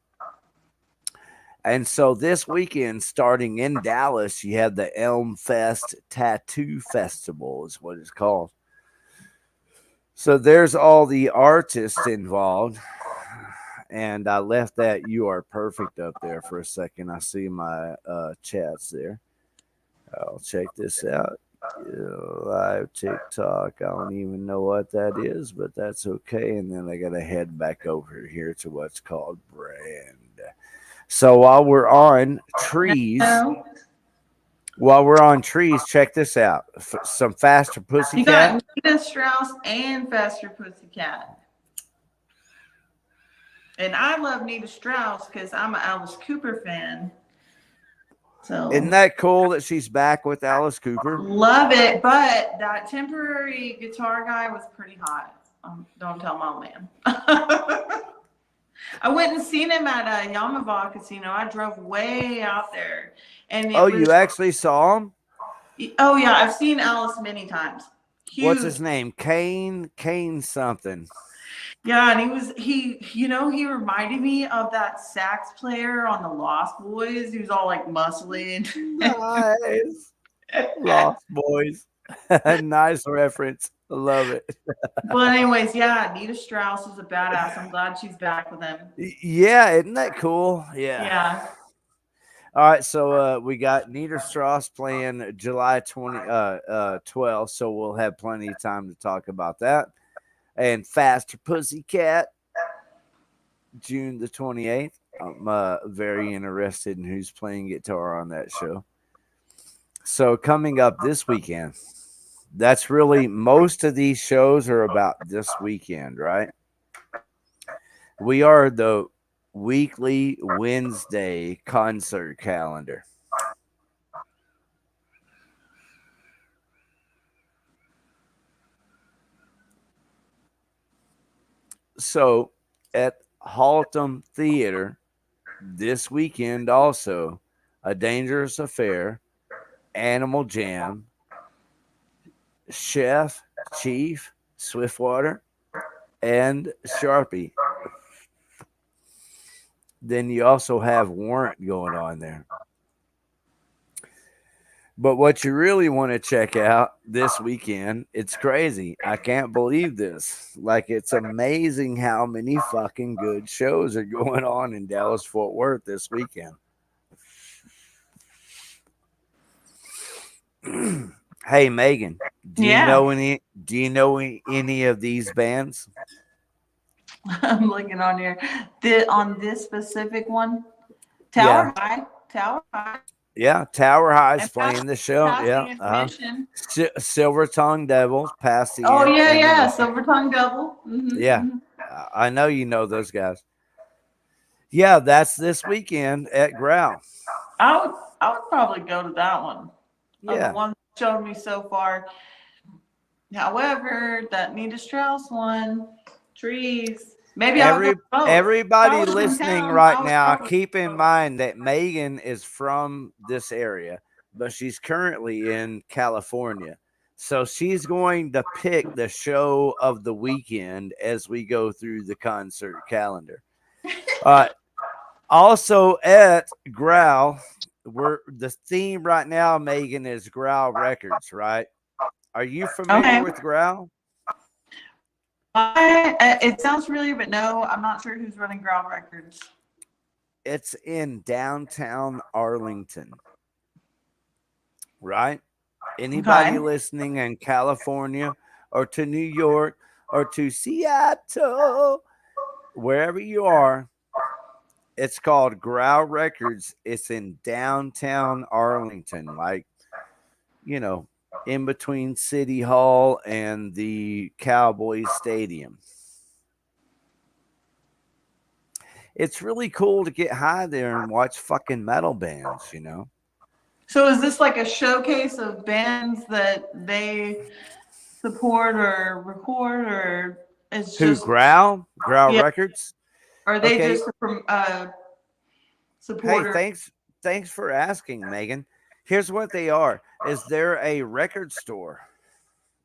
And so this weekend, starting in Dallas, you have the Elm Fest Tattoo Festival is what it's called. So there's all the artists involved. And I left that You Are Perfect up there for a second. I see my chats there. I'll check this out. Live TikTok. I don't even know what that is, but that's okay. And then I got to head back over here to what's called Brand. So while we're on trees, check this out. Some Faster Pussycat. You got Nita Strauss and Faster Pussycat. And I love Nita Strauss because I'm an Alice Cooper fan. So isn't that cool that she's back with Alice Cooper? Love it, but that temporary guitar guy was pretty hot. Don't tell my man. I went and seen him at a Yamava Casino. I drove way out there, and you actually saw him? Oh yeah, I've seen Alice many times. Huge. What's his name? Kane something. Yeah, and he reminded me of that sax player on the Lost Boys. He was all like muscly and nice. Lost Boys. Nice reference. I love it. But anyways, yeah, Nita Strauss is a badass. I'm glad she's back with him. Yeah, isn't that cool? Yeah. Yeah. All right, so we got Nita Strauss playing July 12th, so we'll have plenty of time to talk about that. And Faster Pussycat, June the 28th. I'm very interested in who's playing guitar on that show. So coming up this weekend, that's really most of these shows are about this weekend, right? We are the weekly Wednesday concert calendar. So at Haltom Theater this weekend also. A Dangerous Affair, Animal Jam, Chef, Chief, Swiftwater, and Sharpie. Then you also have Warrant going on there. But what you really want to check out this weekend, it's crazy. I can't believe this. Like, it's amazing how many fucking good shows are going on in Dallas Fort Worth this weekend. Hey, Megan, do you know any of these bands? I'm looking on here. On this specific one, Tower High. Yeah, Tower High's playing the show. Passing Yeah, Intermission. Silver Tongue Devils, past the Oh yeah, intermission. Silver Tongue Devil. Yeah, I know you know those guys. Yeah, that's this weekend at Growl. I would probably go to that one. Yeah. The one that showed me so far. However, that Nita Strauss one, Trees. Maybe Everybody listening right now, keep in mind that Megan is from this area, but she's currently in California. So she's going to pick the show of the weekend as we go through the concert calendar. Also at Growl, the theme right now, Megan, is Growl Records, right? Are you familiar with Growl? It sounds familiar, but no, I'm not sure who's running Growl Records. It's in downtown Arlington, right? Anybody listening in California or to New York or to Seattle, wherever you are, it's called Growl Records. It's in downtown Arlington, like, you know, in between City Hall and the Cowboys Stadium. It's really cool to get high there and watch fucking metal bands, you know. So is this like a showcase of bands that they support or record, or it's just Growl Records? Are they just supporter? Hey, thanks for asking, Megan. Here's what they are. Is they're a record store.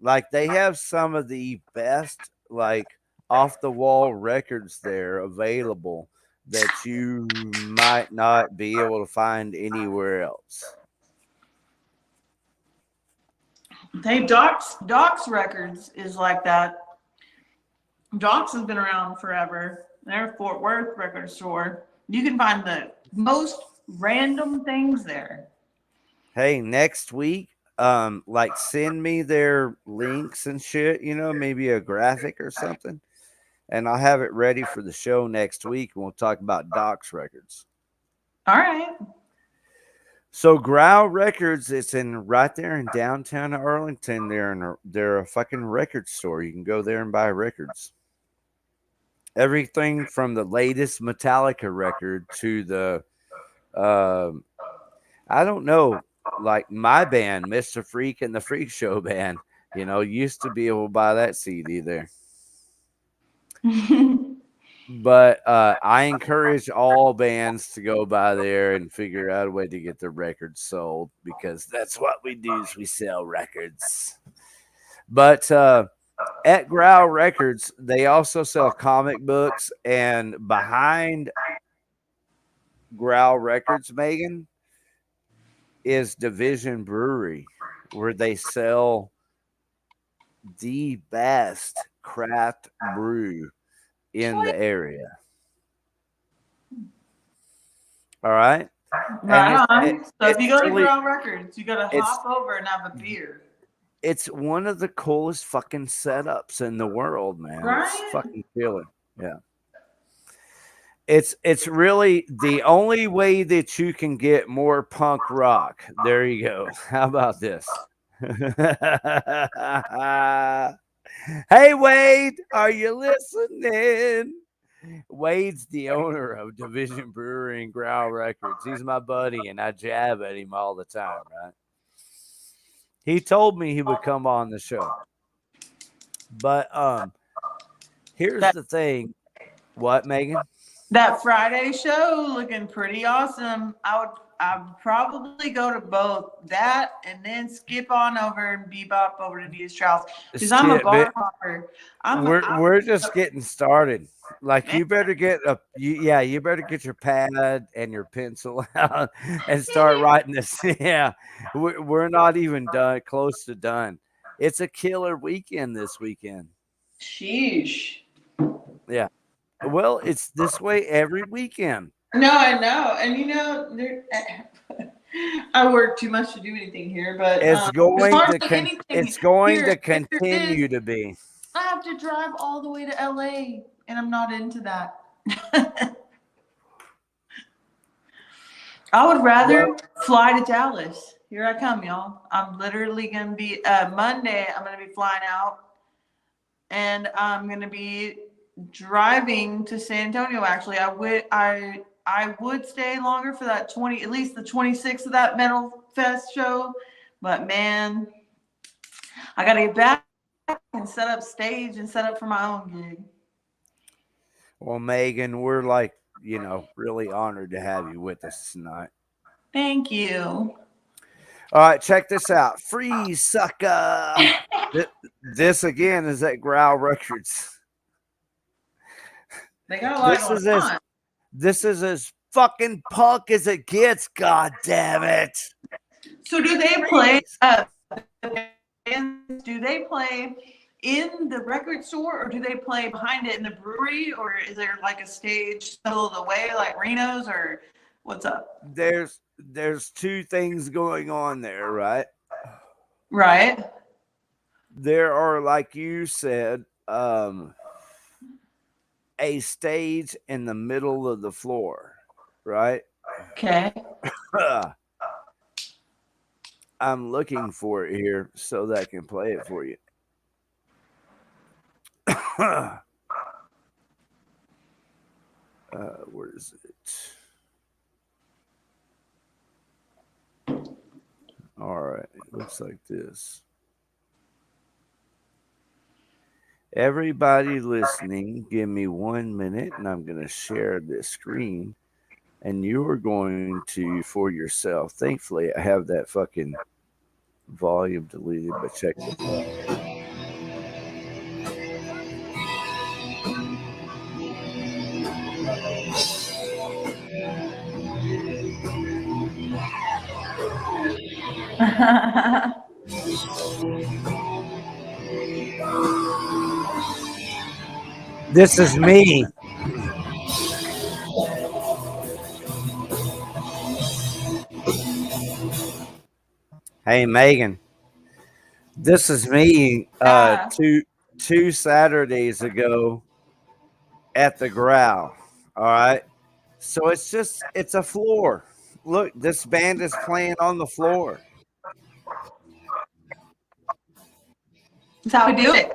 Like, they have some of the best, like, off the wall records there available that you might not be able to find anywhere else. Hey, Doc's Records is like that. Doc's has been around forever. They're a Fort Worth record store. You can find the most random things there. Hey, next week, like, send me their links and shit, you know, maybe a graphic or something, and I'll have it ready for the show next week, and we'll talk about Doc's Records. All right. So Growl Records, it's right there in downtown Arlington. They're a fucking record store. You can go there and buy records. Everything from the latest Metallica record to the, I don't know, like my band, Mr. Freak and the Freak Show Band, you know, used to be able to buy that CD there. But I encourage all bands to go by there and figure out a way to get their records sold, because that's what we do, is we sell records. But at Growl Records, they also sell comic books, and behind Growl Records, Megan, is Division Brewery, where they sell the best craft brew in the area. All right. Right on. So if you go to Growl Records, you got to hop over and have a beer. It's one of the coolest fucking setups in the world, man. Right? It's fucking killer. Yeah. It's really the only way that you can get more punk rock. There you go. How about this? Hey, Wade, are you listening? Wade's the owner of Division Brewery and Growl Records. He's my buddy, and I jab at him all the time, right? He told me he would come on the show. But here's the thing. What, Megan? That Friday show looking pretty awesome. I'd probably go to both that and then skip on over and bebop over to Diaz Trials because I'm a Shit, bar bitch. hopper. We're just getting started. Like you better get you better get your pad and your pencil out and start writing this. Yeah, we're not even done, close to done. It's a killer weekend this weekend. Sheesh. Yeah. Well, it's this way every weekend. No, I know, and you know, I work too much to do anything here, but It's as going far to as like anything it's going here, to continue to be. I have to drive all the way to LA, and I'm not into that. I would rather fly to Dallas. Here I come, y'all. I'm literally gonna be Monday. I'm gonna be flying out, and I'm gonna be driving to San Antonio. Actually, I would stay longer for that at least the 26th of that Metalfest show, but man, I gotta get back and set up stage and set up for my own gig. Well, Megan, we're like, really honored to have you with us tonight. Thank you. All right, check this out. Free sucker. This again is at Growl Records. They got a lot going on. This is as fucking punk as it gets. God damn it! So do they play? Do they play in the record store, or do they play behind it in the brewery, or is there like a stage middle of the way, like Reno's, or what's up? There's two things going on there, right? Right. There are, like you said, a stage in the middle of the floor, right? Okay. I'm looking for it here so that I can play it for you. Where is it? All right, it looks like this. Everybody listening, give me 1 minute and I'm going to share this screen and you are going to, for yourself, thankfully I have that fucking volume deleted, but check this out. This is me. Hey, Megan. This is me two Saturdays ago at the Growl. All right. So it's a floor. Look, this band is playing on the floor. That's how we do it.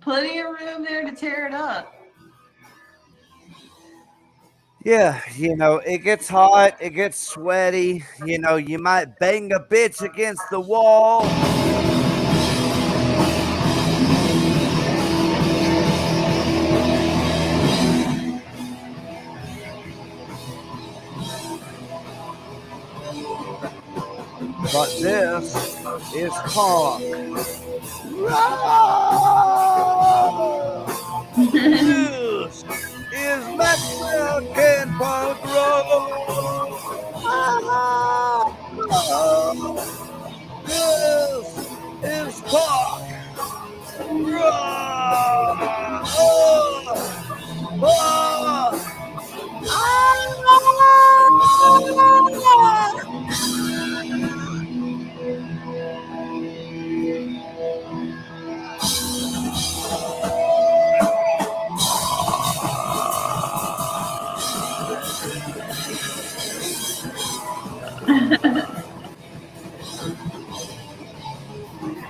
Plenty of room there to tear it up. Yeah, it gets hot, it gets sweaty, you might bang a bitch against the wall. But this is punk. This is Mexican punk rock. This is punk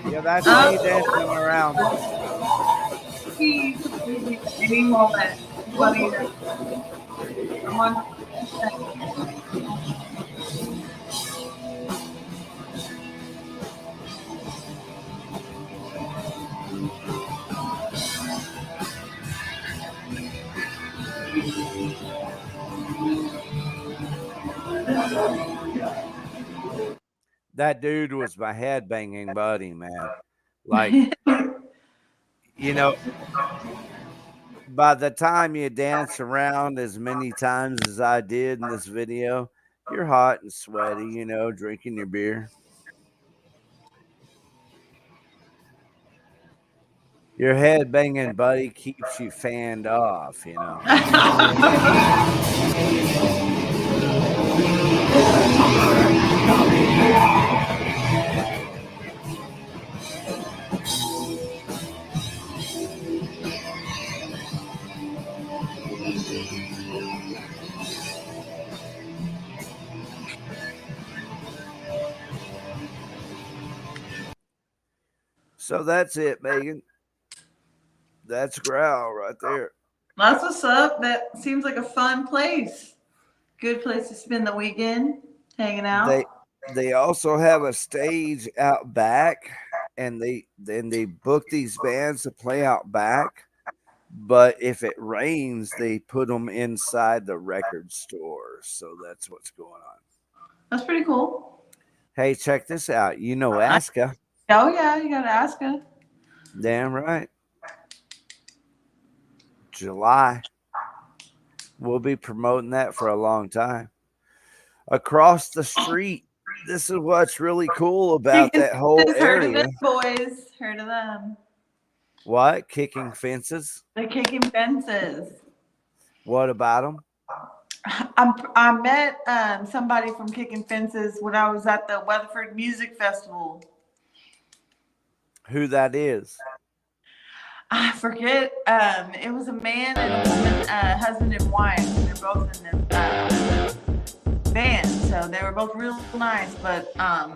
Yeah, that's me dancing around. Any moment. I'm on. That dude was my headbanging buddy, man. Like, you know, by the time you dance around as many times as I did in this video, you're hot and sweaty, you know, drinking your beer. Your headbanging buddy keeps you fanned off, you know. So that's it, Megan. That's Growl right there. That's what's up. That seems like a fun place. Good place to spend the weekend, hanging out. They also have a stage out back, and they book these bands to play out back. But if it rains, they put them inside the record store. So that's what's going on. That's pretty cool. Hey, check this out. You know Aska. Oh, yeah. You got to ask her. Damn right. July. We'll be promoting that for a long time. Across the street. This is what's really cool about that whole Heard of area. them, boys. Heard of them. What? Kicking fences? They're kicking fences. What about them? I met somebody from Kicking Fences when I was at the Weatherford Music Festival. Who that is? I forget. It was a man and a woman, husband and wife. They're both in the band, so they were both real nice. But I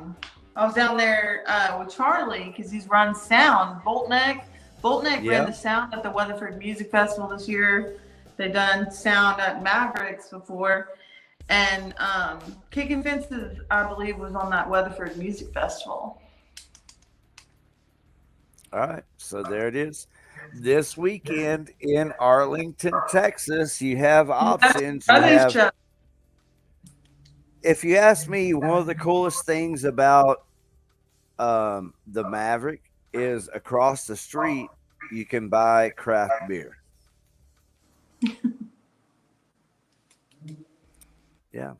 was down there with Charlie because he's run sound. Boltneck ran the sound at the Weatherford Music Festival this year. They done sound at Mavericks before, and Kicking Fences, I believe, was on that Weatherford Music Festival. All right, so there it is. This weekend in Arlington, Texas, you have options. If you ask me, one of the coolest things about the Maverick is across the street, you can buy craft beer. Yeah.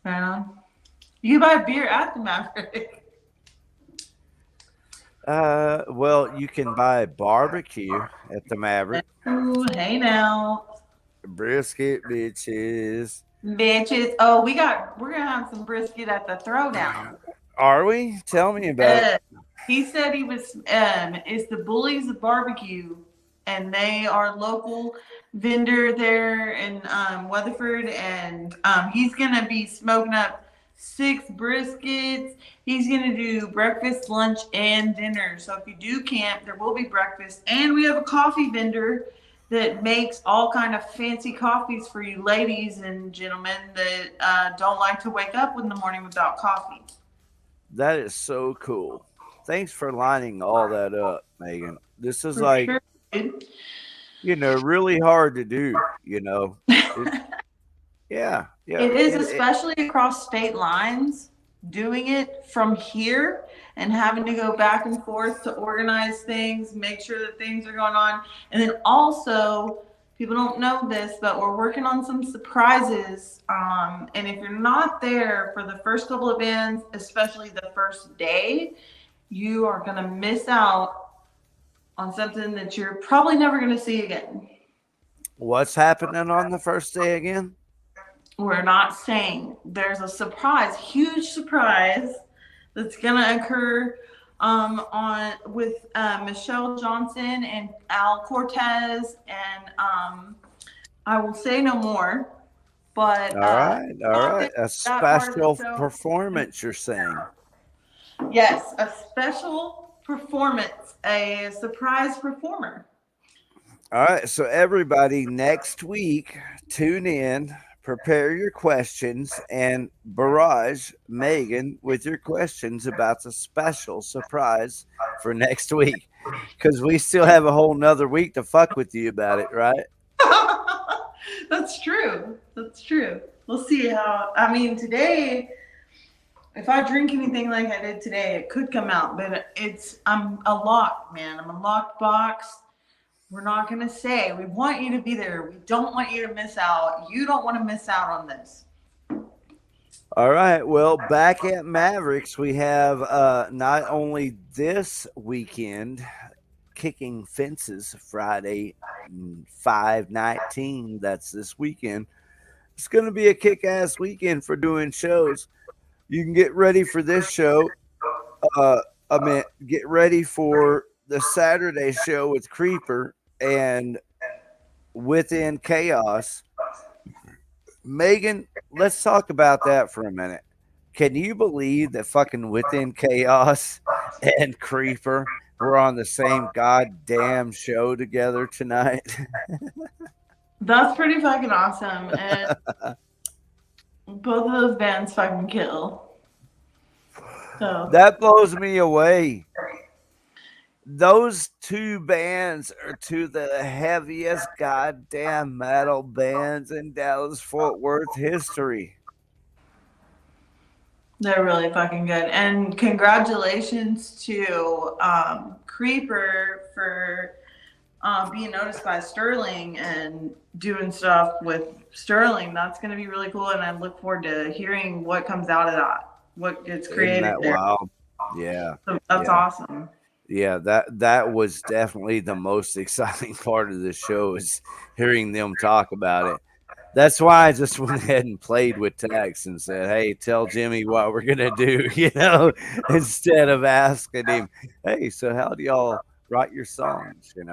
Right on. You can buy beer at the Maverick. Well, you can buy barbecue at the Maverick. Ooh, hey now. Brisket, bitches. Bitches. Oh, we're gonna have some brisket at the Throwdown. Are we? Tell me about it. He said he was it's the Bullies of Barbecue, and they are local vendor there in Weatherford, and he's gonna be smoking up 6 briskets. He's gonna do breakfast, lunch, and dinner. So if you do camp, there will be breakfast, and we have a coffee vendor that makes all kind of fancy coffees for you ladies and gentlemen that don't like to wake up in the morning without coffee. That is so cool. Thanks for lining all that up, Megan. This is like, you know, really hard to do, you know. Yeah. It is, especially across state lines, doing it from here and having to go back and forth to organize things, make sure that things are going on. And then also, people don't know this, but we're working on some surprises. And if you're not there for the first couple of bands, especially the first day, you are going to miss out on something that you're probably never going to see again. What's happening on the first day again? We're not saying. There's a surprise, huge surprise that's gonna occur with Michelle Johnson and Al Cortez, and I will say no more. But all right, a special performance, you're saying? Yes, a special performance, a surprise performer. All right, so everybody, next week, tune in. Prepare your questions and barrage Megan with your questions about the special surprise for next week, because we still have a whole nother week to fuck with you about it, right? That's true. That's true. We'll see how. I mean, today, if I drink anything like I did today, it could come out. But I'm a locked, man. I'm a locked box. We're not gonna say. We want you to be there. We don't want you to miss out. You don't want to miss out on this. All right. Well, back at Mavericks, we have not only this weekend, Kicking Fences Friday, 5/19. That's this weekend. It's going to be a kick-ass weekend for doing shows. You can get ready for this show. Get ready for the Saturday show with Creeper and Within Chaos. Megan, let's talk about that for a minute. Can you believe that fucking Within Chaos and Creeper were on the same goddamn show together tonight? That's pretty fucking awesome. And both of those bands fucking kill. So that blows me away. Those two bands are two of the heaviest goddamn metal bands in Dallas-Fort Worth history. they're really fucking good. And congratulations to Creeper for being noticed by Sterling and doing stuff with Sterling. That's going to be really cool. And I look forward to hearing what comes out of that, what gets created. Isn't that there. wild? Yeah. So that's awesome. Yeah, that was definitely the most exciting part of the show is hearing them talk about it. That's why I just went ahead and played with Tex and said, "Hey, tell Jimmy what we're gonna do," instead of asking him, "Hey, so how do y'all write your songs?" I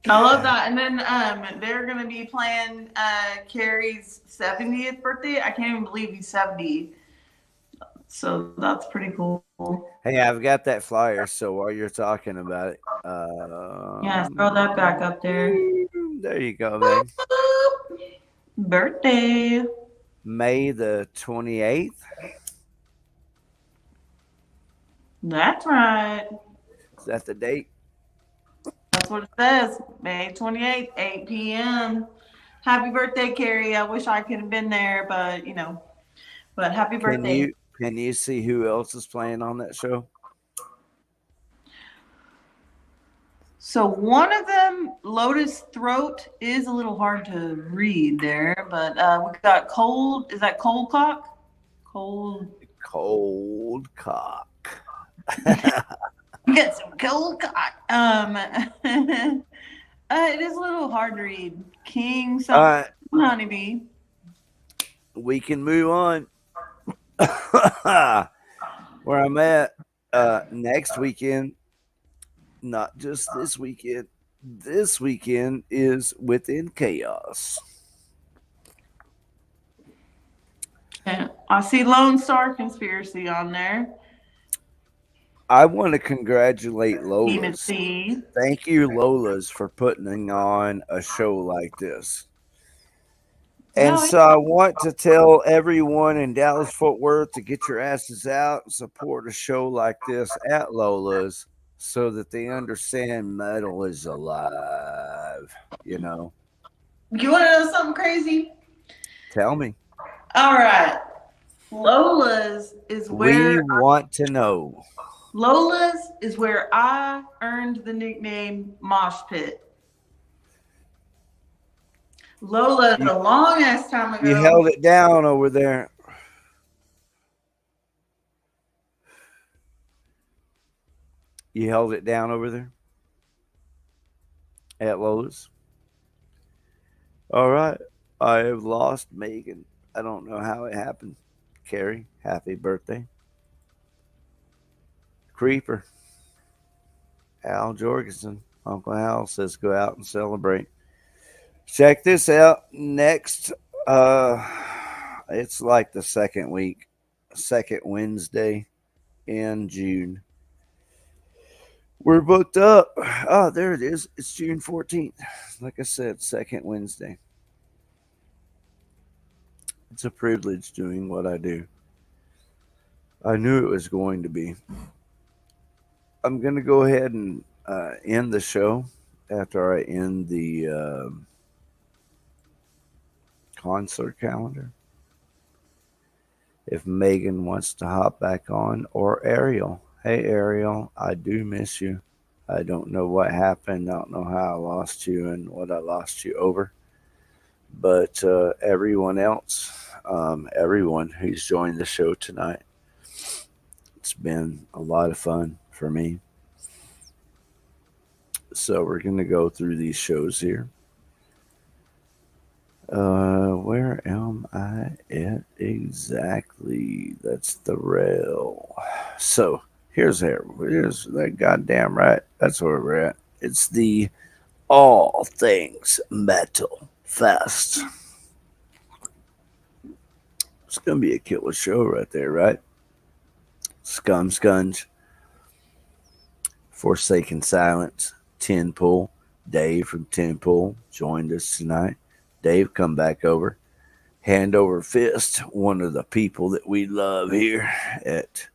love that. And then they're gonna be playing Carrie's 70th birthday. I can't even believe he's 70. So that's pretty cool. Hey, I've got that flyer. So while you're talking about it, Yeah, throw that back up there. There you go, man. Birthday. May the 28th. That's right. Is that the date? That's what it says. May 28th, 8 p.m. Happy birthday, Carrie. I wish I could have been there, but but happy birthday. Can you see who else is playing on that show? So one of them, Lotus Throat, is a little hard to read there, but we got Cold. Is that Cold Cock? Cold Cock. Get some Cold Cock. It is a little hard to read. King something Honeybee. We can move on. Where I'm at next weekend, not just this weekend. This weekend is Within Chaos. And I see Lone Star Conspiracy on there. I want to congratulate Lolas. Demonseed. Thank you, Lolas, for putting on a show like this. And so I want to tell everyone in Dallas-Fort Worth to get your asses out and support a show like this at Lola's so that they understand metal is alive, You want to know something crazy? Tell me. All right. Lola's is where we want to know. Lola's is where I earned the nickname Mosh Pit. Lola, the long ass time ago. You held it down over there. You held it down over there at Lola's. All right. I have lost Megan. I don't know how it happened. Carrie, happy birthday. Creeper. Al Jorgensen. Uncle Al says go out and celebrate. Check this out. Next, it's like the second Wednesday in June. We're booked up. Oh, there it is. It's June 14th. Like I said, second Wednesday. It's a privilege doing what I do. I knew it was going to be. I'm going to go ahead and end the show after I end the concert calendar. If Megan wants to hop back on, or Ariel. Hey, Ariel, I do miss you. I don't know what happened. I don't know how I lost you and what I lost you over. But everyone else, everyone who's joined the show tonight, it's been a lot of fun for me. So we're going to go through these shows here. Where am I at exactly? That's the rail. So here's that goddamn right. That's where we're at. It's the All Things Metal Fest. It's gonna be a killer show right there, right? Scum, Scunge, Forsaken Silence, Tin Pool, Dave from Tin Pool joined us tonight. Dave, come back over. Hand over fist, one of the people that we love here at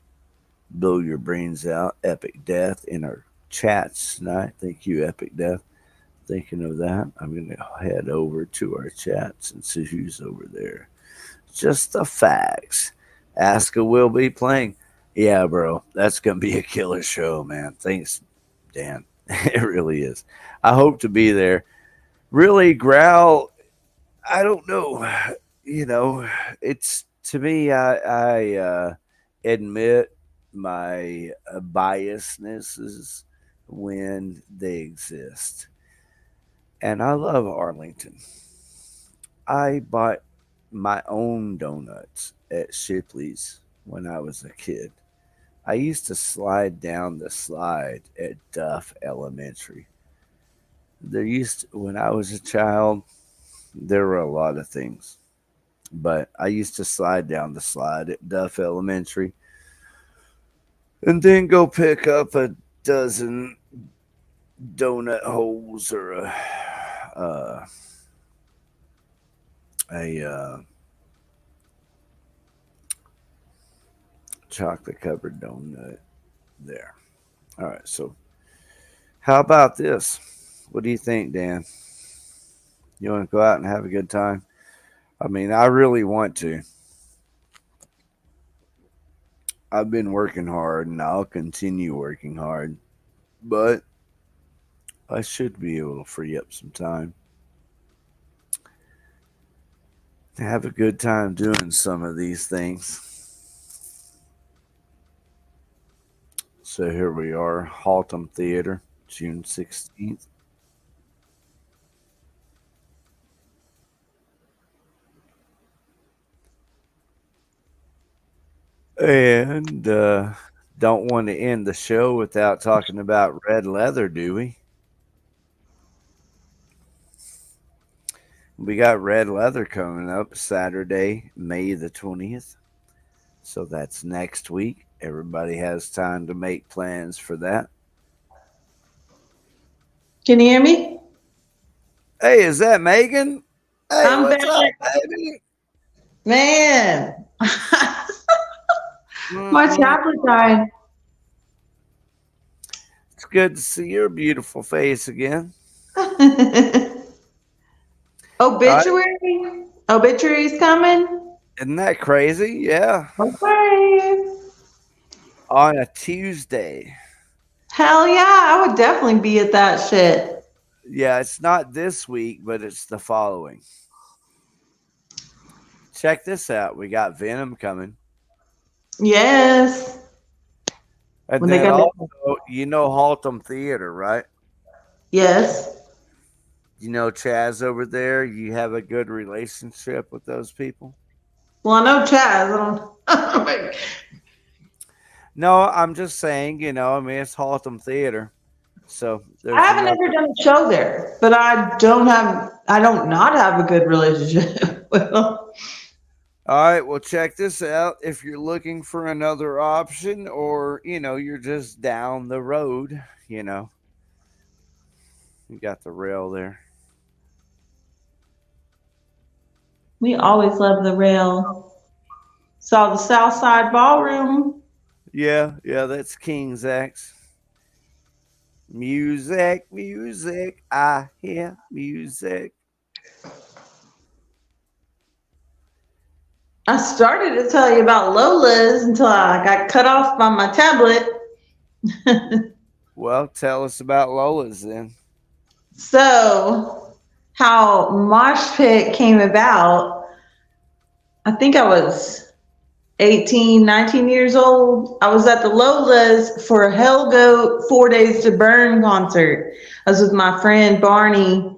Blow Your Brains Out, Epic Death, in our chats tonight. Thank you, Epic Death. Thinking of that, I'm going to head over to our chats and see who's over there. Just the facts. Aska will be playing. Yeah, bro, that's going to be a killer show, man. Thanks, Dan. It really is. I hope to be there. Really, Growl, I don't know. You know, it's, to me, I admit my biasnesses when they exist. And I love Arlington. I bought my own donuts at Shipley's when I was a kid. I used to slide down the slide at Duff Elementary. When I was a child, there were a lot of things. But I used to slide down the slide at Duff Elementary and then go pick up a dozen donut holes or a chocolate covered donut there. All right, so how about this? What do you think, Dan? You want to go out and have a good time? I mean, I really want to. I've been working hard and I'll continue working hard, but I should be able to free up some time to have a good time doing some of these things. So here we are, Haltom Theater, June 16th. And don't want to end the show without talking about Red Leather, do we? We got Red Leather coming up Saturday, May the 20th. So that's next week. Everybody has time to make plans for that. Can you hear me? Hey, is that Megan? Hey, I'm what's back. up, baby? Man. My tablet died. It's good to see your beautiful face again. Obituary? Obituary's coming? Isn't that crazy? Yeah. Okay. On a Tuesday. Hell yeah, I would definitely be at that shit. Yeah, it's not this week, but it's the following. Check this out. We got Venom coming. Yes. And When then they got also, you know Haltom Theater, right? Yes. You know Chaz over there? You have a good relationship with those people? Well, I know Chaz. I don't. No, I'm just saying, you know, I mean, it's Haltom Theater. So there's I haven't ever done a show there, but I don't not have a good relationship with them. All right, well, check this out. If you're looking for another option or, you know, you're just down the road, you know, you got the rail there. We always love the rail. Saw the South Side Ballroom. Yeah, that's King's X. Music, I hear music. I started to tell you about Lola's until I got cut off by my tablet. Well, tell us about Lola's then. So, how Mosh Pit came about, I think I was 18, 19 years old. I was at the Lola's for a Hellgoat 4 Days to Burn concert. I was with my friend Barney,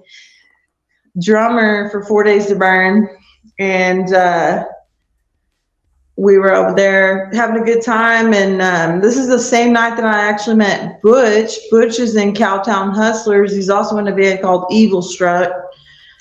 drummer for 4 Days to Burn. And we were over there having a good time. And this is the same night that I actually met Butch. Butch is in Cowtown Hustlers. He's also in a band called Evil Struck.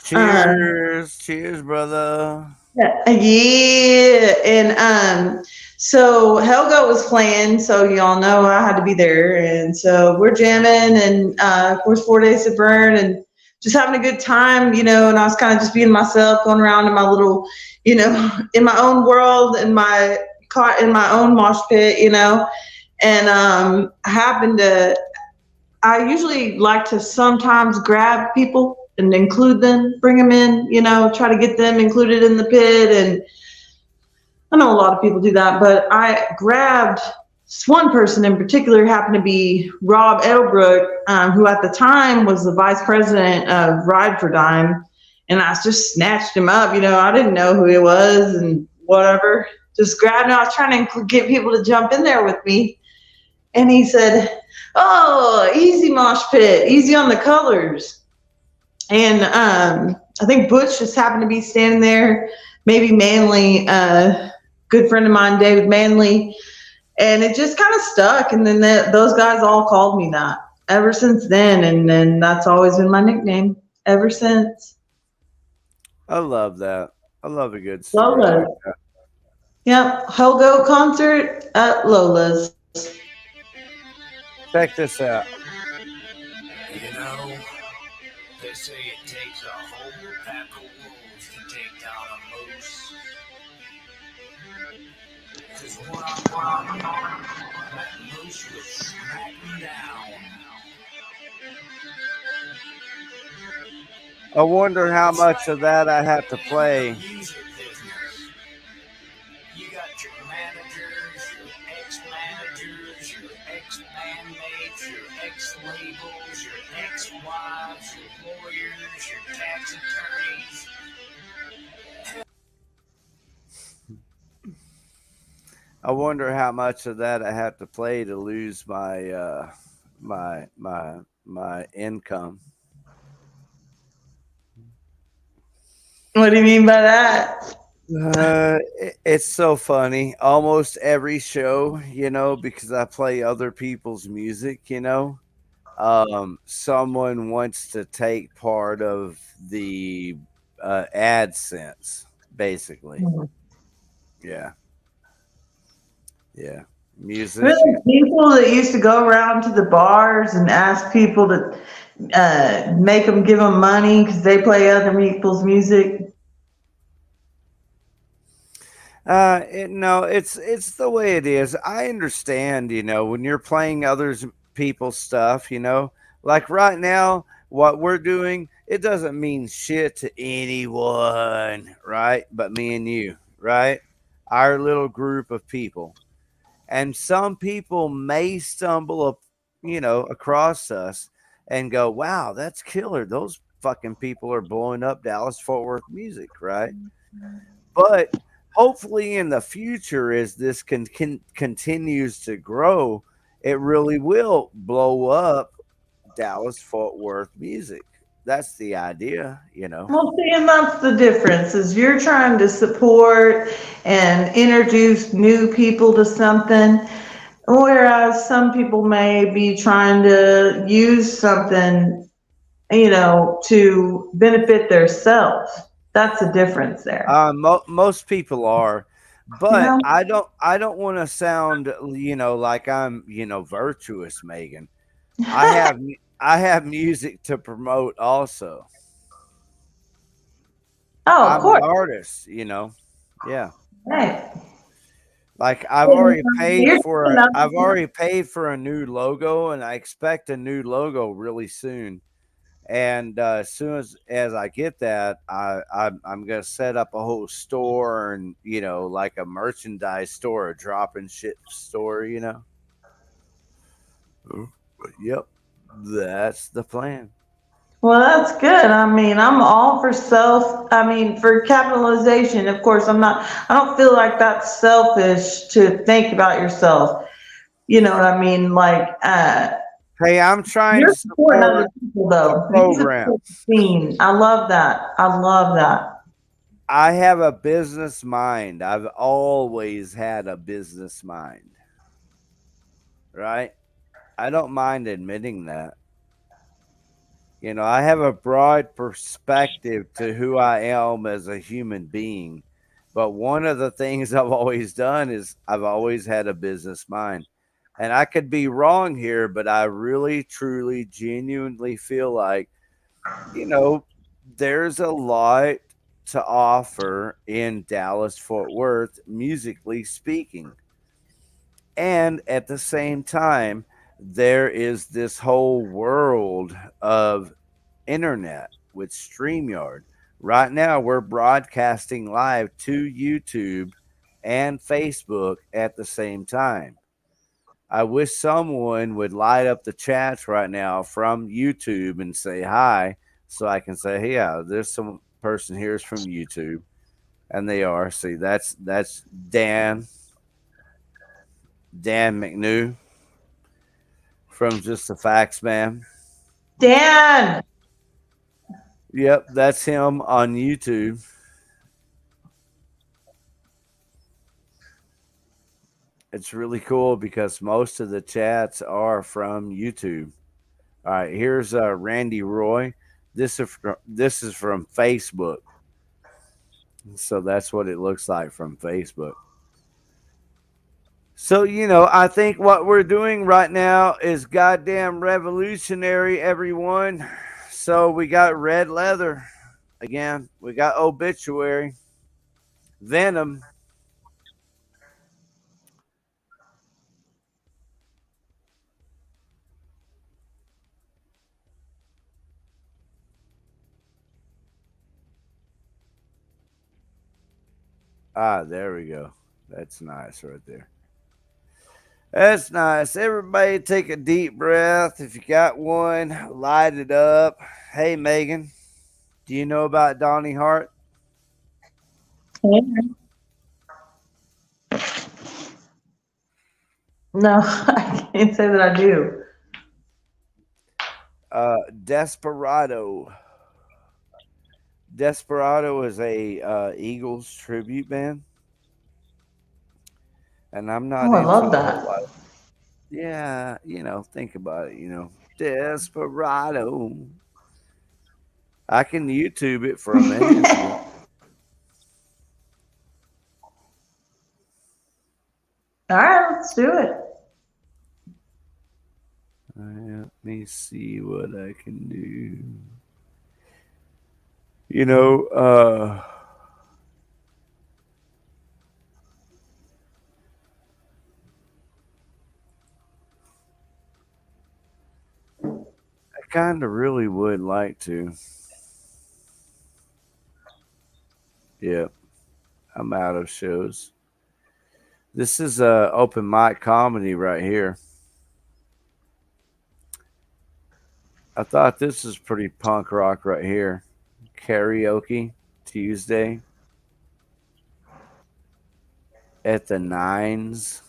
Cheers. Cheers, brother. Yeah. And so Helga was playing, so y'all know I had to be there. And so we're jamming and of course 4 Days to Burn and just having a good time, you know, and I was kind of just being myself, going around in my little, you know, in my own world, in my own mosh pit, you know. And I usually like to sometimes grab people and include them, bring them in, you know, try to get them included in the pit. And I know a lot of people do that, but I grabbed one person in particular, happened to be Rob Edelbrook, who at the time was the vice president of Ride for Dime. And I just snatched him up, you know, I didn't know who he was and whatever, just grabbed him. I was trying to get people to jump in there with me. And he said, "Oh, easy mosh pit, easy on the colors." And I think Butch just happened to be standing there, maybe Manley, good friend of mine, David Manley, and it just kind of stuck. And then those guys all called me that ever since then. And then that's always been my nickname ever since. I love that. I love a good story. Lola. Like that. Yep. Hellgoat concert at Lola's. Check this out. You know, they say it takes a whole pack of wolves to take down a moose. 'Cause one that moose was smacking down. I wonder how much of that I have to play. You got your managers, your ex-managers, your ex-bandmates, your ex-labels, your ex-wives, your lawyers, your tax attorneys. I wonder how much of that I have to play to lose my my income. What do you mean by that? It's so funny. Almost every show, you know, because I play other people's music, you know, someone wants to take part of the AdSense, basically. Yeah. Yeah. Musicians. Really, people that used to go around to the bars and ask people to make them give them money because they play other people's music. No, it's the way it is. I understand, you know, when you're playing others people's stuff, you know, like right now, what we're doing, it doesn't mean shit to anyone, right? But me and you, right? Our little group of people. And some people may stumble up, you know, across us and go, "Wow, that's killer. Those fucking people are blowing up Dallas Fort Worth music," right? But hopefully in the future, as this continues to grow, it really will blow up Dallas Fort Worth music. That's the idea, you know. Well, see, and that's the difference is you're trying to support and introduce new people to something, whereas some people may be trying to use something, you know, to benefit themselves. That's the difference there. Most people are, but Yeah. I don't want to sound, you know, like I'm, you know, virtuous, Megan. I have music to promote also. Oh, of I'm course. an artist, you know. Yeah. Right. Like I've already paid for a new logo, and I expect a new logo really soon. And as soon as I get that, I'm gonna set up a whole store, and like a merchandise store, a drop and ship store. Yep, that's the plan. Well, that's good. I mean, I'm all for for capitalization. Of course, I don't feel like that's selfish to think about yourself. You know what I mean? Hey, I'm trying You're to supporting support other people, the though. You program. support the scene. I love that. I love that. I have a business mind. I've always had a business mind. Right? I don't mind admitting that. I have a broad perspective to who I am as a human being. But one of the things I've always done is I've always had a business mind. And I could be wrong here, but I really, truly, genuinely feel like, there's a lot to offer in Dallas, Fort Worth, musically speaking. And at the same time, there is this whole world of internet with StreamYard. Right now, we're broadcasting live to YouTube and Facebook at the same time. I wish someone would light up the chats right now from YouTube and say hi, so I can say, hey, yeah, there's some person here's from YouTube, and they are. See, that's Dan McNew from Just the Facts, Man. Dan. Yep, that's him on YouTube. It's really cool because most of the chats are from YouTube. All right, here's Randy Roy. This is from Facebook. So that's what it looks like from Facebook. So, I think what we're doing right now is goddamn revolutionary, everyone. So we got Red Leather. Again, we got Obituary. Venom. Ah, there we go. That's nice right there. That's nice. Everybody take a deep breath. If you got one, light it up. Hey, Megan, do you know about Donnie Hart? Yeah. No, I can't say that I do. Desperado. Desperado is a Eagles tribute band. And I'm not Oh, I into love a that. whole lot. Yeah, think about it, Desperado. I can YouTube it for a minute. If you want. All right, let's do it. Let me see what I can do. I kind of really would like to. Yep. I'm out of shows. This is open mic comedy right here. I thought this was pretty punk rock right here. Karaoke Tuesday at the Nines.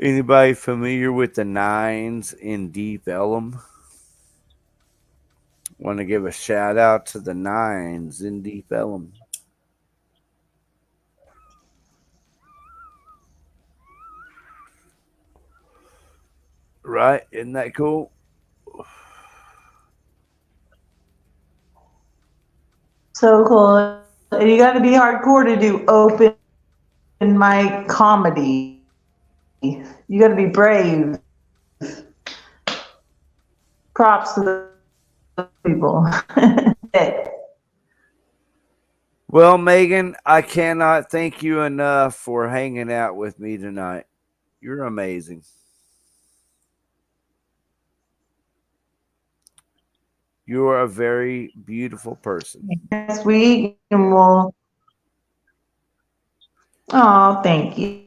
Anybody familiar with the Nines in Deep Ellum? Want to give a shout out to the Nines in Deep Ellum. Right? Isn't that cool? So cool. You got to be hardcore to do open mic comedy. You got to be brave. Props to the people. Well, Megan, I cannot thank you enough for hanging out with me tonight. You're amazing. You are a very beautiful person. Next week, and we'll. Oh, thank you.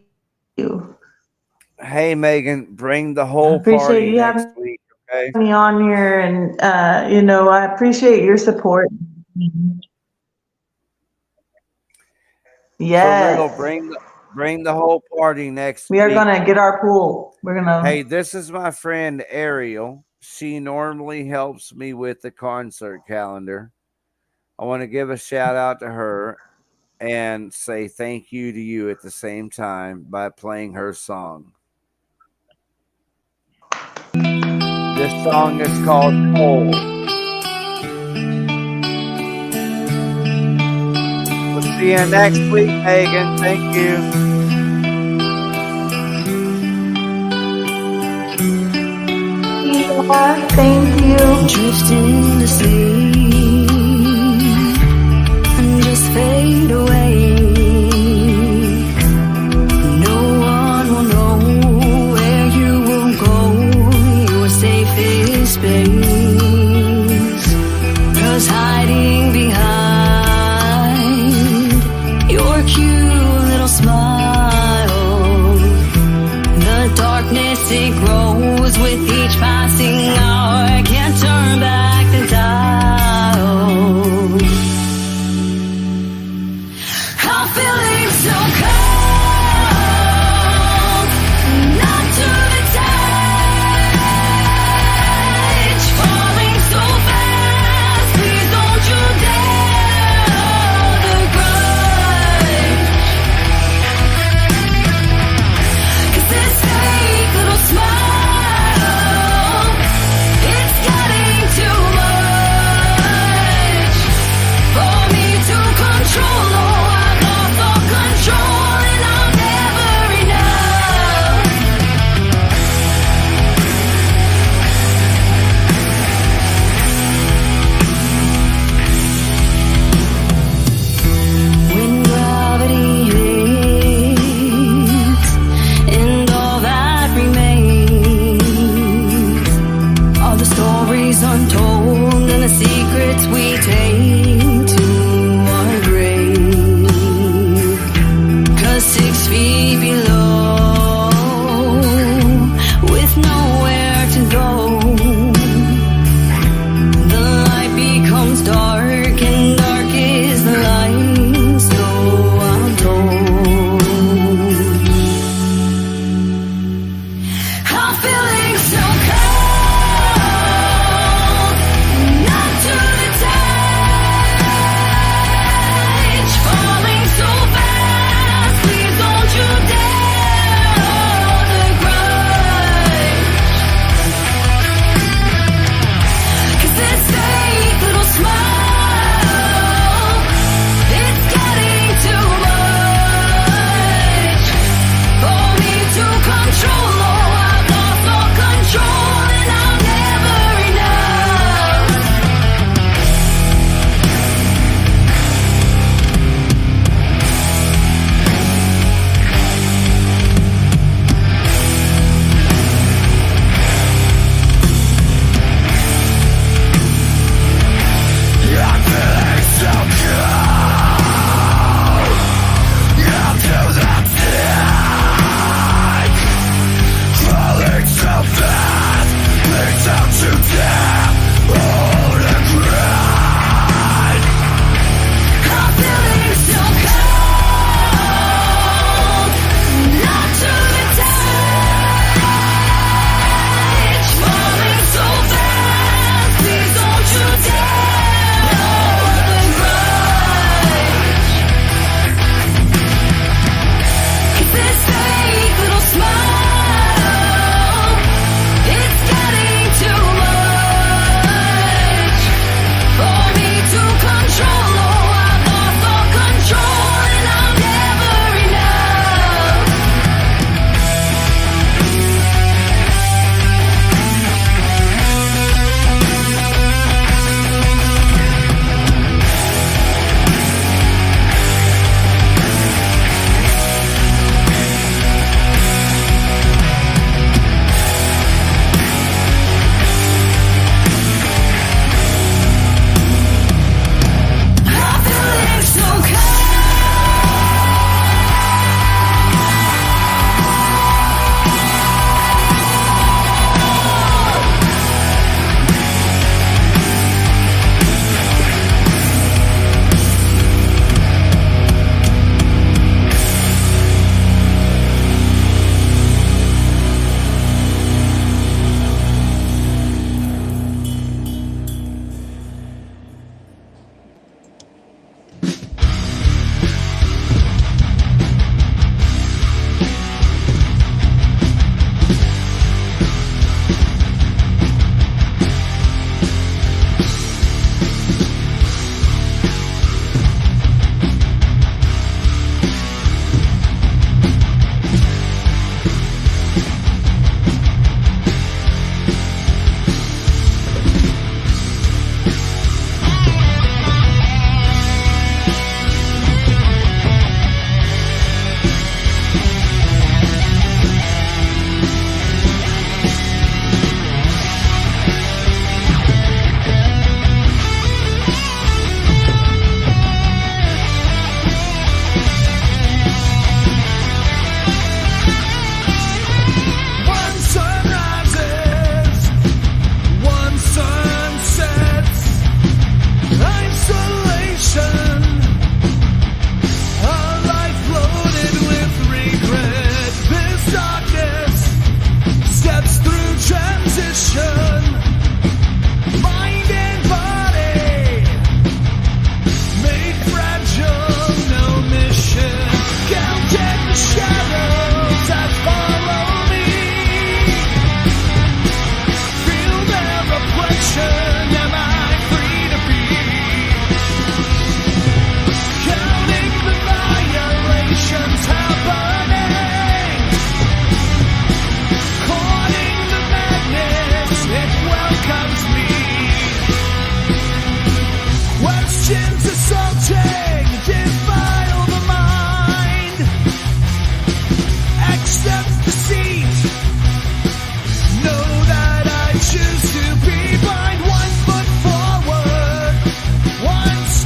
Hey, Megan, bring the whole Appreciate party you next having week, okay? me on here, and you know, I appreciate your support. Yes. For real, bring the whole party next We are week. gonna get our pool. We're gonna. Hey, this is my friend Ariel. She normally helps me with the concert calendar. I want to give a shout out to her and say thank you to you at the same time by playing her song. This song is called Cold. We'll see you next week, Megan. Thank you. Thank you. Drifting to sleep and just fade away. No one will know where you will go, your safest space. 'Cause hiding behind your cute little smile, the darkness it grows with each passing hour. Can't turn back the time.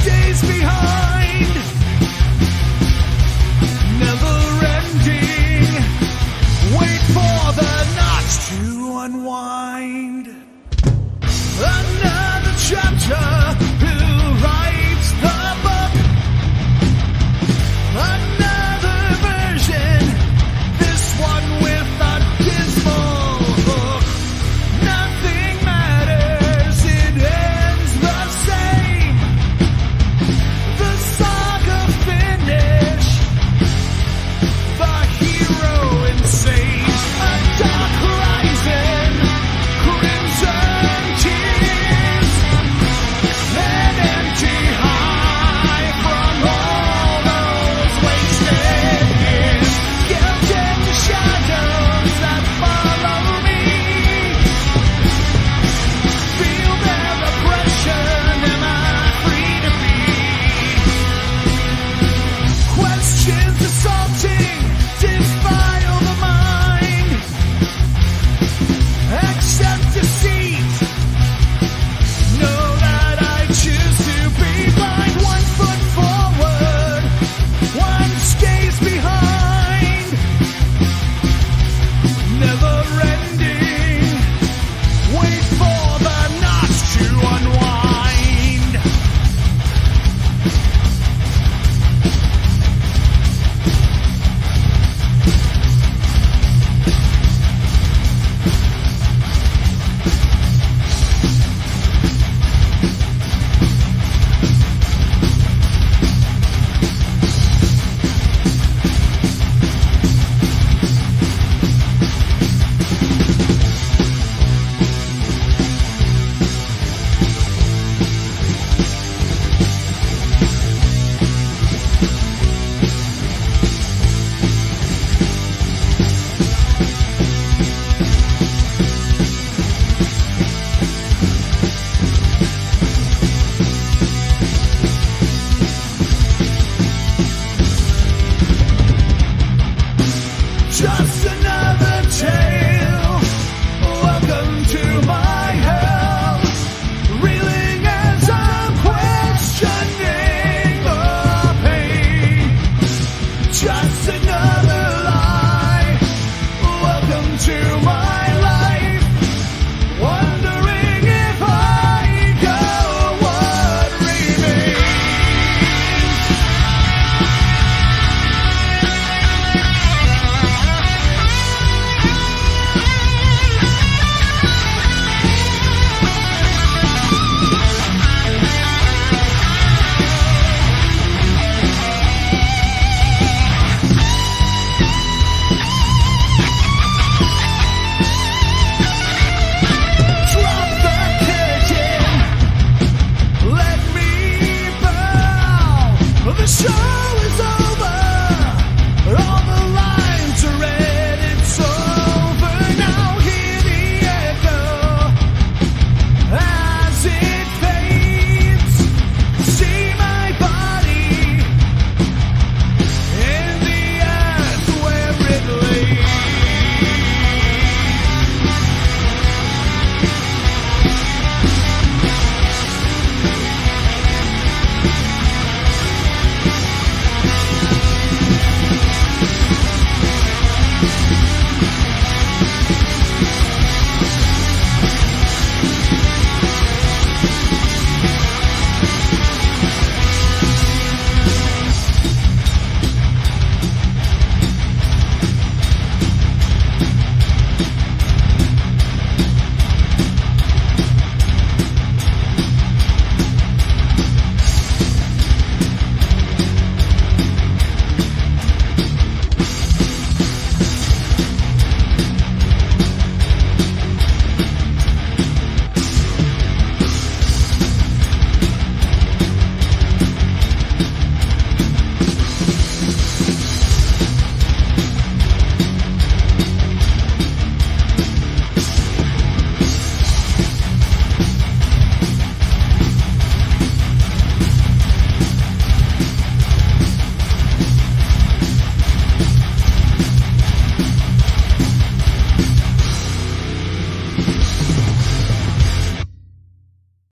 stays behind, never ending. Wait for the knots to unwind. Another chapter, who writes the book? Another version, this one with a dismal hook. Nothing matters, it ends the same. The saga finish, the hero insane. A dark horizon, crimson tears, an empty high from all those wasted years. Guilt and the shadows that follow me, feel their oppression. Am I free to be? Questions assaulting, defile the mind. Accept defeat. Know that I choose to be blind. 1 foot forward, 1 stays behind. Never ending. Wait for the knots to unwind. Just another tale. Welcome to my hell. Reeling as I'm questioning the pain. Just another lie. Welcome to my life. Wondering if I go, what remains? Drop the curtain. Let me bow. The show